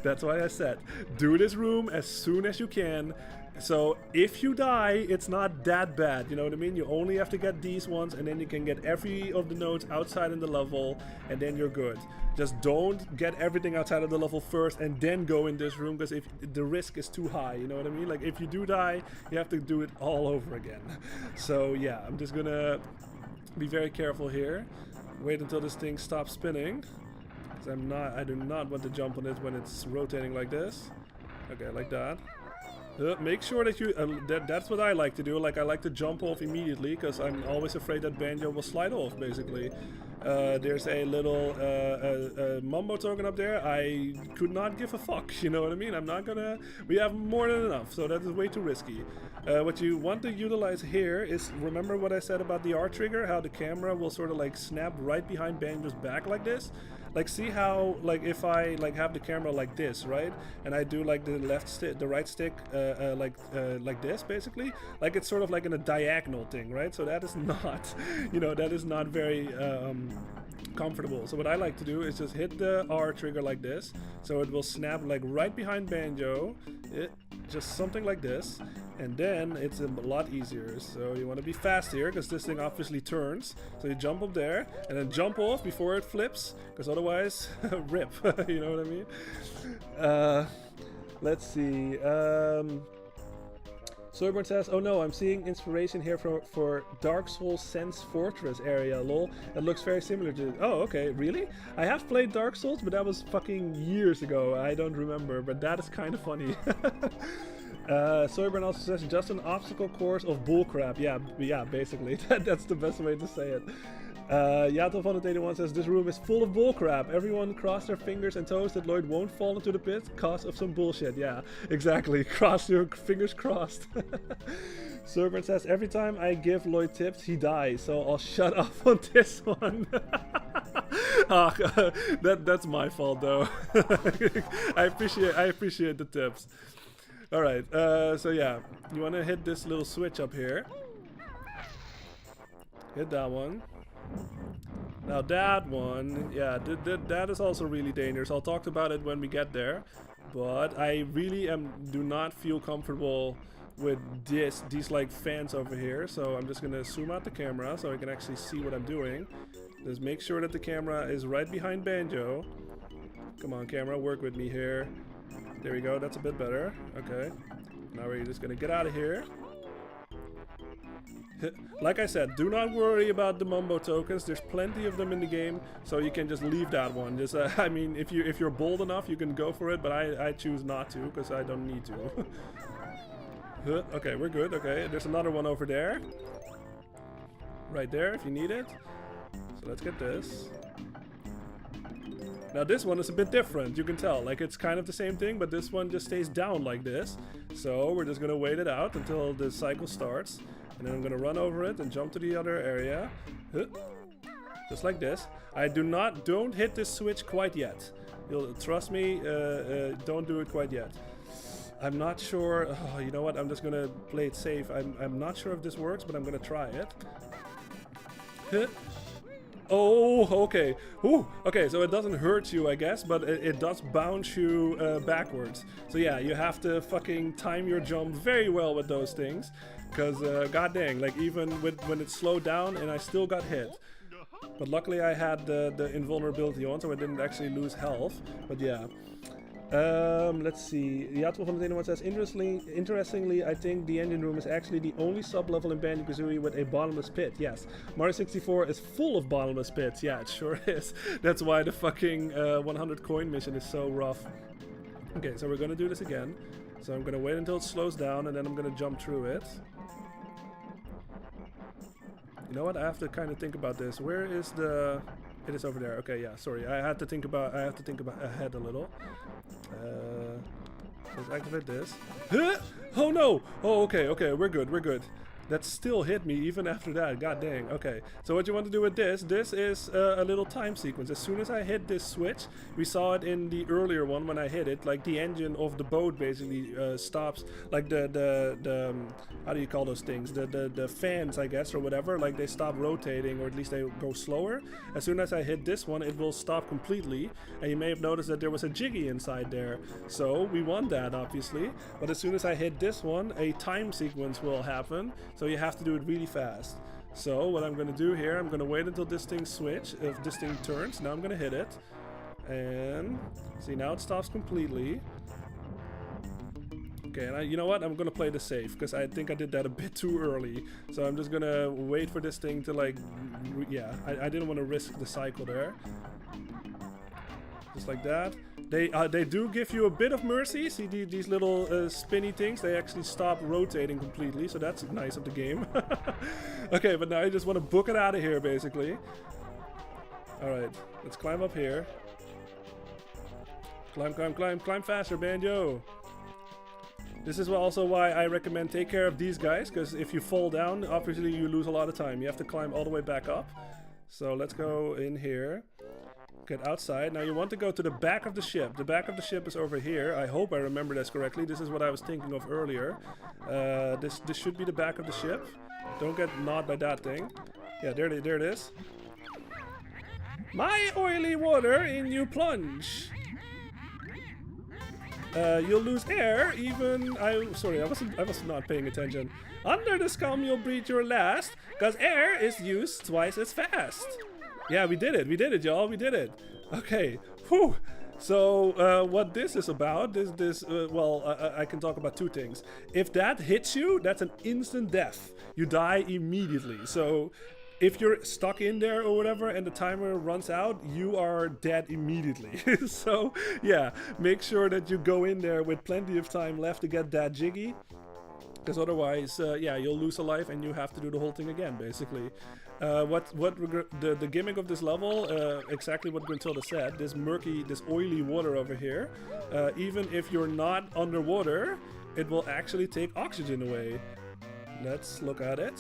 that's why I said, do this room as soon as you can. So if you die, it's not that bad, you know what I mean? You only have to get these ones, and then you can get every of the notes outside in the level, and then you're good. Just don't get everything outside of the level first and then go in this room, because if the risk is too high, you know what I mean? Like, if you do die, you have to do it all over again. So yeah, I'm just gonna be very careful here. Wait until this thing stops spinning, because I do not want to jump on it when it's rotating like this. Okay, like that. Make sure that you, that's what I like to do, like I like to jump off immediately, because I'm always afraid that Banjo will slide off, basically. There's a little Mumbo token up there. I could not give a fuck, you know what I mean? I'm not gonna, we have more than enough, so that is way too risky. What you want to utilize here is, remember what I said about the R trigger, how the camera will sort of like snap right behind Banjo's back like this? Like, see how, like, if I like have the camera like this, right, and I do like the left stick, the right stick, like this, basically, like it's sort of like in a diagonal thing, right? So that is not, you know, that is not very comfortable. So what I like to do is just hit the R trigger like this, so it will snap like right behind Banjo, just something like this. And then it's a lot easier. So you want to be fast here, because this thing obviously turns. So you jump up there and then jump off before it flips, because otherwise, rip. You know what I mean? Let's see. Soyborn says, oh no, I'm seeing inspiration here for Dark Souls Sense Fortress area, lol. It looks very similar to... Oh, okay, really? I have played Dark Souls, but that was fucking years ago. I don't remember, but that is kind of funny. Soyburn also says, just an obstacle course of bullcrap. Yeah, basically. That's the best way to say it. Yato181 says, this room is full of bullcrap. Everyone cross their fingers and toes that Lloyd won't fall into the pit cause of some bullshit. Yeah, exactly. Cross your fingers crossed. Soyburn says, every time I give Lloyd tips, he dies. So I'll shut up on this one. That's my fault, though. I appreciate the tips. Alright, so yeah, you want to hit this little switch up here. Hit that one. Now that one, yeah, that is also really dangerous. I'll talk about it when we get there. But I really do not feel comfortable with these like fans over here. So I'm just going to zoom out the camera so I can actually see what I'm doing. Just make sure that the camera is right behind Banjo. Come on, camera, work with me here. There we go, that's a bit better. Okay, now we're just gonna get out of here. Like I said, do not worry about the Mumbo tokens. There's plenty of them in the game, so you can just leave that one. Just, I mean, if you're bold enough, you can go for it, but I choose not to, because I don't need to. Okay, we're good. Okay, there's another one over there. Right there, if you need it. So let's get this. Now this one is a bit different, you can tell, like it's kind of the same thing, but this one just stays down like this. So we're just gonna wait it out until the cycle starts, and then I'm gonna run over it and jump to the other area. Just like this. Don't hit this switch quite yet. You'll trust me, don't do it quite yet. I'm not sure, oh, you know what, I'm just gonna play it safe. I'm not sure if this works, but I'm gonna try it. Huh? Oh, okay. Ooh, okay, so it doesn't hurt you, I guess, but it does bounce you backwards. So yeah, you have to fucking time your jump very well with those things. Because, god dang, like even when it slowed down and I still got hit. But luckily I had the invulnerability on, so I didn't actually lose health. But yeah. Let's see. Yato van the says, interestingly, I think the engine room is actually the only sub-level in Banjo Kazooie with a bottomless pit. Yes, Mario 64 is full of bottomless pits. Yeah, it sure is. That's why the fucking 100 coin mission is so rough. Okay, so we're gonna do this again. So I'm gonna wait until it slows down, and then I'm gonna jump through it. You know what? I have to kind of think about this. Where is the? It is over there. Okay, yeah. Sorry, I have to think about ahead a little. Let's activate this. Huh? Oh no! Oh, okay, okay. We're good. We're good. That still hit me even after that. God dang. Okay. So what you want to do with this is a little time sequence. As soon as I hit this switch, we saw it in the earlier one when I hit it. Like the engine of the boat basically stops. Like the how do you call those things? The fans, I guess, or whatever. Like they stop rotating, or at least they go slower. As soon as I hit this one, it will stop completely. And you may have noticed that there was a jiggy inside there. So we won that, obviously. But as soon as I hit this one, a time sequence will happen. So you have to do it really fast. So what I'm going to do here, I'm going to wait until this thing if this thing turns. Now I'm going to hit it. And see, now it stops completely. Okay, and you know what? I'm going to play this safe because I think I did that a bit too early. So I'm just going to wait for this thing to like, yeah, I didn't want to risk the cycle there. Just like that. They do give you a bit of mercy. See these little spinny things? They actually stop rotating completely, so that's nice of the game. Okay, but now I just want to book it out of here, basically. Alright, let's climb up here. Climb, climb, climb, climb faster, Banjo! This is also why I recommend take care of these guys, because if you fall down, obviously you lose a lot of time. You have to climb all the way back up. So let's go in here. Get outside. Now you want to go to the back of the ship. The back of the ship is over here. I hope I remember this correctly. This is what I was thinking of earlier. This should be the back of the ship. Don't get gnawed by that thing. Yeah, there it is. My oily water in you plunge. You'll lose air even... Sorry, I was not paying attention. Under the scum you'll breathe your last, cause air is used twice as fast. Yeah, we did it, y'all, we did it. Okay, whew. So, what this is about, I can talk about two things. If that hits you, that's an instant death. You die immediately. So, if you're stuck in there or whatever and the timer runs out, you are dead immediately. So, yeah, make sure that you go in there with plenty of time left to get that jiggy. Because otherwise, yeah, you'll lose a life and you have to do the whole thing again, basically. The gimmick of this level, exactly what Gruntilda said, this oily water over here, even if you're not underwater, it will actually take oxygen away. Let's look at it.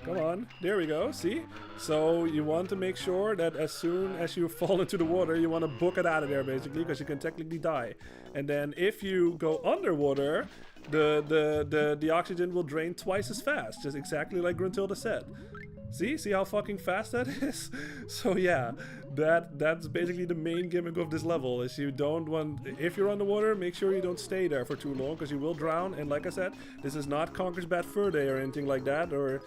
Come on, there we go, see? So you want to make sure that as soon as you fall into the water, you want to book it out of there, basically, because you can technically die. And then if you go underwater, the oxygen will drain twice as fast, just exactly like Gruntilda said. See how fucking fast that is? So yeah, that's basically the main gimmick of this level, is you don't want, if you're underwater, make sure you don't stay there for too long, because you will drown. And like I said, this is not Conker's Bad Fur Day or anything like that, or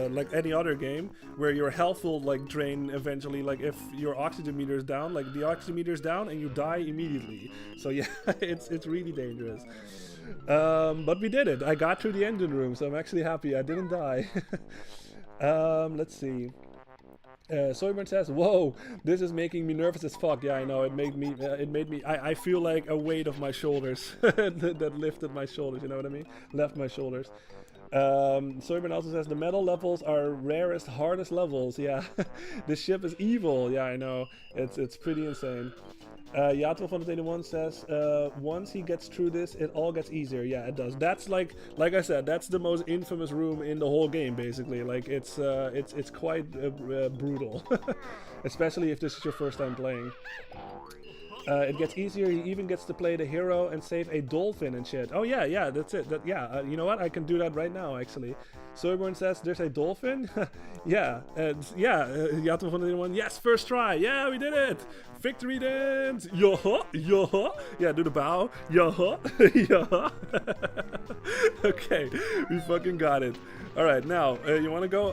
like any other game where your health will like drain eventually. Like if your oxygen meter is down, like the oxygen meter is down and you die immediately. So yeah, it's really dangerous. But we did it. I got through the engine room, so I'm actually happy I didn't die. Let's see. Soyburn says, "Whoa, this is making me nervous as fuck." Yeah, I know. It made me. I feel like a weight of my shoulders that lifted my shoulders. You know what I mean? Left my shoulders. Soyburn also says the metal levels are rarest, hardest levels. Yeah, this ship is evil. Yeah, I know. It's pretty insane. Yato van the 81 says, once he gets through this, it all gets easier. Yeah, it does. That's like I said, that's the most infamous room in the whole game, basically. Like, it's quite brutal. Especially if this is your first time playing. It gets easier. He even gets to play the hero and save a dolphin and shit. Oh yeah, that's it. You know what? I can do that right now, actually. Soyborn says there's a dolphin. Yeah, Yato van the one. Yes, first try. Yeah, we did it. Victory dance. Yo. Yeah, do the bow. Yo. Okay, we fucking got it. All right, now you want to go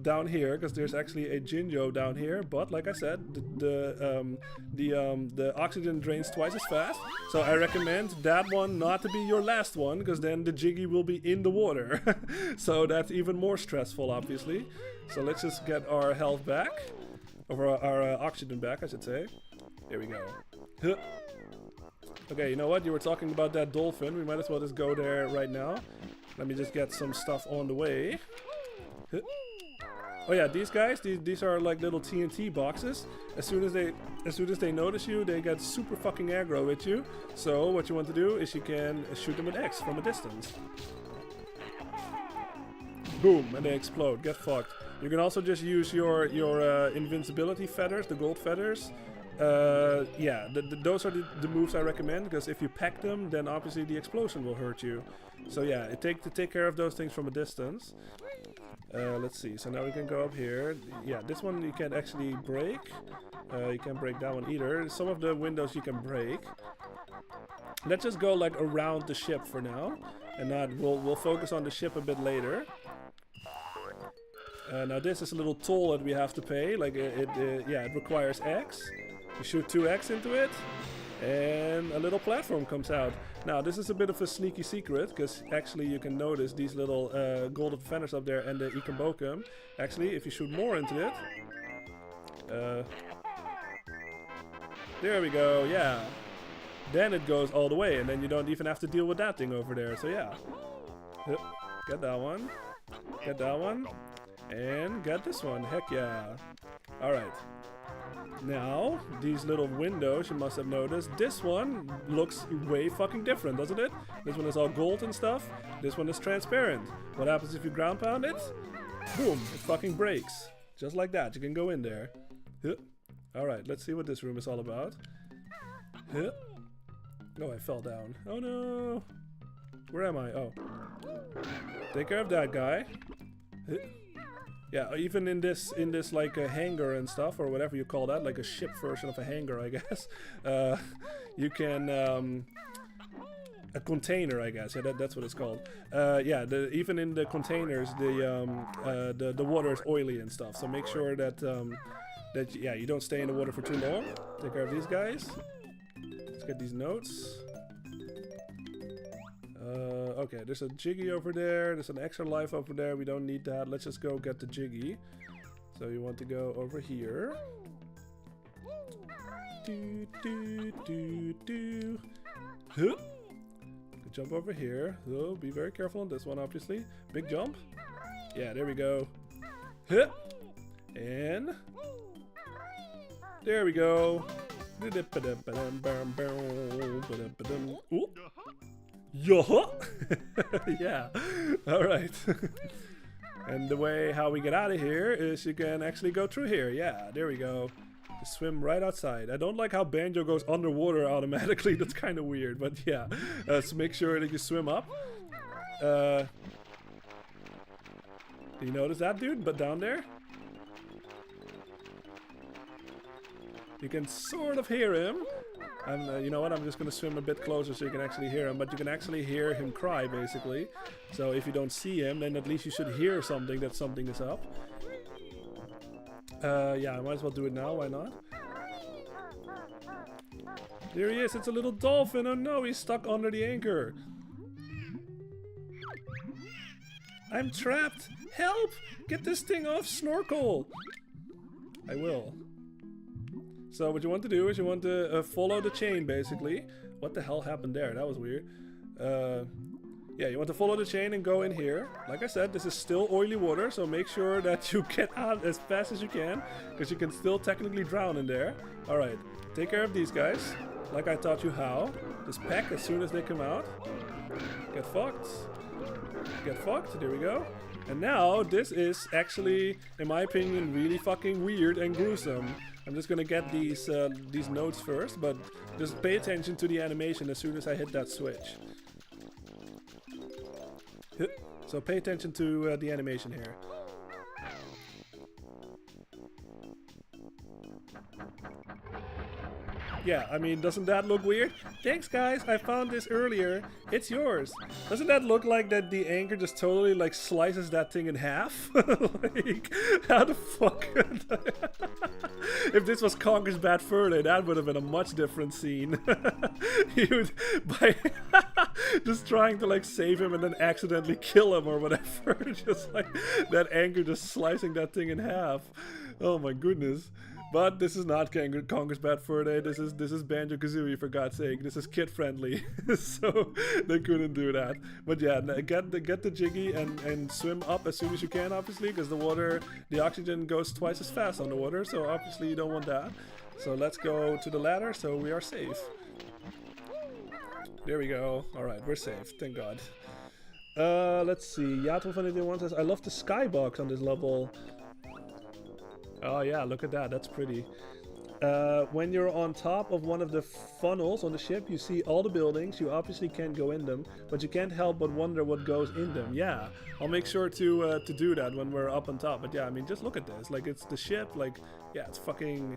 down here because there's actually a Jinjo down here. But like I said, the oxygen drains twice as fast. So I recommend that one not to be your last one because then the Jiggy will be in the water. So that's even more stressful, obviously. So let's just get our health back, or our oxygen back, I should say. There we go. Okay, you know what? You were talking about that dolphin. We might as well just go there right now. Let me just get some stuff on the way. Oh yeah, these guys, these are like little TNT boxes. As soon as they notice you, they get super fucking aggro with you. So what you want to do is you can shoot them with X from a distance. Boom, and they explode. Get fucked. You can also just use your invincibility feathers, the gold feathers. Yeah, those are the moves I recommend, because if you pack them, then obviously the explosion will hurt you. So yeah, take care of those things from a distance. Let's see, so now we can go up here. Yeah, this one you can actually break. You can't break that one either. Some of the windows you can break. Let's just go like around the ship for now, and we'll focus on the ship a bit later. Now this is a little toll that we have to pay. Like it requires X. You shoot 2X into it, and a little platform comes out. Now this is a bit of a sneaky secret, because actually you can notice these little golden defenders up there and the Ikambokum. Actually, if you shoot more into it, there we go. Yeah, then it goes all the way, and then you don't even have to deal with that thing over there. So yeah, get that one, get that one. And get this one, heck yeah. Alright. Now, these little windows, you must have noticed, this one looks way fucking different, doesn't it? This one is all gold and stuff. This one is transparent. What happens if you ground pound it? Boom, it fucking breaks. Just like that, you can go in there. Alright, let's see what this room is all about. Oh, I fell down. Oh no. Where am I? Oh. Take care of that guy. Yeah, even in this like a hangar and stuff, or whatever you call that, like a ship version of a hangar, I guess. You can a container, I guess. Yeah, that's what it's called. Yeah, even in the containers, the water is oily and stuff. So make sure that yeah, you don't stay in the water for too long. Take care of these guys. Let's get these notes. Okay, there's a Jiggy over there. There's an extra life over there. We don't need that. Let's just go get the Jiggy. So you want to go over here. Huh. Jump over here. So be very careful on this one, obviously. Big jump. Yeah, there we go. Huh. And there we go. Ooh. Yo! Yeah, alright. And the way how we get out of here is you can actually go through here. Yeah, there we go. Just swim right outside. I don't like how Banjo goes underwater automatically. That's kind of weird, but yeah. So make sure that you swim up. Do you notice that dude? But down there? You can sort of hear him. And you know what, I'm just going to swim a bit closer so you can actually hear him. But you can actually hear him cry, basically. So if you don't see him, then at least you should hear something, that something is up. Yeah, I might as well do it now, why not? There he is, it's a little dolphin. Oh no, he's stuck under the anchor. I'm trapped. Help! Get this thing off Snorkel. I will. So what you want to do is you want to follow the chain, basically. What the hell happened there? That was weird. Yeah, you want to follow the chain and go in here. Like I said, this is still oily water, so make sure that you get out as fast as you can, because you can still technically drown in there. Alright, take care of these guys, like I taught you how. Just pack as soon as they come out. Get fucked. Get fucked, there we go. And now, this is actually, in my opinion, really fucking weird and gruesome. I'm just gonna get these notes first, but just pay attention to the animation as soon as I hit that switch. So pay attention to the animation here. Yeah, I mean, doesn't that look weird? Thanks, guys. I found this earlier. It's yours. Doesn't that look like that the anchor just totally like slices that thing in half? Like, how the fuck? If this was Conker's Bad Fur Day, that would have been a much different scene. He would, by just trying to like save him and then accidentally kill him or whatever. Just like that anchor just slicing that thing in half. Oh my goodness. But this is not Conker's Bad Fur Day. This is Banjo Kazooie, for God's sake. This is kid friendly, so they couldn't do that. But yeah, get the jiggy and swim up as soon as you can, obviously, because the oxygen goes twice as fast on the water. So obviously you don't want that. So let's go to the ladder, so we are safe. There we go. All right, we're safe. Thank God. Let's see. Yato van 81 says, I love the skybox on this level. Oh yeah, look at that, that's pretty. When you're on top of one of the funnels on the ship, you see all the buildings. You obviously can't go in them, but you can't help but wonder what goes in them. Yeah, I'll make sure to do that when we're up on top. But yeah, I mean, just look at this. Like, it's the ship, like, yeah, it's fucking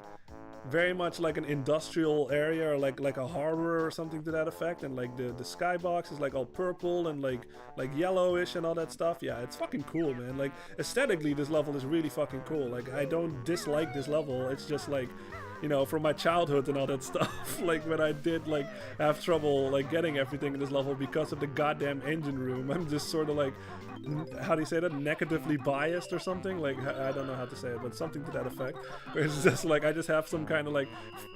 very much like an industrial area, or like a harbor or something to that effect. And like the skybox is like all purple and like yellowish and all that stuff. Yeah, it's fucking cool, man. Like, aesthetically, this level is really fucking cool. Like, I don't dislike this level. It's just like, you know, from my childhood and all that stuff. Like, when I did like have trouble like getting everything in this level because of the goddamn engine room, I'm just sort of like, how do you say that, negatively biased or something. Like, I don't know how to say it, but something to that effect, where it's just like I just have some kind of like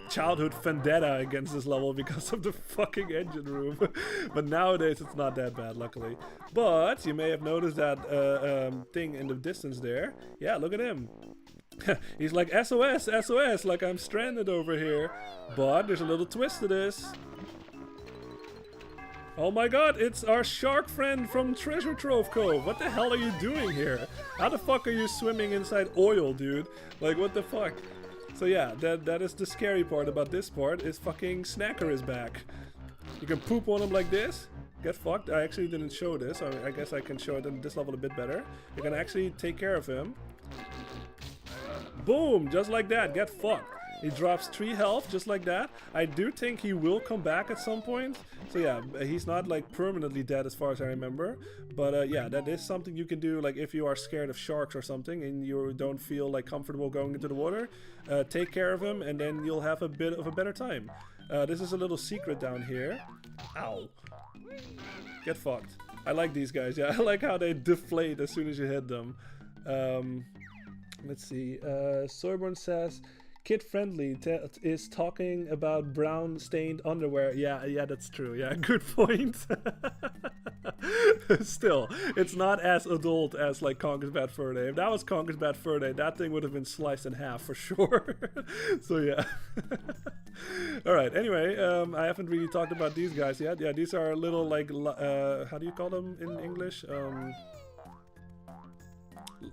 childhood vendetta against this level because of the fucking engine room. But nowadays it's not that bad, luckily. But you may have noticed that thing in the distance there. Yeah, look at him. He's like, SOS, SOS, like I'm stranded over here. But there's a little twist to this. Oh my god, it's our shark friend from Treasure Trove Cove. What the hell are you doing here? How the fuck are you swimming inside oil, dude? Like, what the fuck? So yeah, that is the scary part about this part, is fucking Snacker is back. You can poop on him like this. Get fucked. I actually didn't show this, so I guess I can show it in this level a bit better. You can actually take care of him. Boom! Just like that. Get fucked. He drops 3 health just like that. I do think he will come back at some point. So yeah, he's not like permanently dead as far as I remember. But yeah, that is something you can do, like if you are scared of sharks or something and you don't feel like comfortable going into the water. Take care of him and then you'll have a bit of a better time. This is a little secret down here. Ow. Get fucked. I like these guys. Yeah, I like how they deflate as soon as you hit them. Let's see. Soyborn says, kid friendly is talking about brown stained underwear. Yeah, that's true. Yeah, good point. Still, it's not as adult as like Conker's Bad Fur Day. If that was Conker's Bad Fur Day, that thing would have been sliced in half for sure. So yeah. Alright, anyway, I haven't really talked about these guys yet. Yeah, these are little like, how do you call them in English?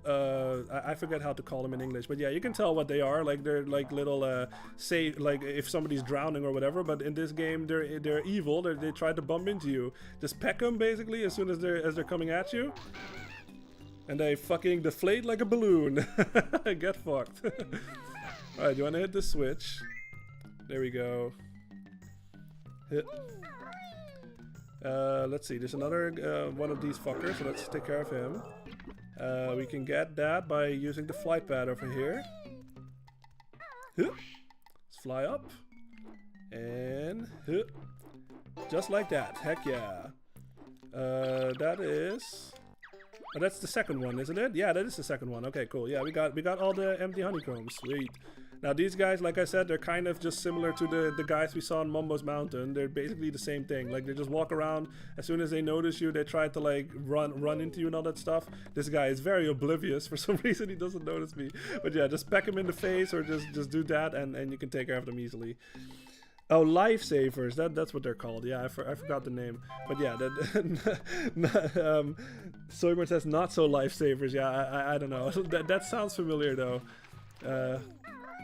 I forget how to call them in English, but yeah, you can tell what they are. Like, they're like little say like if somebody's drowning or whatever, but in this game they're evil. They try to bump into you. Just peck them basically as soon as they're coming at you, and they fucking deflate like a balloon. Get fucked. Alright, you wanna hit the switch? There we go. Hit. Let's see, there's another one of these fuckers, so let's take care of him. We can get that by using the flight pad over here. Let's fly up. And just like that. Heck yeah. That is... Oh, that's the second one, isn't it? Yeah, that is the second one. Okay, cool. Yeah, we got all the empty honeycombs. Sweet. Now these guys, like I said, they're kind of just similar to the guys we saw on Mumbo's Mountain. They're basically the same thing. Like, they just walk around. As soon as they notice you, they try to like run into you and all that stuff. This guy is very oblivious. For some reason, he doesn't notice me. But yeah, just peck him in the face or just do that, and you can take care of them easily. Oh, lifesavers. That's what they're called. Yeah, I forgot the name. But yeah, Soyborn says not so lifesavers. Yeah, I don't know. That sounds familiar though.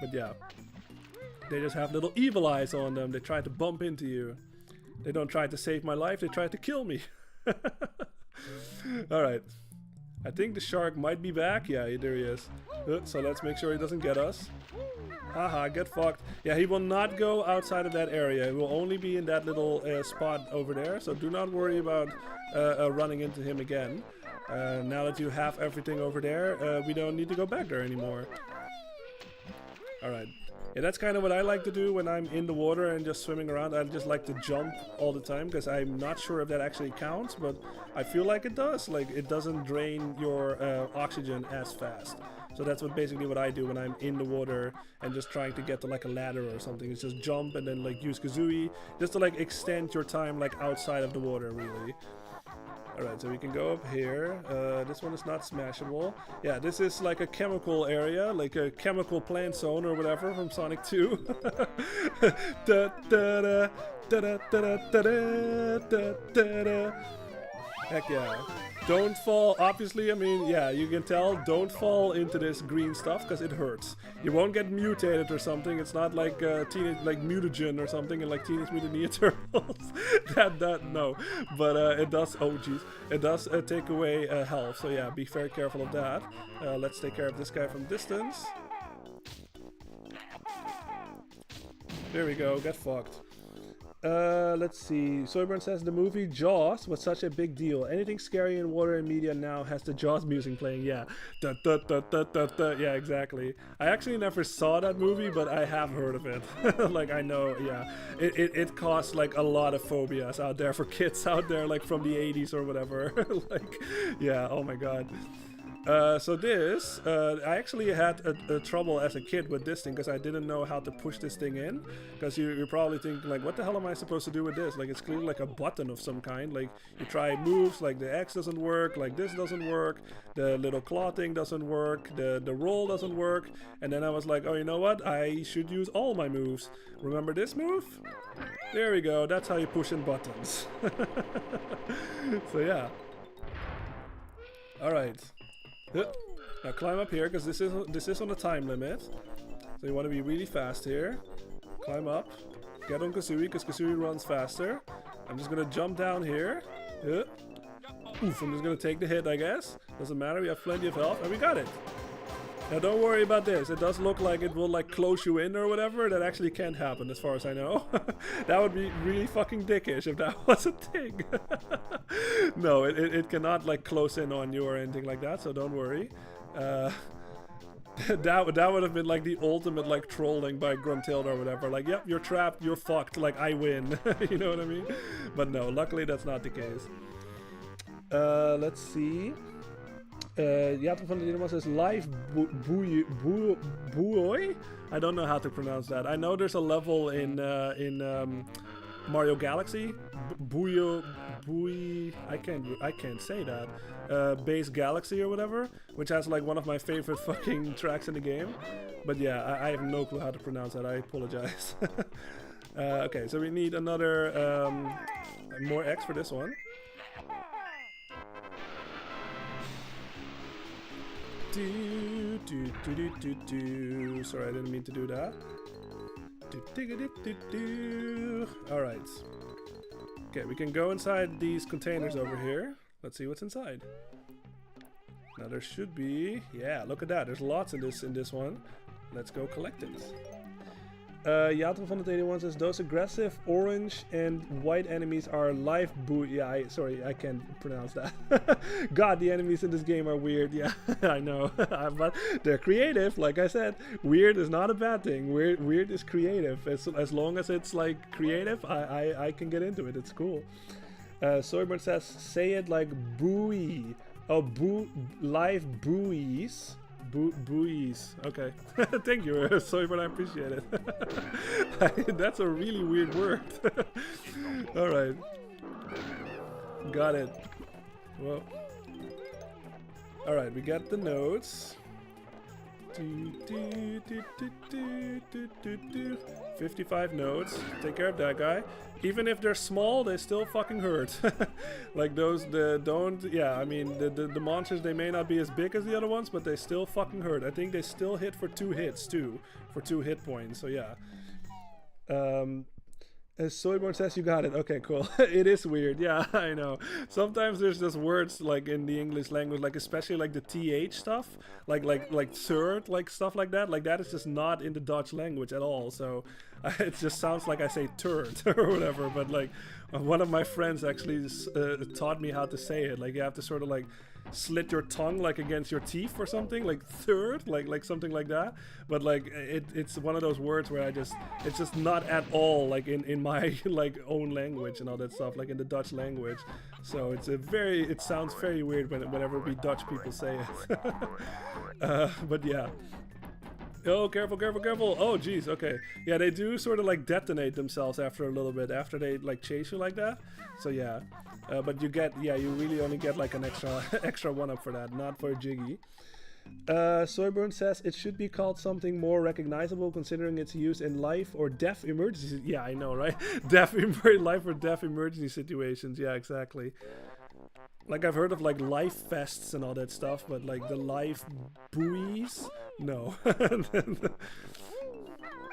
But yeah. They just have little evil eyes on them. They try to bump into you. They don't try to save my life, they try to kill me. Alright. I think the shark might be back. Yeah, there he is. So let's make sure he doesn't get us. Haha, get fucked. Yeah, he will not go outside of that area. He will only be in that little spot over there. So do not worry about running into him again. Now that you have everything over there, we don't need to go back there anymore. Alright. Yeah, that's kind of what I like to do when I'm in the water and just swimming around. I just like to jump all the time because I'm not sure if that actually counts, but I feel like it does. Like, it doesn't drain your oxygen as fast. So that's basically what I do when I'm in the water and just trying to get to like a ladder or something. It's just jump and then like use Kazooie just to like extend your time like outside of the water, really. Alright, so we can go up here. This one is not smashable. Yeah, this is like a chemical area, like a chemical plant zone or whatever from Sonic 2. Da, da, da, da, da, da, da, da, da, da. Heck yeah. Don't fall, obviously, I mean, yeah, you can tell, don't fall into this green stuff because it hurts. You won't get mutated or something. It's not like teenage, like mutagen or something in like Teenage Mutant Ninja Turtles. No. But it does, oh jeez, it does take away health. So yeah, be very careful of that. Let's take care of this guy from distance. There we go, get fucked. Let's see. Soyburn says the movie Jaws was such a big deal. Anything scary in water and media now has the Jaws music playing. Yeah. Da, da, da, da, da, da. Yeah, exactly. I actually never saw that movie, but I have heard of it. Like, I know, yeah. It caused like a lot of phobias out there for kids out there, like from the 80s or whatever. Like, yeah, oh my god. So this, I actually had a trouble as a kid with this thing because I didn't know how to push this thing in. Because you're probably thinking like, what the hell am I supposed to do with this? Like, it's clearly like a button of some kind. Like, you try moves, like the X doesn't work, like this doesn't work, the little claw thing doesn't work, the roll doesn't work. And then I was like, oh, you know what? I should use all my moves. Remember this move? There we go. That's how you push in buttons. So yeah. Alright. Now climb up here because this is on a time limit. So you want to be really fast here. Climb up. Get on Kazooie because Kazooie runs faster. I'm just gonna jump down here. Oof, I'm just gonna take the hit, I guess. Doesn't matter, we have plenty of health and we got it. Now don't worry about this. It does look like it will like close you in or whatever. That actually can't happen as far as I know. That would be really fucking dickish if that was a thing. No, it cannot like close in on you or anything like that, so don't worry. That would have been like the ultimate like trolling by Gruntilda or whatever. Like, yep, you're trapped, you're fucked, like I win. You know what I mean? But no, luckily that's not the case. Let's see. Jaap van de Dynamo says live buoy. I don't know how to pronounce that. I know there's a level in Mario Galaxy. I can't say that. Base Galaxy or whatever, which has like one of my favorite fucking tracks in the game. But yeah, I have no clue how to pronounce that. I apologize. Okay, so we need another more X for this one. Sorry, I didn't mean to do that. Alright. Okay, we can go inside these containers over here. Let's see what's inside. Now there should be... Yeah, look at that. There's lots in this one. Let's go collect it. Jato van het 81 says those aggressive orange and white enemies are live yeah, sorry, I can't pronounce that. God, the enemies in this game are weird. Yeah, I know. But they're creative, like I said. Weird is not a bad thing. Weird is creative. As long as it's like creative, I can get into it. It's cool. Soyburn says, say it like buoy. Oh, live buoys. Buoys. Okay. Thank you. Sorry, but I appreciate it. That's a really weird word. Alright. Got it. Well. Alright, we got the notes. 55 notes. Take care of that guy. Even if they're small, they still fucking hurt. Like those, yeah, I mean, the monsters, they may not be as big as the other ones, but they still fucking hurt. I think they still hit for 2 hits too, for 2 hit points. So yeah, As Soyborn says, you got it. Okay, cool. It is weird. Yeah, I know. Sometimes there's just words like in the English language, like especially like the th stuff, like third, like stuff like that. Like that is just not in the Dutch language at all. So it just sounds like I say turd or whatever. But like one of my friends actually taught me how to say it. Like you have to sort of like slit your tongue like against your teeth or something, like third, like something like that. But like it's one of those words where it's just not at all like in my like own language and all that stuff, like in the Dutch language. So it sounds very weird whenever we Dutch people say it. But yeah. Oh, careful, careful, careful. Oh, geez, okay. Yeah, they do sort of like detonate themselves after a little bit, after they like chase you like that. So yeah. But you really only get like an extra one-up for that, not for Jiggy. Soyburn says it should be called something more recognizable considering its use in life or death emergencies. Yeah, I know, right? Life or death emergency situations. Yeah, exactly. Like I've heard of like life fests and all that stuff, but like the life buoys? No.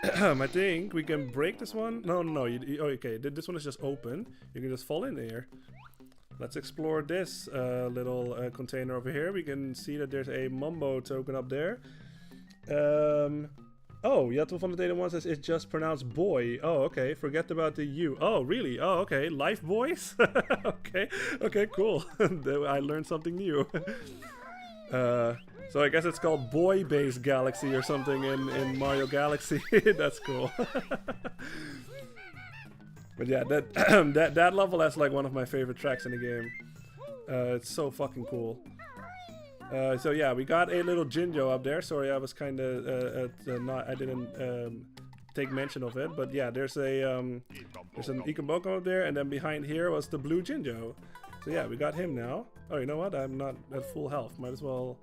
I think we can break this one. No. Okay, this one is just open. You can just fall in here. Let's explore this little container over here. We can see that there's a Mumbo token up there. Oh, Yato van de Data 1 says it's just pronounced boy. Oh, okay. Forget about the U. Oh, really? Oh, okay. Life boys? Okay, cool. I learned something new. So I guess it's called Boy Base Galaxy or something in Mario Galaxy. That's cool. But yeah, that level has like one of my favorite tracks in the game. It's so fucking cool. So yeah, we got a little Jinjo up there. Sorry, I was kind of I didn't take mention of it, but yeah, there's an Ikeboko up there, and then behind here was the blue Jinjo. So yeah, we got him now. Oh, you know what? I'm not at full health. Might as well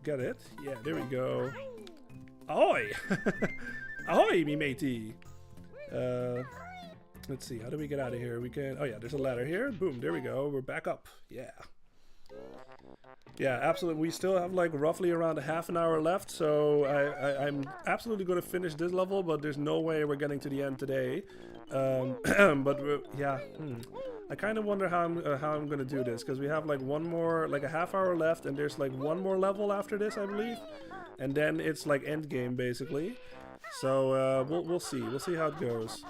get it. Yeah, there we go. Ahoy! Ahoy, me matey! Let's see, how do we get out of here? We can... Oh yeah, there's a ladder here. Boom, there we go. We're back up. Yeah. Yeah, absolutely. We still have like roughly around a half an hour left, so I'm absolutely going to finish this level, but there's no way we're getting to the end today. But yeah, I kind of wonder how I'm going to do this, because we have like a half hour left, and there's like one more level after this, I believe, and then it's like end game basically. So we'll see. We'll see how it goes.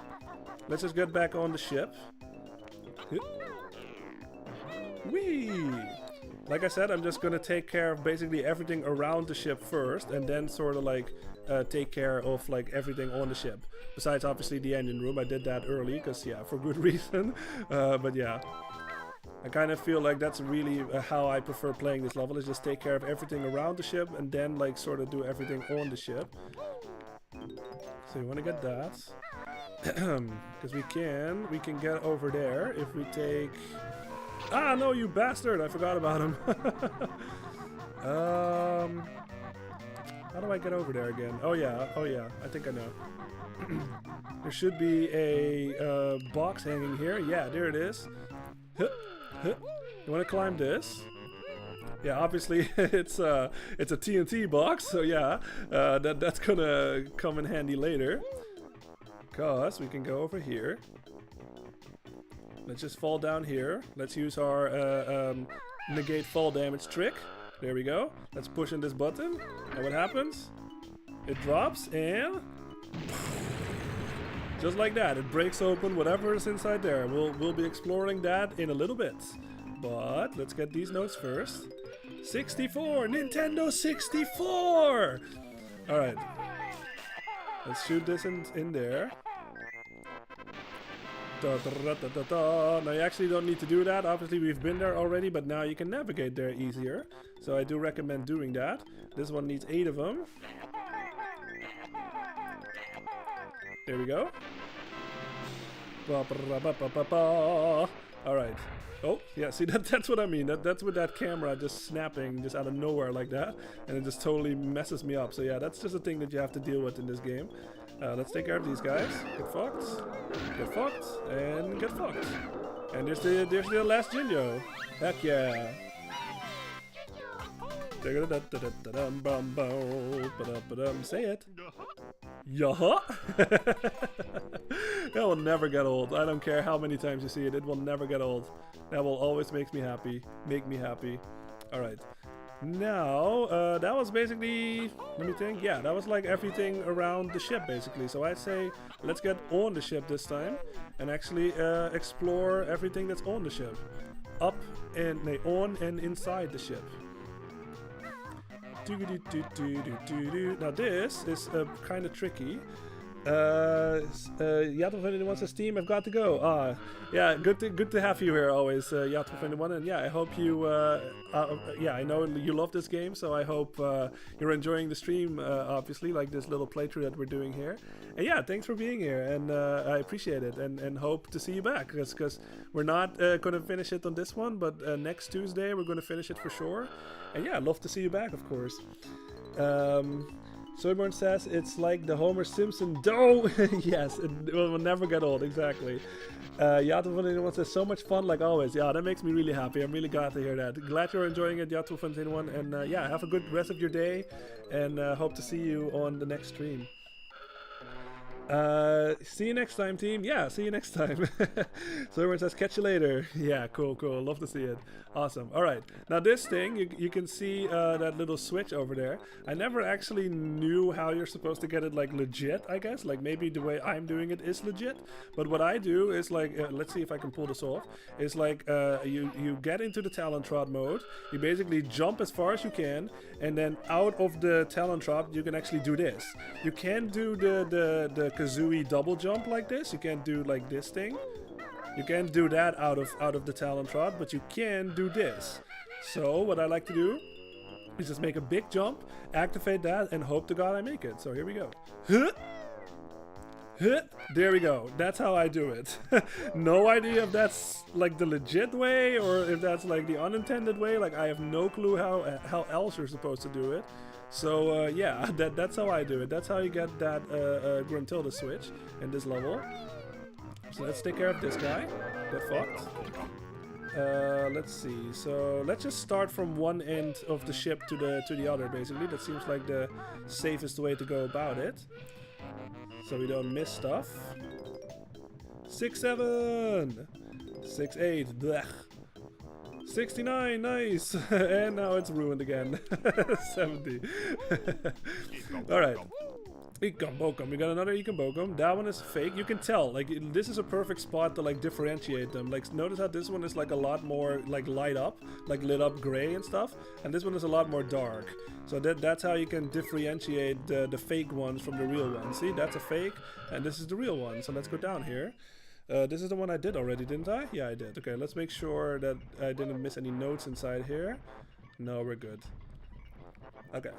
Let's just get back on the ship. Whee! Like I said, I'm just gonna take care of basically everything around the ship first, and then sort of like take care of like everything on the ship. Besides, obviously, the engine room. I did that early, because yeah, for good reason. But yeah, I kind of feel like that's really how I prefer playing this level, is just take care of everything around the ship, and then like sort of do everything on the ship. So you want to get that, because we can get over there if we take... Ah, no, you bastard! I forgot about him. How do I get over there again? Oh yeah, I think I know. There should be a box hanging here. Yeah, there it is. You want to climb this? Yeah, obviously it's a TNT box, so yeah, that's gonna come in handy later. Cause we can go over here. Let's just fall down here. Let's use our negate fall damage trick. There we go. Let's push in this button. And what happens? It drops and... just like that, it breaks open whatever is inside there. We'll be exploring that in a little bit. But let's get these notes first. 64! Nintendo 64! Alright. Let's shoot this in there. Now you actually don't need to do that. Obviously we've been there already, but now you can navigate there easier. So I do recommend doing that. This one needs 8 of them. There we go. Alright. Oh, yeah, see, that's what I mean. That's with that camera just snapping just out of nowhere like that. And it just totally messes me up. So yeah, that's just a thing that you have to deal with in this game. Let's take care of these guys. Get fucked, and get fucked. And there's the last Jinjo. Heck yeah. Say it. Yaha. That will never get old. I don't care how many times you see it. It will never get old. That will always make me happy. All right. Now, that was basically, let me think, yeah, that was like everything around the ship basically. So I'd say let's get on the ship this time and actually explore everything that's on the ship. On and inside the ship. Now this is kind of tricky. Yatov21 says, Team, I've got to go. Yeah, good to have you here always, Yatov21. And yeah, I hope you, yeah, I know you love this game, so I hope you're enjoying the stream, obviously, like this little playthrough that we're doing here. And yeah, thanks for being here, and I appreciate it, and hope to see you back, because we're not going to finish it on this one, but next Tuesday we're going to finish it for sure. And yeah, I'd love to see you back, of course. Soyborn says it's like the Homer Simpson dough. Yes, it will never get old, exactly. Yatov21 says so much fun like always. Yeah, that makes me really happy. I'm really glad to hear that. Glad you're enjoying it, Yatov21, and yeah, have a good rest of your day, and hope to see you on the next stream. See you next time, team. Yeah, see you next time. So everyone says, catch you later. Yeah, cool. Love to see it. Awesome. All right. Now this thing, you can see that little switch over there. I never actually knew how you're supposed to get it like legit, I guess. Like maybe the way I'm doing it is legit. But what I do is like, let's see if I can pull this off. It's like you get into the Talon Trot mode. You basically jump as far as you can. And then out of the Talon Trot, you can actually do this. You can't do the Kazooie double jump like this. You can't do like this thing. You can't do that out of the Talon Trot, but you can do this. So what I like to do is just make a big jump, activate that, and hope to God I make it. So here we go. There we go. That's how I do it. No idea if that's like the legit way or if that's like the unintended way. Like I have no clue how else you're supposed to do it. So yeah, that's how I do it. That's how you get that Gruntilda switch in this level. So let's take care of this guy. Get fucked. Let's see. So let's just start from one end of the ship to the other. Basically, that seems like the safest way to go about it, so we don't miss stuff. 6-7, 6-8. Blech. 69, nice. And now it's ruined again. 70. All right. Ikambokum. We got another Ikambokum. That one is fake. You can tell. Like this is a perfect spot to like differentiate them. Like notice how this one is like a lot more like lit up gray and stuff, and this one is a lot more dark. So that's how you can differentiate the fake ones from the real ones. See, that's a fake, and this is the real one. So let's go down here. This is the one I did already, didn't I? Yeah, I did. Okay, let's make sure that I didn't miss any notes inside here. No, we're good. Okay.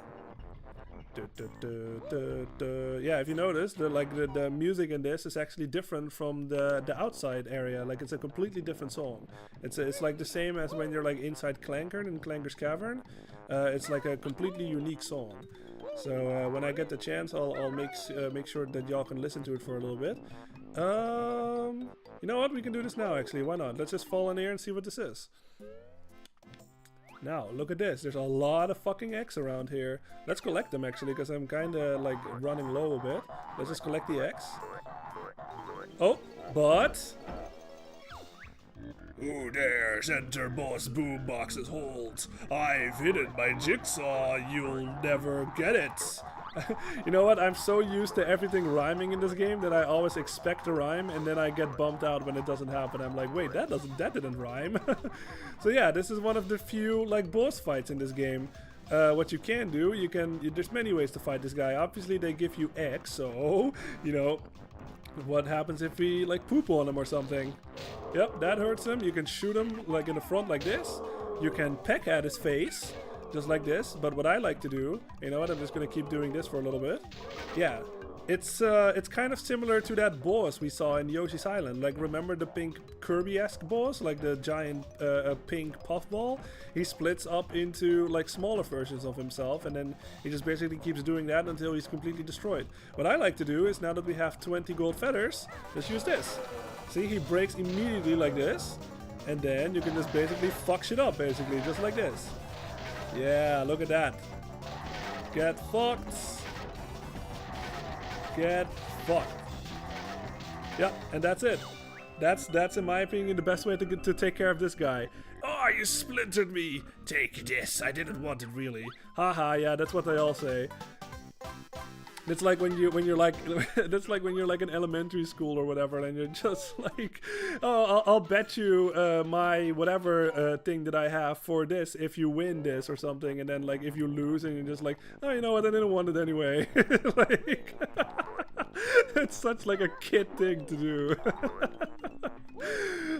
Yeah, if you notice, the music in this is actually different from the outside area. Like it's a completely different song. It's like the same as when you're like inside Clankern in Clanker's Cavern. It's like a completely unique song. So when I get the chance, I'll make sure that y'all can listen to it for a little bit. You know what? We can do this now. Actually, why not? Let's just fall in here and see what this is. Now, look at this. There's a lot of fucking eggs around here. Let's collect them, actually, because I'm kind of, like, running low a bit. Let's just collect the eggs. Oh, but... Who dares enter Boss Boombox's holds? I've hidden my jigsaw. You'll never get it. You know what? I'm so used to everything rhyming in this game that I always expect a rhyme, and then I get bummed out when it doesn't happen. I'm like, wait, that didn't rhyme. So yeah, this is one of the few like boss fights in this game. What you can do, there's many ways to fight this guy. Obviously, they give you eggs, so you know what happens if we like poop on him or something. Yep, that hurts him. You can shoot him like in the front like this. You can peck at his face. Just like this, but what I like to do, you know what, I'm just gonna keep doing this for a little bit. Yeah, it's kind of similar to that boss we saw in Yoshi's Island. Like, remember the pink Kirby-esque boss, like the giant pink puffball? He splits up into like smaller versions of himself, and then he just basically keeps doing that until he's completely destroyed. What I like to do is, now that we have 20 gold feathers, let's use this. See, he breaks immediately like this, and then you can just basically fuck shit up, basically, just like this. Yeah, look at that. Get fucked. Get fucked. Yep, and that's it. That's in my opinion the best way to take care of this guy. Oh, you splintered me. Take this. I didn't want it really. Haha, yeah, that's what they all say. It's like when you're like that's like when you're like in elementary school or whatever, and you're just like, oh, I'll bet you my whatever thing that I have for this if you win this or something, and then like if you lose and you're just like, oh, you know what, I didn't want it anyway. Like it's such like a kid thing to do.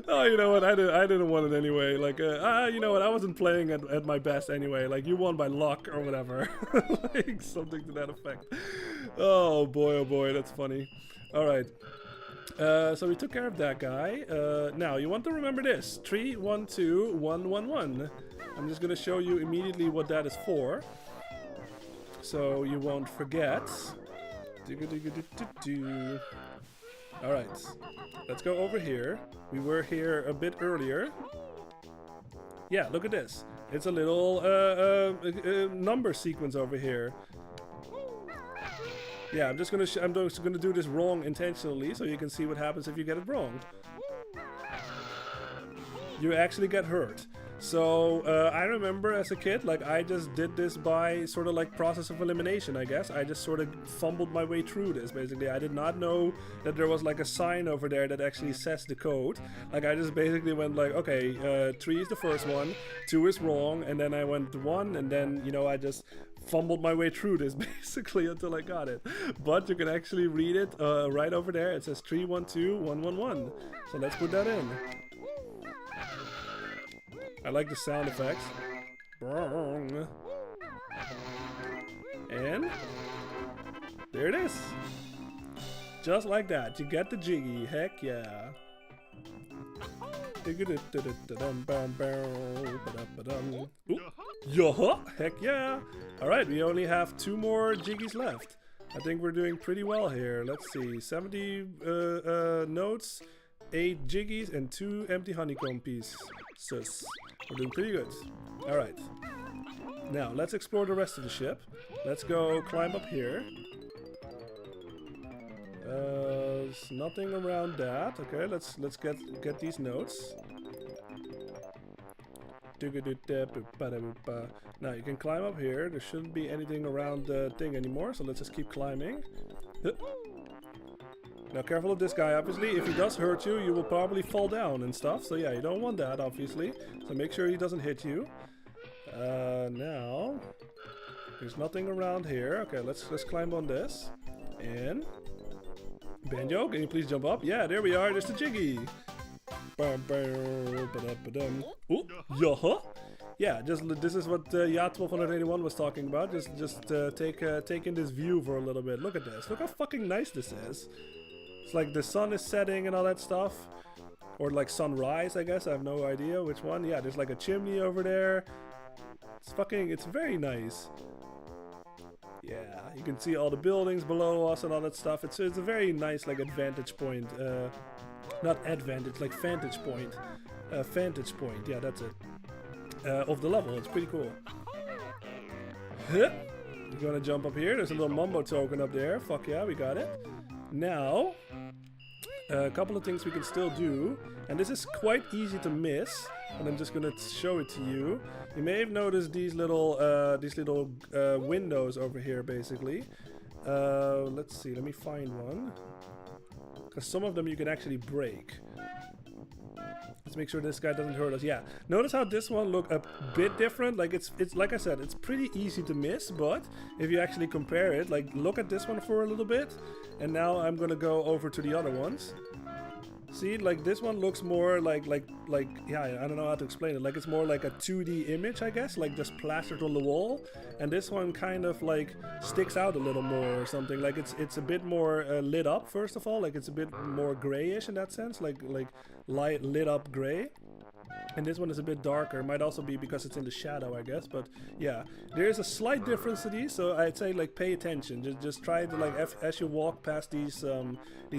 Oh, you know what? I didn't want it anyway. Like, you know what? I wasn't playing at my best anyway. Like, you won by luck or whatever. Like, something to that effect. Oh boy, that's funny. All right. So we took care of that guy. Now, you want to remember this. 3, 1, 2, 1, 1, 1. I'm just going to show you immediately what that is for. So you won't forget. Alright, let's go over here. We were here a bit earlier. Yeah, look at this. It's a little number sequence over here. Yeah, I'm just gonna do this wrong intentionally so you can see what happens if you get it wrong. You actually get hurt. So I remember as a kid, like I just did this by sort of like process of elimination, I guess. I just sort of fumbled my way through this, basically. I did not know that there was like a sign over there that actually says the code. Like I just basically went like, okay, 3 is the first one, 2 is wrong, and then I went to 1, and then, you know, I just fumbled my way through this basically until I got it. But you can actually read it right over there. It says 3, 1, 2, 1, 1, 1. So let's put that in. I like the sound effects. And there it is. Just like that. You get the jiggy. Heck yeah. Yo, heck yeah. Alright, we only have 2 more jiggies left. I think we're doing pretty well here. Let's see. 70 notes, 8 jiggies, and 2 empty honeycomb pieces. We're doing pretty good. Alright. Now, let's explore the rest of the ship. Let's go climb up here. There's nothing around that. Okay, let's get these notes. Now, you can climb up here. There shouldn't be anything around the thing anymore, so let's just keep climbing. Now, careful of this guy, obviously. If he does hurt you, you will probably fall down and stuff. So yeah, you don't want that, obviously. So make sure he doesn't hit you. Now, there's nothing around here. Okay, let's climb on this. And Banjo, can you please jump up? Yeah, there we are. There's the jiggy. Ooh, yeah. Yeah, this is what Ya1281 was talking about. Just take in this view for a little bit. Look at this. Look how fucking nice this is. It's like the sun is setting and all that stuff. Or like sunrise, I guess. I have no idea which one. Yeah, there's like a chimney over there. It's very nice. Yeah, you can see all the buildings below us and all that stuff. It's a very nice like advantage point. Not advantage, like vantage point. Vantage point, yeah, that's it. Of the level, it's pretty cool. You're gonna jump up here. There's a little Mumbo token up there. Fuck yeah, we got it. Now, a couple of things we can still do, and this is quite easy to miss. And I'm just gonna show it to you. You may have noticed these little windows over here, basically. Let's see. Let me find one. Because some of them you can actually break. Let's make sure this guy doesn't hurt us. Yeah. Notice how this one look a bit different. Like it's like I said, it's pretty easy to miss, but if you actually compare it, like look at this one for a little bit, and now I'm gonna go over to the other ones. See, like this one looks more like yeah, I don't know how to explain it. Like it's more like a 2D image, I guess, like just plastered on the wall. And this one kind of like sticks out a little more or something. Like it's a bit more lit up, first of all. Like it's a bit more grayish in that sense, like light lit up gray. And this one is a bit darker. Might also be because it's in the shadow, I guess. But yeah, there is a slight difference to these. So I'd say like pay attention. Just try to like as you walk past these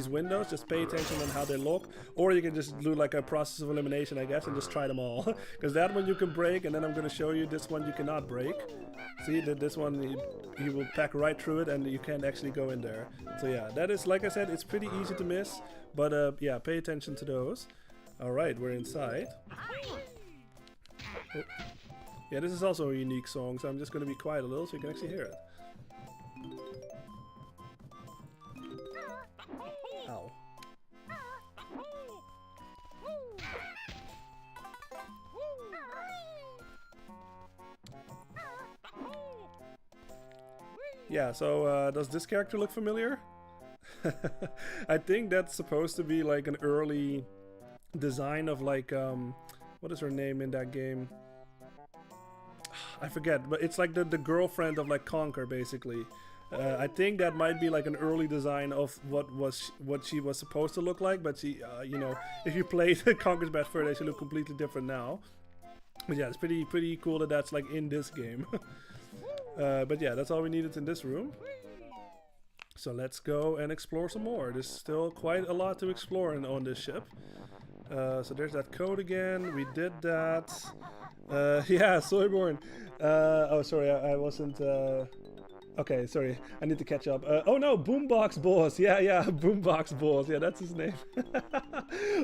windows, just pay attention on how they look. Or you can just do like a process of elimination, I guess, and just try them all. Because that one you can break, and then I'm gonna show you this one you cannot break. See that this one you will pack right through it, and you can't actually go in there. So yeah, that is, like I said, it's pretty easy to miss. But yeah, pay attention to those. Alright, we're inside. Oh. Yeah, this is also a unique song, so I'm just going to be quiet a little so you can actually hear it. Ow. Yeah, so does this character look familiar? I think that's supposed to be like an early design of like what is her name in that game? I forget, but it's like the girlfriend of like Conker, basically. I think that might be like an early design of what she was supposed to look like, but she you know, if you played Conker's Bad Fur Day, she look completely different now. But yeah, it's pretty cool that that's like in this game. But yeah, that's all we needed in this room. So let's go and explore some more. There's still quite a lot to explore on this ship. So there's that code again. We did that. Yeah, Soyborn. Oh, sorry, I wasn't. Okay, sorry, I need to catch up. Oh no, Boombox Boss. Yeah, Boombox Boss. Yeah, that's his name.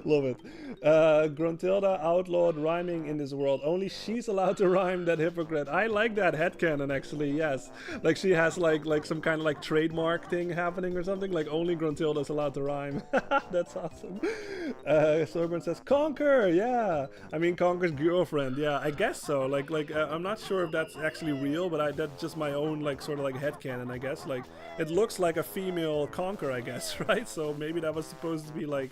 Love it. Gruntilda outlawed rhyming in this world. Only she's allowed to rhyme, that hypocrite. I like that headcanon, actually, yes. Like she has like some kind of like trademark thing happening or something. Like only Gruntilda's allowed to rhyme. That's awesome. Soyborn says, Conker, yeah. I mean, Conker's girlfriend, yeah, I guess so. Like I'm not sure if that's actually real, but that's just my own like sort of like headcanon, I guess. Like it looks like a female Conker, I guess, right? So maybe that was supposed to be like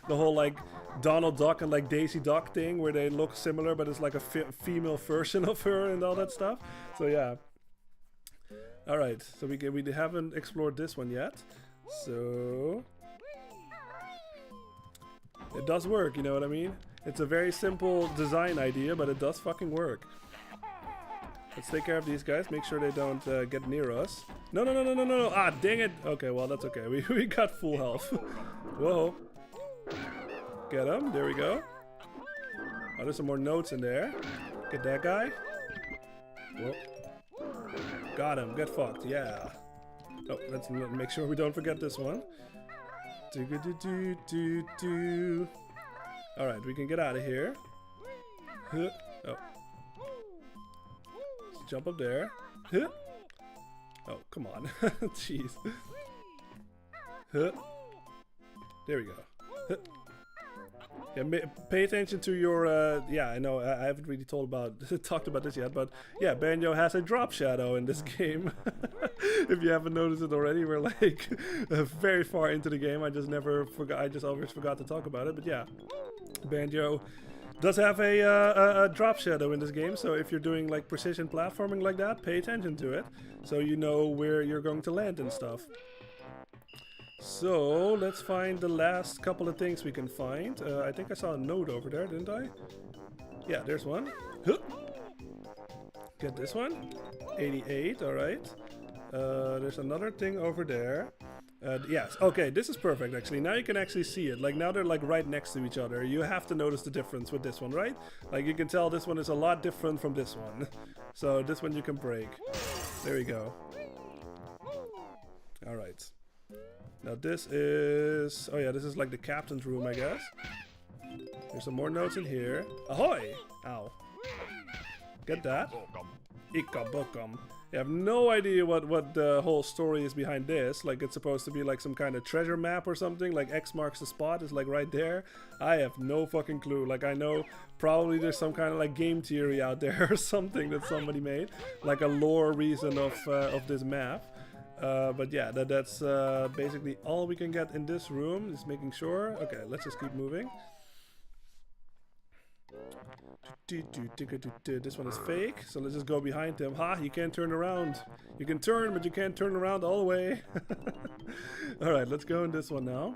the whole like Donald Duck and like Daisy Duck thing where they look similar, but it's like a female version of her and all that stuff. So yeah. All right, so we haven't explored this one yet. So it does work, you know what I mean? It's a very simple design idea, but it does fucking work. Let's take care of these guys, make sure they don't get near us. No. Ah, dang it. Okay, well, that's okay. We got full health. Whoa. Get him. There we go. Oh, there's some more notes in there. Get that guy. Whoa. Got him. Get fucked. Yeah. Oh, let's make sure we don't forget this one. Alright, we can get out of here. Oh. Jump up there. Oh, come on. Jeez. There we go. Yeah, pay attention to your, yeah, I know, I haven't really talked about this yet, but yeah, Banjo has a drop shadow in this game. If you haven't noticed it already, we're like very far into the game. I just always forgot to talk about it, but yeah, Banjo does have a drop shadow in this game, so if you're doing like precision platforming like that, pay attention to it, so you know where you're going to land and stuff. So let's find the last couple of things we can find. I think I saw a note over there, didn't I? Yeah, there's one. Get this one. 88, alright. There's another thing over there. Yes, okay, this is perfect actually. Now you can actually see it. Like now they're like right next to each other. You have to notice the difference with this one, right? Like you can tell this one is a lot different from this one. So this one you can break. There we go. Alright. Now this is... Oh yeah, this is like the captain's room, I guess. There's some more notes in here. Ahoy! Ow. Get that? Ikabokum. I have no idea what the whole story is behind this. Like it's supposed to be like some kind of treasure map or something. Like X marks the spot is like right there. I have no fucking clue. Like I know probably there's some kind of like game theory out there or something that somebody made. Like a lore reason of this map. But yeah, that's basically all we can get in this room. Just making sure. Okay, let's just keep moving. This one is fake, so let's just go behind him. Ha! You can't turn around. You can turn, but you can't turn around all the way. Alright, let's go in this one now.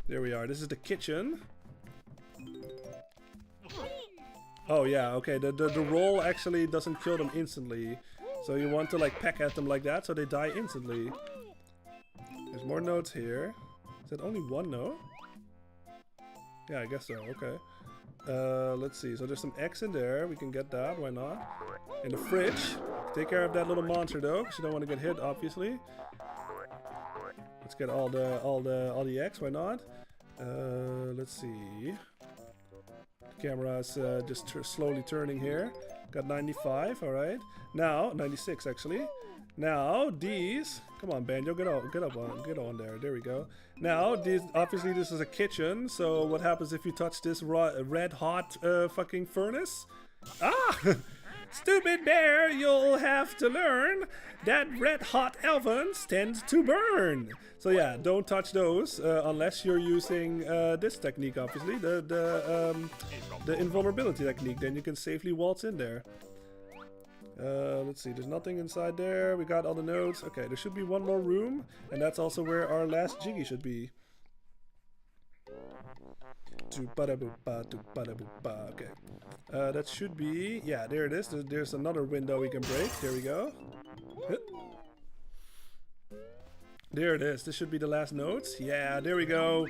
There we are. This is the kitchen. Oh yeah, okay. The roll actually doesn't kill them instantly. So you want to like peck at them like that so they die instantly. There's more notes here. Is that only one note? Yeah, I guess so. Okay. Let's see. So there's some eggs in there. We can get that. Why not? In the fridge. Take care of that little monster though, because you don't want to get hit, obviously. Let's get all the eggs. Why not? Let's see. The camera's just slowly turning here. Got 95. All right. Now 96 actually. Now these. Come on, Banjo, get on there. There we go. Now these. Obviously, this is a kitchen. So what happens if you touch this red hot fucking furnace? Ah! Stupid bear, you'll have to learn that red hot ovens tend to burn. So yeah, don't touch those unless you're using this technique, obviously, the invulnerability technique. Then you can safely waltz in there. Let's see, there's nothing inside there. We got all the notes. Okay, there should be one more room, and that's also where our last Jiggy should be. Okay. That should be... Yeah, there it is. There's another window we can break. There we go. There it is. This should be the last notes. Yeah, there we go.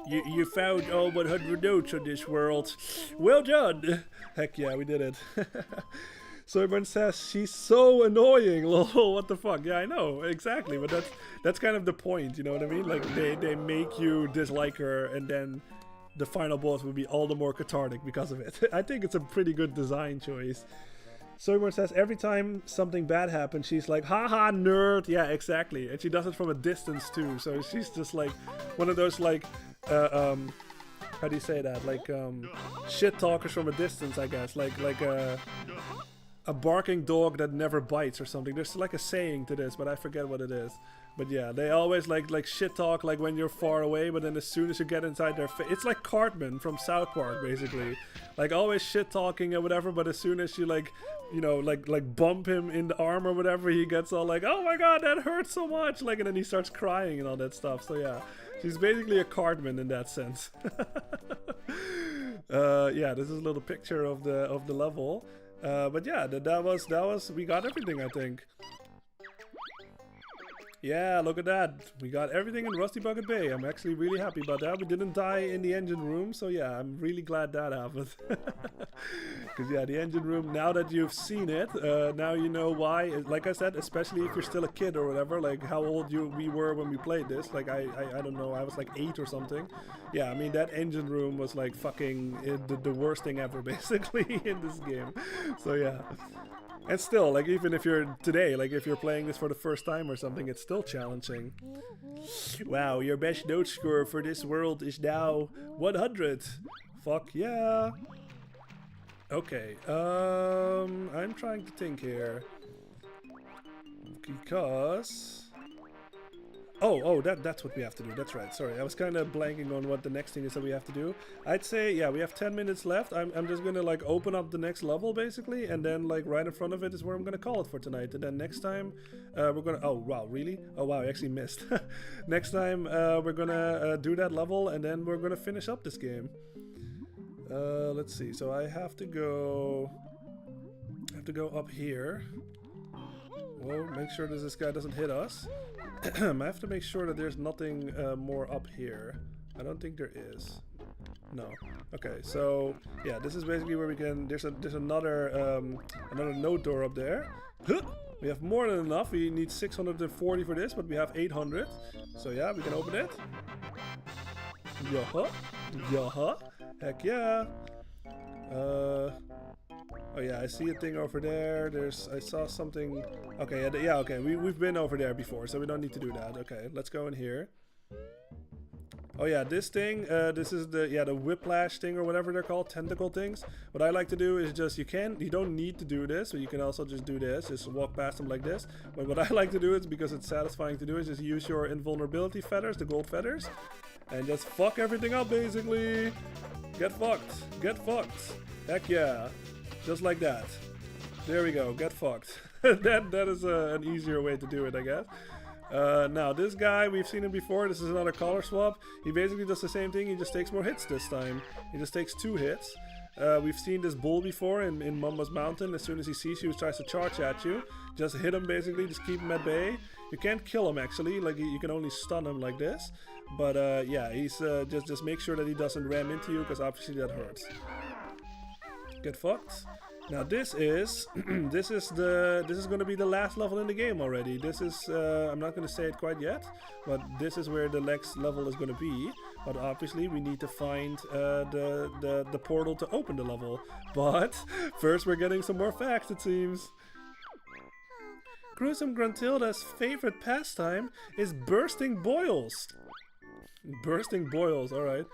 You found all 100 notes on this world. Well done. Heck yeah, we did it. So everyone says she's so annoying. Lol, what the fuck? Yeah, I know, exactly. But that's kind of the point, you know what I mean? Like they make you dislike her, and then the final boss will be all the more cathartic because of it. I think it's a pretty good design choice. So everyone says every time something bad happens, she's like, haha, nerd. Yeah, exactly. And she does it from a distance too. So she's just like one of those like, how do you say that? Like shit talkers from a distance, I guess. Like a barking dog that never bites or something. There's like a saying to this, but I forget what it is. But yeah, they always like shit talk like when you're far away, but then as soon as you get inside their face, it's like Cartman from South Park basically. Like always shit talking or whatever, but as soon as you like, you know, like bump him in the arm or whatever, he gets all like, oh my god, that hurts so much, like, and then he starts crying and all that stuff. So yeah, she's basically a Cartman in that sense. Yeah, this is a little picture of the level. But yeah, that was we got everything, I think. Yeah, look at that. We got everything in Rusty Bucket Bay. I'm actually really happy about that. We didn't die in the engine room, so yeah, I'm really glad that happened. Because yeah, the engine room, now that you've seen it, now you know why. Like I said, especially if you're still a kid or whatever, like how old we were when we played this. Like I don't know, I was like 8 or something. Yeah, I mean, that engine room was like fucking the worst thing ever, basically, in this game. So yeah. And still, like, even if you're today, like, if you're playing this for the first time or something, it's still challenging. Wow, your best note score for this world is now 100. Fuck yeah. Okay, I'm trying to think here. Because... Oh, that's what we have to do. That's right. Sorry, I was kind of blanking on what the next thing is that we have to do. I'd say, yeah, we have 10 minutes left. I'm just gonna like open up the next level basically, and then like right in front of it is where I'm gonna call it for tonight. And then next time we're gonna. Oh wow, really? Oh wow, I actually missed. Next time we're gonna do that level, and then we're gonna finish up this game. Let's see. So I have to go. Up here. Well, make sure that this guy doesn't hit us. I have to make sure that there's nothing more up here. I don't think there is. No. Okay, so yeah, this is basically where we can. There's another note door up there. We have more than enough. We need 640 for this, but we have 800. So yeah, we can open it. Yaha, yaha, heck yeah. Oh yeah, I see a thing over there. I saw something. Okay, yeah, okay. We've been over there before, so we don't need to do that. Okay, let's go in here. Oh yeah, this thing. This is the whiplash thing or whatever they're called, tentacle things. What I like to do is just you don't need to do this, but you can also just do this. Just walk past them like this. But what I like to do is because it's satisfying to do is just use your invulnerability feathers, the gold feathers, and just fuck everything up basically. Get fucked. Get fucked. Heck yeah. Just like that. There we go. Get fucked. that is an easier way to do it, I guess. Now this guy, we've seen him before. This is another color swap. He basically does the same thing. He just takes more hits this time. He just takes 2 hits. We've seen this bull before in Mumba's Mountain. As soon as he sees you, he tries to charge at you. Just hit him basically, just keep him at bay. You can't kill him actually, like you can only stun him like this. But yeah, he's just make sure that he doesn't ram into you, because obviously that hurts. Get fucked. Now this is this is going to be the last level in the game already. This is I'm not going to say it quite yet, but this is where the next level is going to be. But obviously we need to find the portal to open the level. But first we're getting some more facts, it seems. Gruesome Gruntilda's favorite pastime is bursting boils. Bursting boils, alright.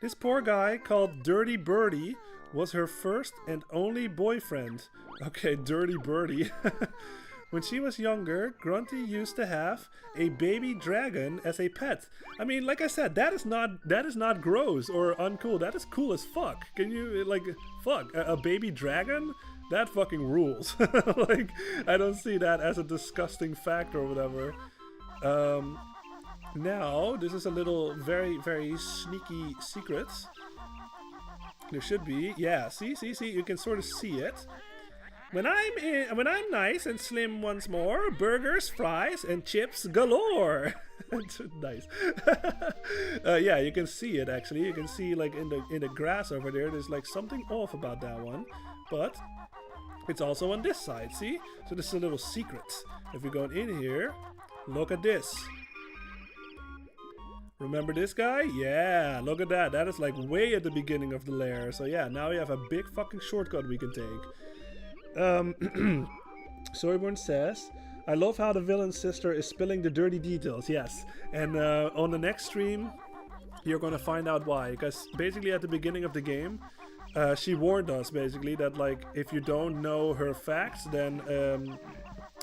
This poor guy called Dirty Birdie was her first and only boyfriend. Okay, Dirty Birdie. When she was younger, Grunty used to have a baby dragon as a pet. I mean, like I said, that is not gross or uncool. That is cool as fuck. Can you, like, fuck, a baby dragon? That fucking rules. Like, I don't see that as a disgusting fact or whatever. Now, this is a little very, very sneaky secret. There should be, yeah, see, you can sort of see it. When I'm nice and slim once more, burgers, fries, and chips galore. Nice. Yeah, you can see it actually. You can see like in the grass over there. There's like something off about that one, but it's also on this side. See? So this is a little secret. If we go in here, look at this. Remember this guy? Yeah, look at that. That is like way at the beginning of the lair. So yeah, now we have a big fucking shortcut we can take. Soyborn says, I love how the villain's sister is spilling the dirty details. Yes, and on the next stream, you're gonna find out why. Because basically at the beginning of the game, she warned us basically that like if you don't know her facts, then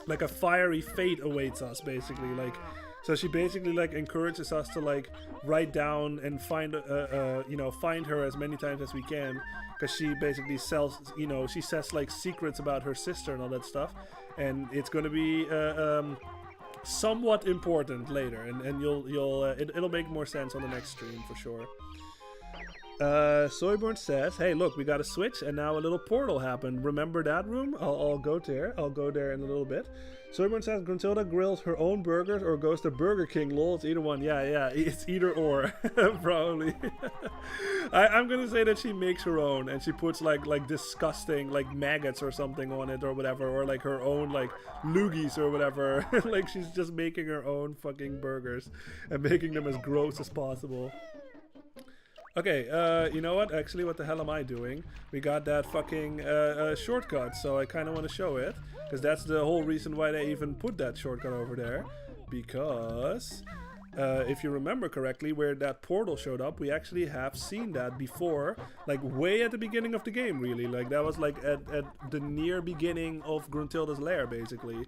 like a fiery fate awaits us basically. Like, so she basically like encourages us to like write down and find you know, find her as many times as we can, because she basically sells, you know, she says like secrets about her sister and all that stuff, and it's going to be somewhat important later, and it'll make more sense on the next stream for sure. Soyborn says, hey look, we got a switch and now a little portal happened. Remember that room? I'll go there. I'll go there in a little bit. Soyborn says Gruntilda grills her own burgers or goes to Burger King. Lol, it's either one. Yeah, it's either or. Probably. I'm gonna say that she makes her own and she puts like disgusting like maggots or something on it or whatever, or like her own like loogies or whatever. Like she's just making her own fucking burgers and making them as gross as possible. Okay, you know what? Actually, what the hell am I doing? We got that fucking shortcut, so I kind of want to show it. Because that's the whole reason why they even put that shortcut over there. Because, if you remember correctly, where that portal showed up, we actually have seen that before. Like, way at the beginning of the game, really. Like, that was like at the near beginning of Gruntilda's lair, basically.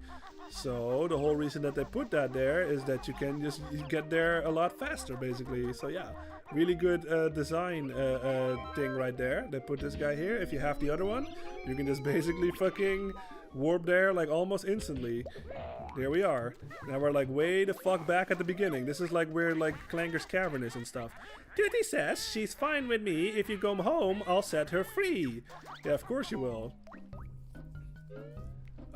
So, the whole reason that they put that there is that you can just get there a lot faster, basically. So, yeah. Really good design thing right there. They put this guy here. If you have the other one, you can just basically fucking warp there like almost instantly. There we are. Now we're like way the fuck back at the beginning. This is like where like Clanker's Cavern is and stuff. Tootie says she's fine with me. If you come home, I'll set her free. Yeah, of course you will.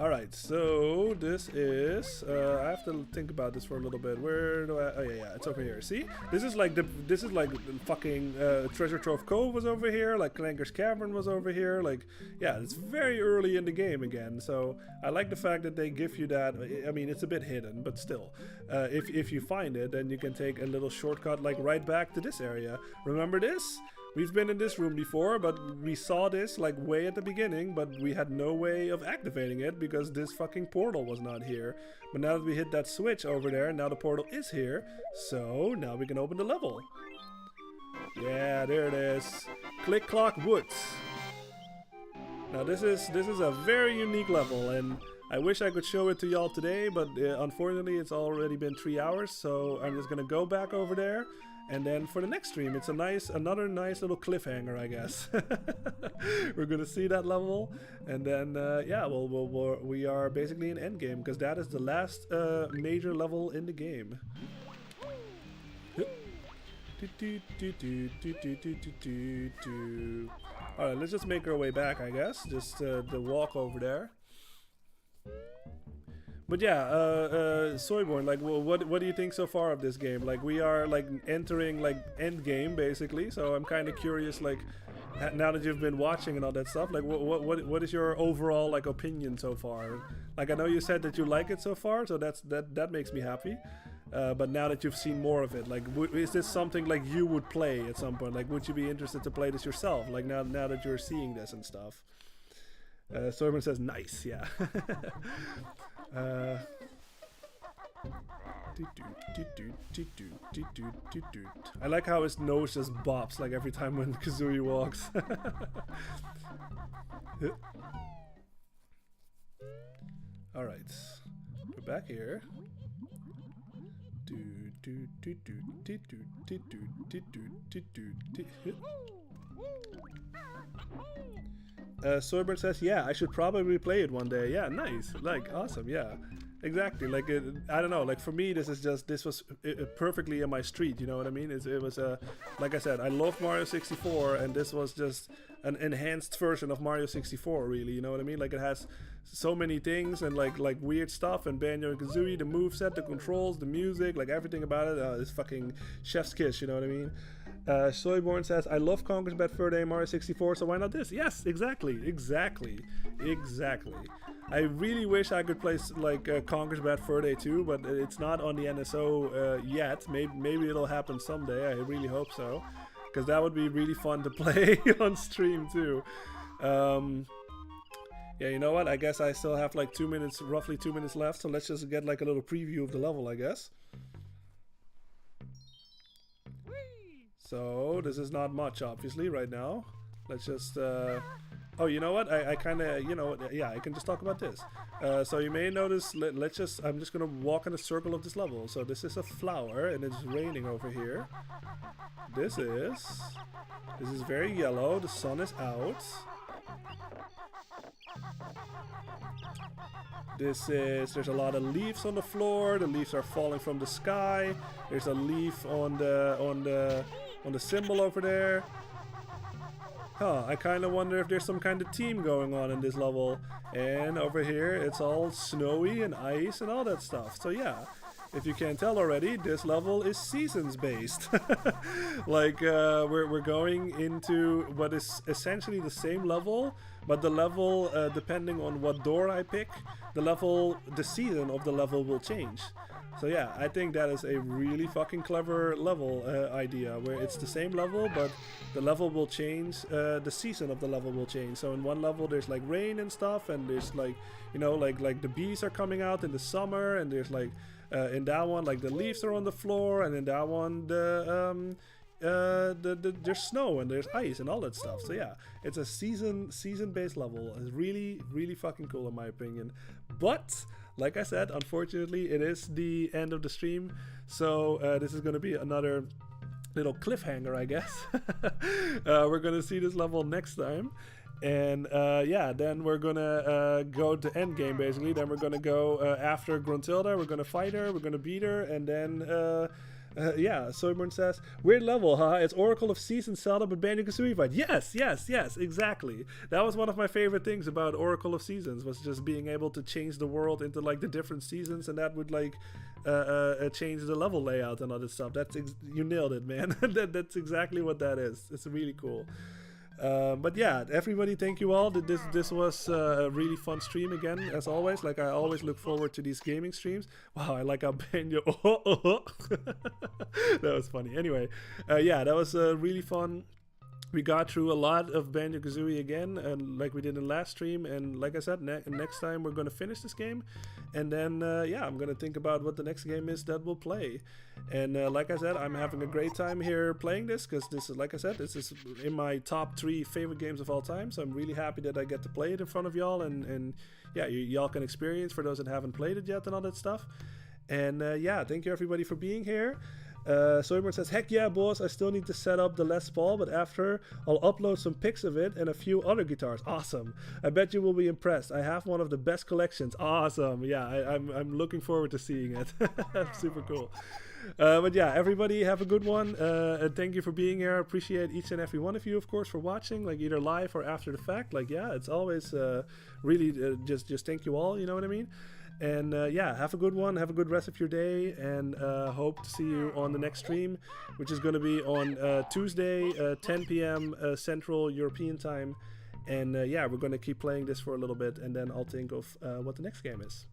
Alright, so this is, I have to think about this for a little bit. Where do I, oh yeah, it's over here. See? This is like the fucking Treasure Trove Cove was over here, like Clanker's Cavern was over here, like, yeah, it's very early in the game again, so I like the fact that they give you that. I mean, it's a bit hidden, but still, if you find it, then you can take a little shortcut, like right back to this area. Remember this? We've been in this room before, but we saw this like way at the beginning, but we had no way of activating it because this fucking portal was not here. But now that we hit that switch over there, now the portal is here, so now we can open the level. Yeah, there it is. Click Clock Woods. Now this is a very unique level, and I wish I could show it to y'all today, but unfortunately it's already been 3 hours, so I'm just gonna go back over there And then for the next stream, it's another nice little cliffhanger, I guess. We're gonna see that level, and then yeah, we are basically in endgame because that is the last major level in the game. All right, let's just make our way back, I guess. Just the walk over there. But yeah, Soyborn, like, what do you think so far of this game? Like, we are like entering like end game basically. So I'm kind of curious, like, now that you've been watching and all that stuff, like, what is your overall like opinion so far? Like, I know you said that you like it so far, so that makes me happy. But now that you've seen more of it, like, is this something like you would play at some point? Like, would you be interested to play this yourself? Like, now that you're seeing this and stuff. Soyborn says, nice, yeah. I like how his nose just bops like every time when Kazooie walks. Alright, we're back here. Soyborn says, yeah, I should probably play it one day. Yeah, nice. Like, awesome, yeah. Exactly, like, I don't know, like, for me, this was perfectly in my street, you know what I mean? It was, like I said, I love Mario 64, and this was just an enhanced version of Mario 64, really, you know what I mean? Like, it has so many things, and, like weird stuff, and Banjo Kazooie, the moveset, the controls, the music, like, everything about it is fucking chef's kiss, you know what I mean? Soyborn says, I love Conker's Bad Fur Day Mario 64, so why not this? Yes, exactly. I really wish I could play like Conker's Bad Fur Day 2, but it's not on the NSO yet. Maybe it'll happen someday. I really hope so, because that would be really fun to play on stream too. Yeah, you know what? I guess I still have like roughly 2 minutes left, so let's just get like a little preview of the level, I guess. So this is not much, obviously, right now. Let's just oh, you know what? I kind of, you know, yeah, I can just talk about this. So you may notice, I'm just gonna walk in a circle of this level. So this is a flower, and it's raining over here. This is very yellow. The sun is out. There's a lot of leaves on the floor. The leaves are falling from the sky. There's a leaf on the symbol over there. Huh, I kind of wonder if there's some kind of team going on in this level. And over here, it's all snowy and ice and all that stuff. So yeah, if you can't tell already, this level is seasons based. Like, we're going into what is essentially the same level, but the level, depending on what door I pick, the season of the level will change. So yeah, I think that is a really fucking clever level idea, where it's the same level, but the level will change, the season of the level will change. So in one level there's like rain and stuff, and there's like, you know, like the bees are coming out in the summer, and there's like, in that one, like the leaves are on the floor, and in that one there's snow and there's ice and all that stuff. So yeah, it's a season-based level. It's really fucking cool in my opinion. But like I said, unfortunately, it is the end of the stream, so this is going to be another little cliffhanger, I guess. We're going to see this level next time, and yeah, then we're going to go to endgame, basically. Then we're going to go after Gruntilda, we're going to fight her, we're going to beat her, and then... yeah, Soyborn says, weird level, huh? It's Oracle of Seasons Zelda but Banjo Kazooie fight. Yes, exactly. That was one of my favorite things about Oracle of Seasons, was just being able to change the world into like the different seasons, and that would like change the level layout and all this stuff. You nailed it, man. That's exactly what that is. It's really cool. But yeah, everybody, thank you all. This was a really fun stream again, as always. Like, I always look forward to these gaming streams. Wow, I like how Banjo... That was funny. Anyway, yeah, that was really fun. We got through a lot of Banjo Kazooie again, and like we did in the last stream. And like I said, next time we're going to finish this game, and then yeah, I'm going to think about what the next game is that we'll play. And like I said, I'm having a great time here playing this, because this is, like I said, this is in my top 3 favorite games of all time. So I'm really happy that I get to play it in front of y'all, and yeah, y'all can experience, for those that haven't played it yet and all that stuff. And yeah, thank you everybody for being here. Soyborn says, heck yeah, boss, I still need to set up the Les Paul, but after, I'll upload some pics of it and a few other guitars. Awesome. I bet you will be impressed. I have one of the best collections. Awesome. Yeah, I'm looking forward to seeing it. Super cool. But yeah, everybody have a good one. And thank you for being here. I appreciate each and every one of you, of course, for watching, like either live or after the fact. Like, yeah, it's always really just thank you all, you know what I mean? And yeah, have a good one. Have a good rest of your day, and hope to see you on the next stream, which is going to be on Tuesday, 10 p.m. Central European time. And yeah, we're going to keep playing this for a little bit, and then I'll think of what the next game is.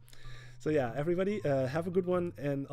So yeah, everybody, have a good one, and